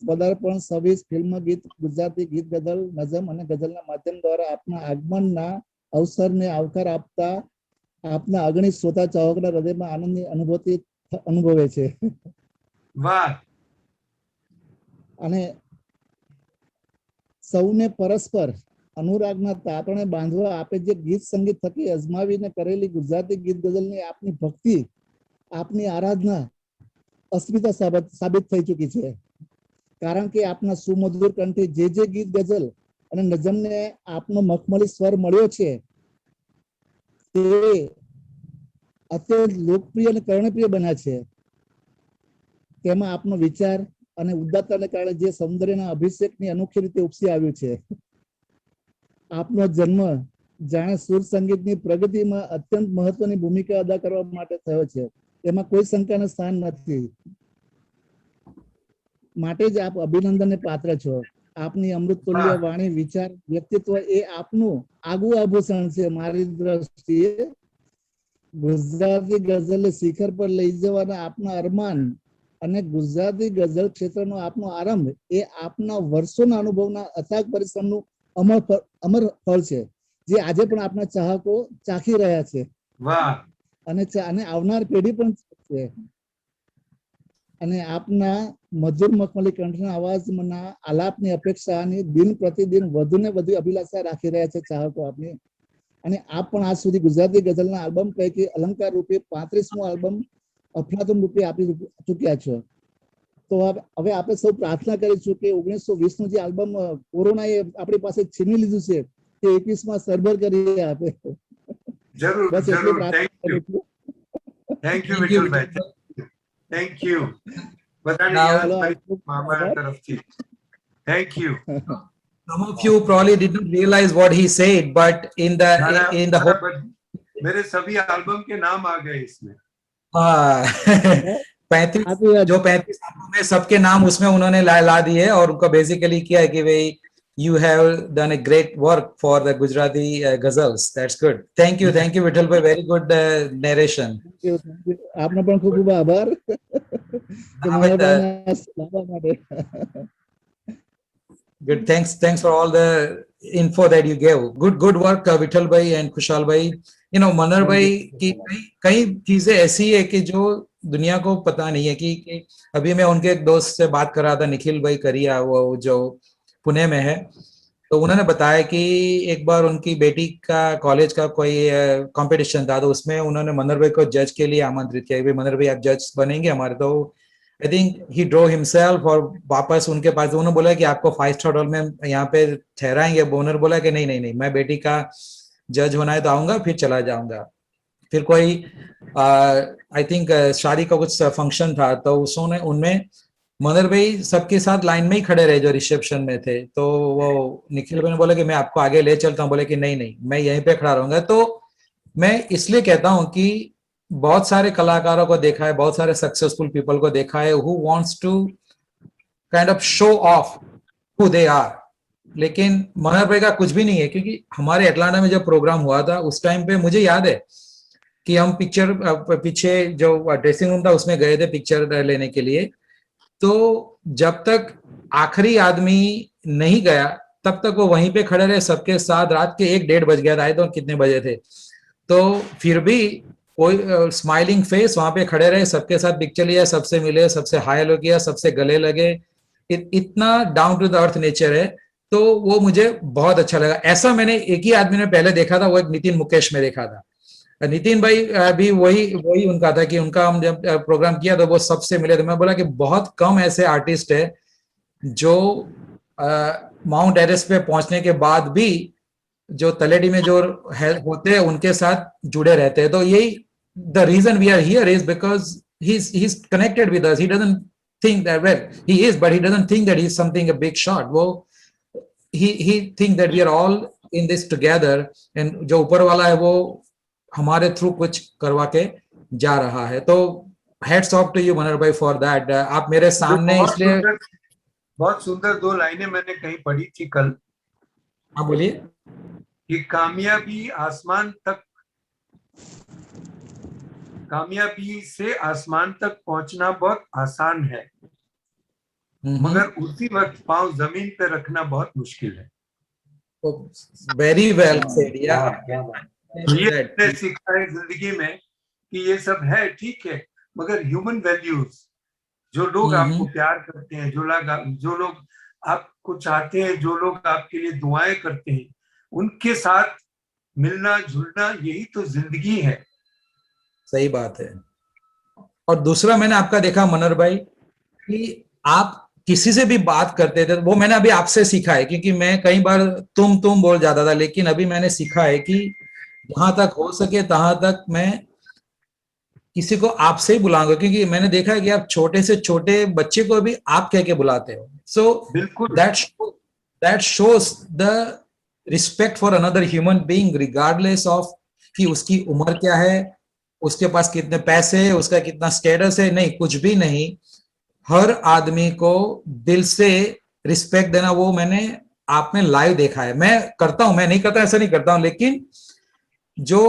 પદાર્પણ 26 ફિલ્મ ગીત, ગુજરાતી ગીત, ગઝલ, નઝમ અને ગઝલના માધ્યમ દ્વારા આપના આગમનના અવસરને આવકાર આપતા આપના અગણિત શ્રોતા ચાહકના હૃદયમાં આનંદની અનુભૂતિ અનુભવે છે। વાહ। અને સૌને પરસ્પર અનુરાગના તાતણે બાંધવા આપે જે ગીત સંગીત થકી અજમાવીને કરેલી ગુજરાતી ગીત ગઝલની આપની ભક્તિ, આપની આરાધના અસ્મિતા સાબિત થઈ ચૂકી છે। કારણ કે આપના સુમધુર કંઠે જે ગીત ગઝલ અને નઝમને આપનો મખમલી સ્વર મળ્યો છે તે અત્યંત લોકપ્રિય અને કર્ણપ્રિય બન્યા છે। તેમાં આપનો વિચાર, અને ઉદાત્તતાને કારણે જે સૌંદર્યના અભિષેકની અનોખી રીતે ઉપસી આવ્યું છે. આપનો જન્મ જાણે સુર સંગીતની પ્રગતિમાં અત્યંત મહત્વની ભૂમિકા અદા કરવા માટે થયો છે, એમાં કોઈ શંકાનું સ્થાન નથી. માટે જ આપ અભિનંદનને પાત્ર છો. આપની અમૃતતુલ્ય વાણી, વિચાર, વ્યક્તિત્વ એ આપનું આગવું આભૂષણ છે. મારી દ્રષ્ટિએ ગુજરાતી ગઝલ શિખર પર લઈ જવાના આપના અરમાન અને ગુજરાતી ગઝલ ક્ષેત્રનો આપનો આરંભ એ આપના વર્ષોના અનુભવના અથાગ પરિશ્રમનું અમર ફળ છે, જે આજે પણ આપના ચાહકો ચાખી રહ્યા છે. વાહ. અને આવનાર પેઢી પણ છે. અને આપના મધુર મખમલી કંઠના અવાજના આલાપની અપેક્ષાની દિન પ્રતિદિન વધુ ને વધુ અભિલાષા રાખી રહ્યા છે ચાહકો આપની. અને આપ પણ આજ સુધી ગુજરાતી ગઝલના આલ્બમ પૈકી અલંકાર રૂપે 35મો આલ્બમ અફલાતુન રૂપે આપી ચૂક્યા છો. તો હવે આપણે સૌ પ્રાર્થના કરીશું કે 1920નું જે આલ્બમ કોરોનાએ આપણી પાસે છીની લીધું છે તે 21માં સરભર કરી આપે. જરૂર બસ એટલી જરૂર. પ્રાર્થના કરું છું. Thank you Vithalbhai. Thank you. બધાને Now- યાદ મારા તરફથી thank you. Some of you probably didn't realize what he said, but in the whole मेरे सभी एल्बम के नाम आ गए इसमें. 35 जो 35 एल्बम में सबके नाम उसमें उन्होंने ला दिए और उनको बेसिकली किया है कि भाई you have done a great work for the Gujarati ghazals. That's good. Thank you Vittal bhai, very good narration. Thank you. આપનો પણ ખૂબ ખૂબ આભાર કે મારા ભાઈને લાવવા માટે. Good. Thanks for all the info that you gave. Good work, Vittal bhai and Kushal bhai. You know, Manar bhai की कई चीजें ऐसी है कि जो दुनिया को पता नहीं है कि अभी मैं उनके एक दोस्त से बात कर रहा था, निखिल भाई करिया, वो जो पुणे में है, तो उन्होंने बताया कि एक बार उनकी बेटी का कॉलेज का कोई कंपटीशन था, तो उसमें उन्होंने मनर भाई को जज के लिए आमंत्रित किया कि मनर भाई आप जज बनेंगे हमारे. तो I think he drew himself और वापस उनके पास उन्होंने बोला कि आपको 5 स्टार होटल में यहाँ पे ठहराएंगे. ओनर बोला कि नहीं मैं बेटी का जज होना है तो आऊंगा, फिर चला जाऊंगा. फिर कोई आई थिंक शादी का कुछ फंक्शन था, तो उसने उनमें मनर भाई सबके साथ लाइन में ही खड़े रहे जो रिसेप्शन में थे. तो वो निखिल भाई ने बोला कि मैं आपको आगे ले चलता हूँ. बोले कि नहीं मैं यहीं पे खड़ा रहूंगा. तो मैं इसलिए कहता हूँ कि बहुत सारे कलाकारों को देखा है, बहुत सारे सक्सेसफुल पीपल को देखा है who wants to kind of show off who they are, लेकिन मनर भाई का कुछ भी नहीं है. क्योंकि हमारे अटलांटा में जब प्रोग्राम हुआ था उस टाइम पे मुझे याद है कि हम पीछे जो ड्रेसिंग रूम था उसमें गए थे पिक्चर लेने के लिए. तो जब तक आखिरी आदमी नहीं गया तब तक वो वहीं पे खड़े रहे सबके साथ. रात के 1-1:30 बज गया था, आए तो कितने बजे थे, तो फिर भी कोई स्माइलिंग फेस वहां पे खड़े रहे, सबके साथ पिक्चर लिया, सबसे मिले, सबसे हाय लो किया, सबसे गले लगे. इतना down to the earth nature है. तो वो मुझे बहुत अच्छा लगा. ऐसा मैंने एक ही आदमी ने पहले देखा था, वो एक नितिन मुकेश में देखा था. नितिन भाई भी वही उनका था कि उनका हम जब प्रोग्राम किया तो वो सबसे मिले. तो मैं बोला कि बहुत कम ऐसे आर्टिस्ट है जो माउंट एवरेस्ट पे पहुंचने के बाद भी जो तलेडी में जो होते हैं उनके साथ जुड़े रहते हैं. तो यही the reason we are here is because he is connected with us. He doesn't think that well he is, but he doesn't think that he is something a big shot. वो he think that we are all in this together, and जो ऊपर वाला है वो हमारे through कुछ करवा के जा रहा है. तो हेड्स ऑफ टू यू मनर भाई फॉर दैट. आप मेरे सामने इसलिए बहुत सुंदर 2 लाइनें मैंने कहीं पढ़ी थी कल. हाँ बोलिए. कि कामयाबी से आसमान तक पहुंचना बहुत आसान है, मगर उसी वक्त पांव जमीन पे रखना बहुत मुश्किल है. Very well said. ये मैंने सीखा है जिंदगी में कि ये सब है ठीक है, मगर ह्यूमन वैल्यूज, जो लोग आपको प्यार करते हैं, जो लोग आपको चाहते हैं, जो लोग आपके लिए दुआएं करते हैं, उनके साथ मिलना जुलना, यही तो जिंदगी है. सही बात है. और दूसरा मैंने आपका देखा मनर भाई कि आप किसी से भी बात करते थे, वो मैंने अभी आपसे सीखा है. क्योंकि मैं कई बार तुम बोल जाता था, लेकिन अभी मैंने सीखा है कि जहां तक हो सके तहां तक मैं किसी को आपसे ही बुलाऊंगा, क्योंकि मैंने देखा है कि आप छोटे से छोटे बच्चे को भी आप कह के बुलाते हो. सो बिल्कुल that shows the respect for another human being regardless of कि उसकी उम्र क्या है, उसके पास कितने पैसे है, उसका कितना स्टेटस है, नहीं, कुछ भी नहीं. हर आदमी को दिल से रिस्पेक्ट देना, वो मैंने आप में लाइव देखा है. मैं करता हूं, मैं नहीं करता ऐसा नहीं करता हूं, लेकिन जो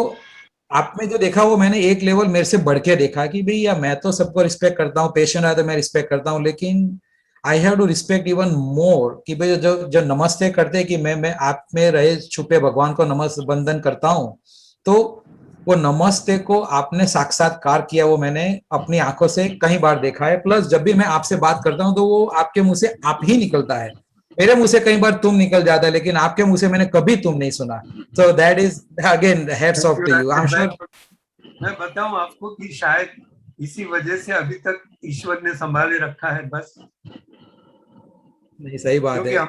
आप में जो देखा वो मैंने एक लेवल मेरे से बढ़ के देखा कि भाई या मैं तो सबको रिस्पेक्ट करता हूँ, पेशेंट आया तो मैं रिस्पेक्ट करता हूँ, लेकिन I have to respect even more कि भाई जो जो नमस्ते करते हैं कि मैं आप में रहे छुपे भगवान को नमस्ते बंदन करता हूँ, तो वो नमस्ते को आपने साक्षात्कार किया, वो मैंने अपनी आंखों से कई बार देखा है. प्लस जब भी मैं आपसे बात करता हूँ तो वो आपके मुंह से आप ही निकलता है. मेरे मुंह से कई बार तुम निकल जाता है, लेकिन आपके मुंह से मैंने कभी तुम नहीं सुना. So that is again heads off to you. I am sure. मैं बताऊं आपको कि शायद इसी वजह से अभी तक ईश्वर ने संभाले रखा है. बस नहीं, सही बात क्योंकि है.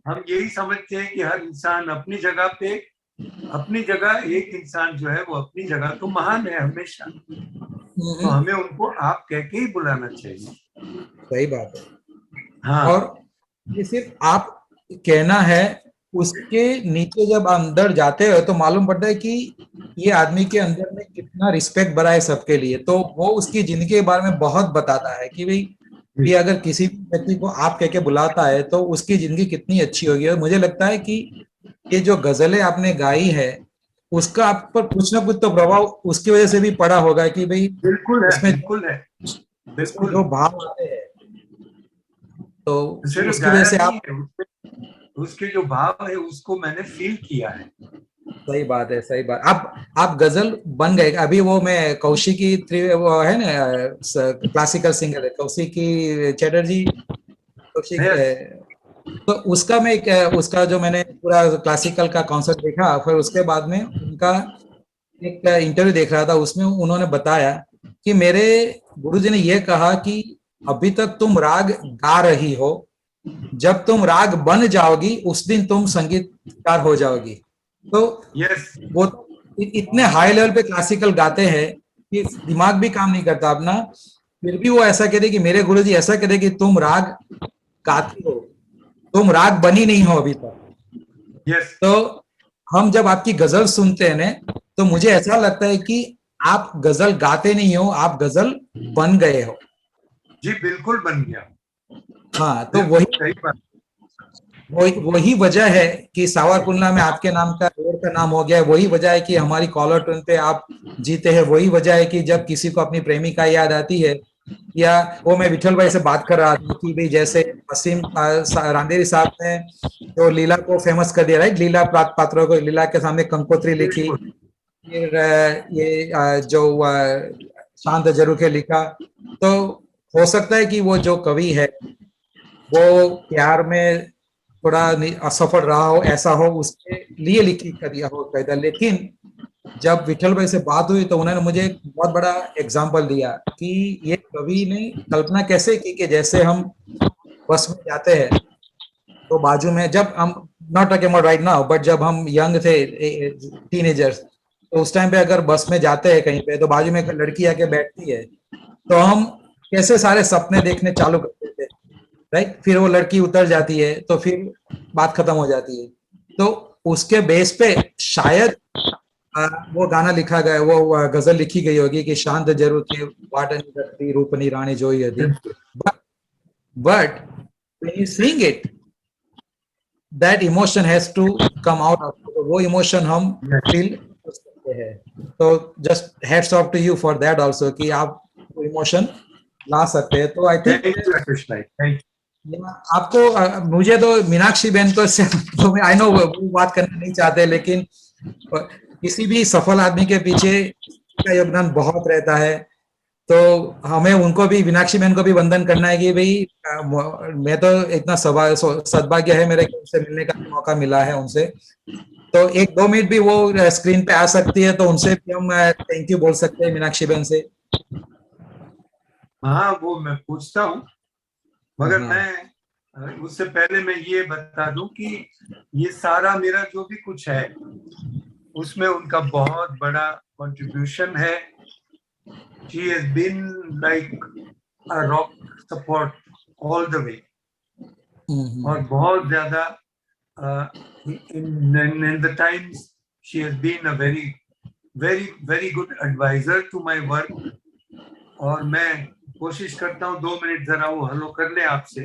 हम यही समझते हैं कि हर इंसान अपनी जगह पे, अपनी जगह एक इंसान जो है वो अपनी जगह तो महान है हमेशा, तो हमें उनको आप कह के ही बुलाना चाहिए. सही बात है. हाँ, और ये सिर्फ आप कहना है, उसके नीचे जब अंदर जाते हो तो मालूम पड़ता है कि ये आदमी के अंदर में कितना रिस्पेक्ट भरा है सबके लिए. तो वो उसकी जिंदगी के बारे में बहुत बताता है कि भाई ये अगर किसी व्यक्ति को आप कह के बुलाता है तो उसकी जिंदगी कितनी अच्छी होगी. और मुझे लगता है कि ये जो गजलें आपने गाई है उसका आप पर कुछ ना कुछ तो प्रभाव उसकी वजह से भी पड़ा होगा कि भाई बिल्कुल है, इसमें बिल्कुल है, बिल्कुल. जो भाव आते हैं तो सिर्फ उसकी वजह गाया से नहीं आप. है, उसके जो भाव है उसको मैंने फील किया है. सही बात है, सही बात. आप गजल बन गए. अभी वो मैं कौशिकी वो है ना, क्लासिकल सिंगर है कौशिकी चैटर्जी, कौशिक. तो उसका मैं उसका जो मैंने पूरा क्लासिकल का कॉन्सर्ट देखा, फिर उसके बाद में उनका एक इंटरव्यू देख रहा था, उसमें उन्होंने बताया कि मेरे गुरुजी ने यह कहा कि अभी तक तुम राग गा रही हो, जब तुम राग बन जाओगी उस दिन तुम संगीतकार हो जाओगी. तो यस, वो इतने हाई लेवल पे क्लासिकल गाते हैं कि दिमाग भी काम नहीं करता अपना, फिर भी वो ऐसा कहते कि मेरे गुरुजी ऐसा कहते कि तुम राग गाती हो, तुम राग बनी नहीं हो अभी तक. यस. तो हम जब आपकी गजल सुनते हैं ना, तो मुझे ऐसा लगता है कि आप गजल गाते नहीं हो, आप गजल बन गए हो. जी बिल्कुल बन गया. हाँ, तो वही सही बात. वही वजह है कि सावरकुंडला में आपके नाम का रोड का नाम हो गया है. वही वजह है कि हमारी कॉलर ट्यून पे आप जीते हैं. वही वजह है कि जब किसी को अपनी प्रेमिका याद आती है, या वो मैं विठल भाई से बात कर रहा था कि भाई जैसे असीम रांदेरी साहब ने जो लीला को फेमस कर दिया, राइट, लीला पात्रों को, लीला के सामने कंकोत्री लिखी, फिर ये जो शांत जरूर के लिखा. तो हो सकता है कि वो जो कवि है वो प्यार में थोड़ा असफल रहा हो, ऐसा हो, उसके लिए लिखी कर हो कविता. लेकिन जब विठल भाई से बात हुई तो उन्होंने मुझे एक बहुत बड़ा एग्जाम्पल दिया कि ये कवि ने कल्पना कैसे की कि जैसे हम बस में जाते हैं तो बाजू में, जब हम not talking about right now, but जब हम यंग थे, टीनेजर्स, तो उस टाइम पे अगर बस में जाते हैं कहीं पे तो बाजू में एक लड़की आके बैठती है, तो हम कैसे सारे सपने देखने चालू करते थे, राइट. फिर वो लड़की उतर जाती है तो फिर बात खत्म हो जाती है. तो उसके बेस पे शायद वो गाना लिखा गया, वो गजल लिखी गई होगी कि शांत जरूर के वाटनी करती रूपनी रानी जोई अधि. But when you sing it, that emotion has to come out of you. वो इमोशन हम फील कर सकते हैं. तो just heads off to you for that also कि आप वो इमोशन ला सकते हैं. तो आई थिंक आपको, मुझे तो मीनाक्षी बहन को तो आई नो वो बात करना नहीं चाहते, लेकिन किसी भी सफल आदमी के पीछे का योगदान बहुत रहता है. तो हमें उनको भी, मीनाक्षी बहन को भी वंदन करना है कि भाई मैं तो इतना सद्भाग्य है मेरे, उनसे मिलने का मौका मिला है उनसे. तो 1-2 मिनट भी वो स्क्रीन पे आ सकती है तो उनसे भी हम थैंक यू बोल सकते हैं मीनाक्षी बहन से. हाँ, वो मैं पूछता हूँ, मगर मैं उससे पहले मैं ये बता दूं कि ये सारा मेरा जो भी कुछ है उसमें उनका बहुत बड़ा कंट्रीब्यूशन है. she has been like a rock support all the way. और बहुत ज़्यादा in the times she has been a very good advisor to my work. और मैं कोशिश करता हूँ 2 मिनट जरा वो हेलो कर ले आपसे.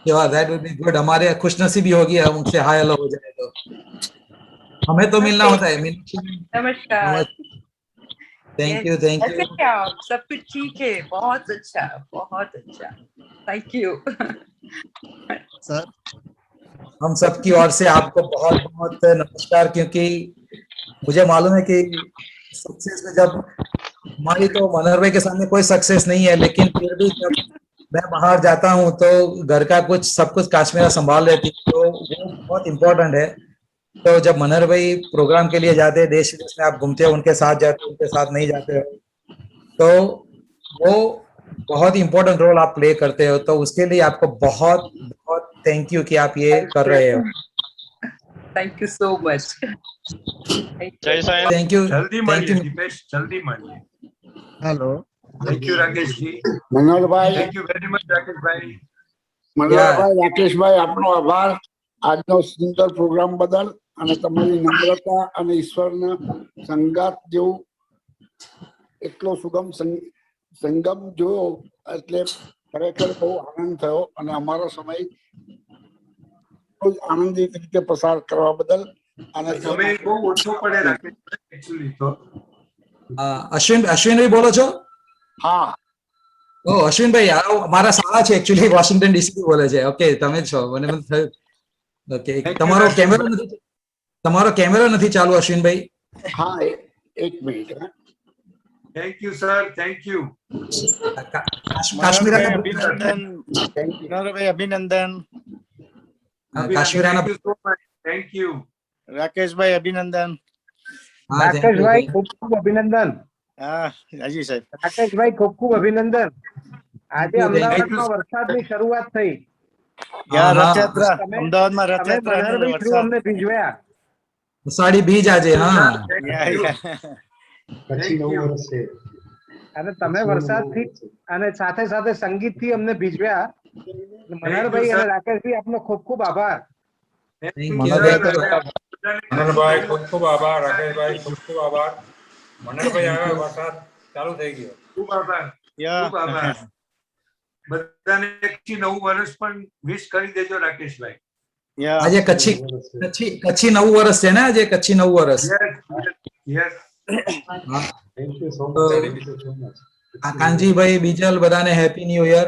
Yeah, that would be good. हमारे खुशनसीबी होगी हम उनसे हाय हेलो हो जाए तो. हमें तो मिलना होता है. नमस्कार. Thank you. कैसे क्या सब कुछ ठीक है. बहुत अच्छा. Thank you. सर हम सबकी ओर से आपको बहुत बहुत नमस्कार, क्योंकि मुझे मालूम है कि सक्सेस में जब हमारी तो मनोहर भाई के सामने कोई सक्सेस नहीं है, लेकिन फिर भी जब मैं बाहर जाता हूँ तो घर का सब कुछ काश्मीरा संभाल लेती है, तो वो बहुत इम्पोर्टेंट है. तो जब मनोहर भाई प्रोग्राम के लिए जाते हैं, देश विदेश में आप घूमते हो, उनके साथ जाते हो, उनके साथ नहीं जाते हो, तो वो बहुत इम्पोर्टेंट रोल आप प्ले करते हो. तो उसके लिए आपको बहुत बहुत थैंक यू कि आप ये कर रहे हो. Thank you so much. जय साईं. Thank you. जल्दी मानिए दीपेश, जल्दी मानिए. Hello. Thank you Rakesh ji. मनोहर भाई. Thank you very much Rakesh ભાઈ. मनोहर भाई, રાકેશ ભાઈ, આપનો આભાર આજનો સુંદર પ્રોગ્રામ બદલ અને તમારી નમ્રતા અને ઈશ્વરના સંગાત જેવું એટલો સુગમ સંગમ જોયો એટલે ખરેખર બહુ આનંદ થયો અને અમારો સમય આનંદિત રીતે પસાર કરવા બદલ. અને સમય બહુ ઓછો પડે રાકેશ એકચ્યુઅલી તો. અશ્વિનભાઈ બોલો છો? હા. ઓ અશ્વિનભાઈ, આ મારા શાળા છે એકચ્યુઅલી, વોશિંગ્ટન ડીસી બોલે છે. ઓકે, તમે જ છો. મને થયું. ઓકે, તમારો કેમેરો નથી ચાલુ અશ્વિનભાઈ. હા, એક minute. Thank you sir, thank you. કાશ્મીરાના અભિનંદન. કાશ્મીરાના થેન્ક યુ. રાકેશભાઈ અભિનંદન. રાકેશભાઈ ખૂબ ખૂબ અભિનંદન. હા હાજી સાહેબ. રાકેશભાઈ ખૂબ ખૂબ અભિનંદન. આજે અમદાવાદમાં વરસાદની શરૂઆત થઈ. રથયાત્રા અમદાવાદમાં રથયાત્રા અમને ભીજવ્યા. સાડી બીજ આજે. હા, પછી 9 વર્ષ છે. અને તમે વરસાદથી અને સાથે સાથે સંગીતથી અમને ભીજવ્યા. મનહરભાઈ અને રાકેશભાઈ આપનો ખૂબ ખૂબ આભાર. મનોહરભાઈ ખૂબ ખૂબ આભાર. રાકેશભાઈ ખૂબ ખૂબ આભાર. મનોહરભાઈ આવ્યા, વરસાદ ચાલુ થઈ ગયો. ખૂબ આભાર. ખૂબ આભાર. બધાને નવું વર્ષ પણ વિશ કરી દેજો રાકેશભાઈ. આજે કચ્છી નવું વર્ષ છે ને? આજે કચ્છી નવું વર્ષ. Yes. Thank you so much. Kanjibhai, Bijal, બધાને હેપી ન્યુ યર.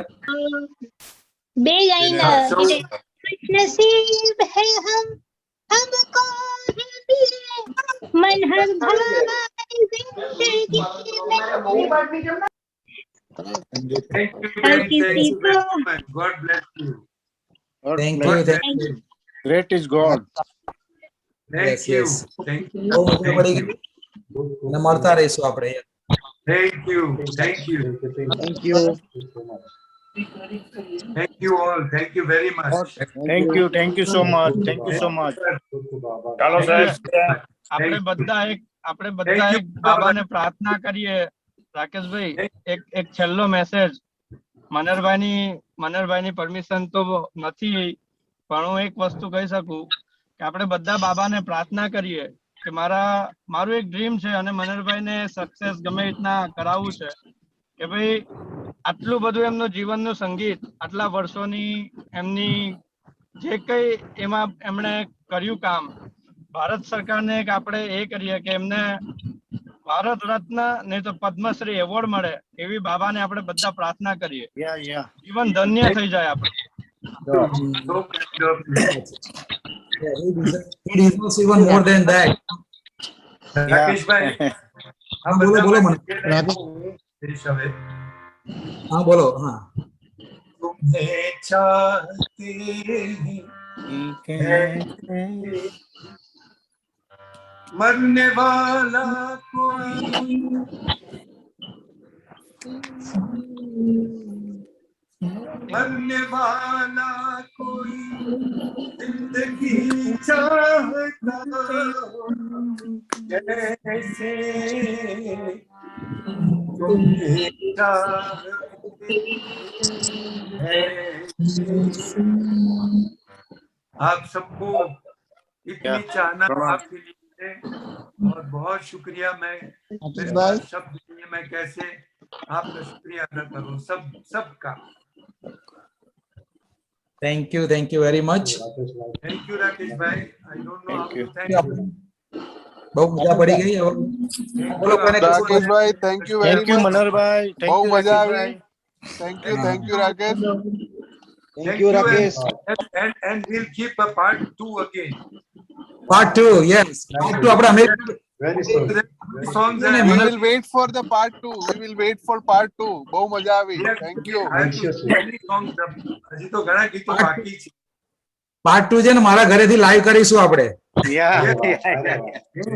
બે લાઈન નસીબ હે हमको मनहर भाई जिंदगी में God bless you. Thank you. Great is God. Thank you. Thank you. બહુ મજા પડી ગઈ. અને મળતા રહીશું આપણે. Thank you. Thank you. Thank you. Thank you all. Thank you very much. Thank you so much. Thank you so much. ચાલો સાહેબ. આપણે બધા એક બાબાને પ્રાર્થના કરીએ. રાકેશભાઈ, એક છેલ્લો મેસેજ. મનહરભાઈની પરમિશન તો નથી, પણ હું એક વસ્તુ કહી શકું કે આપણે બધા બાબાને પ્રાર્થના કરીએ કે મારું એક ડ્રીમ છે અને મનહરભાઈને સક્સેસ ગમે રીતના કરાવવું છે કે ભાઈ આટલું બધું એમનું જીવનનું સંગીત, આટલા વર્ષોની એમની જે કઈ એમાં એમણે કર્યું કામ, ભારત સરકારને એક આપણે એ કરીએ કે એમને ભારત રત્ન નહીં તો પદ્મશ્રી એવોર્ડ મળે એવી બાબાને આપણે બધા પ્રાર્થના કરીએ. જીવન ધન્ય થઈ જાય આપણે. He deserves even more than that. રાકેશભાઈ, બોલો મને. हाँ बोलो. हाँ, तुम्हें चाहते हैं मरने वाला कोई जिंदगी चाहता जैसे तुम्हें चाहते हैं। आप सबको इतनी चाहना आपके लिए है और बहुत शुक्रिया। मैं मेरे पास शब्द नहीं है, मैं कैसे आपका शुक्रिया अदा करूं सबका। Thank you very much. Thank you Rakesh bhai. I don't know how to thank you. બહુ મજા પડી ગઈ હવે બોલો કોને Rakesh bhai thank you very thank you much. Manohar bhai, बहु थैंक यू मजा राकेश आई। भाई। Thank you Rakesh. Thank you, Rakesh. and we'll keep a part 2 again. Part 2 yes part 2 આપણે અમેરિકન Very soon. Songs नहीं, and We will wait for the part 2. We will wait for part 2. बहु मजा આવી। Thank you. હજી તો ઘણા ગીતો બાકી છે। પાર્ટ 2 છે ને મારા ઘરેથી લાઈવ કરીશું આપણે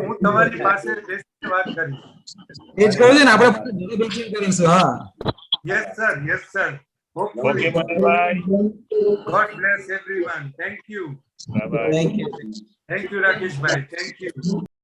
હું તમારી પાસે બેસીને વાત કરીશ। એ જ કહું છું ને આપણે ઘરે બેસીને કરીશું। હા yes sir Okay, bye. God bless everyone. Thank you. Bye bye. Thank you Thank you, Rakesh bhai. Thank you.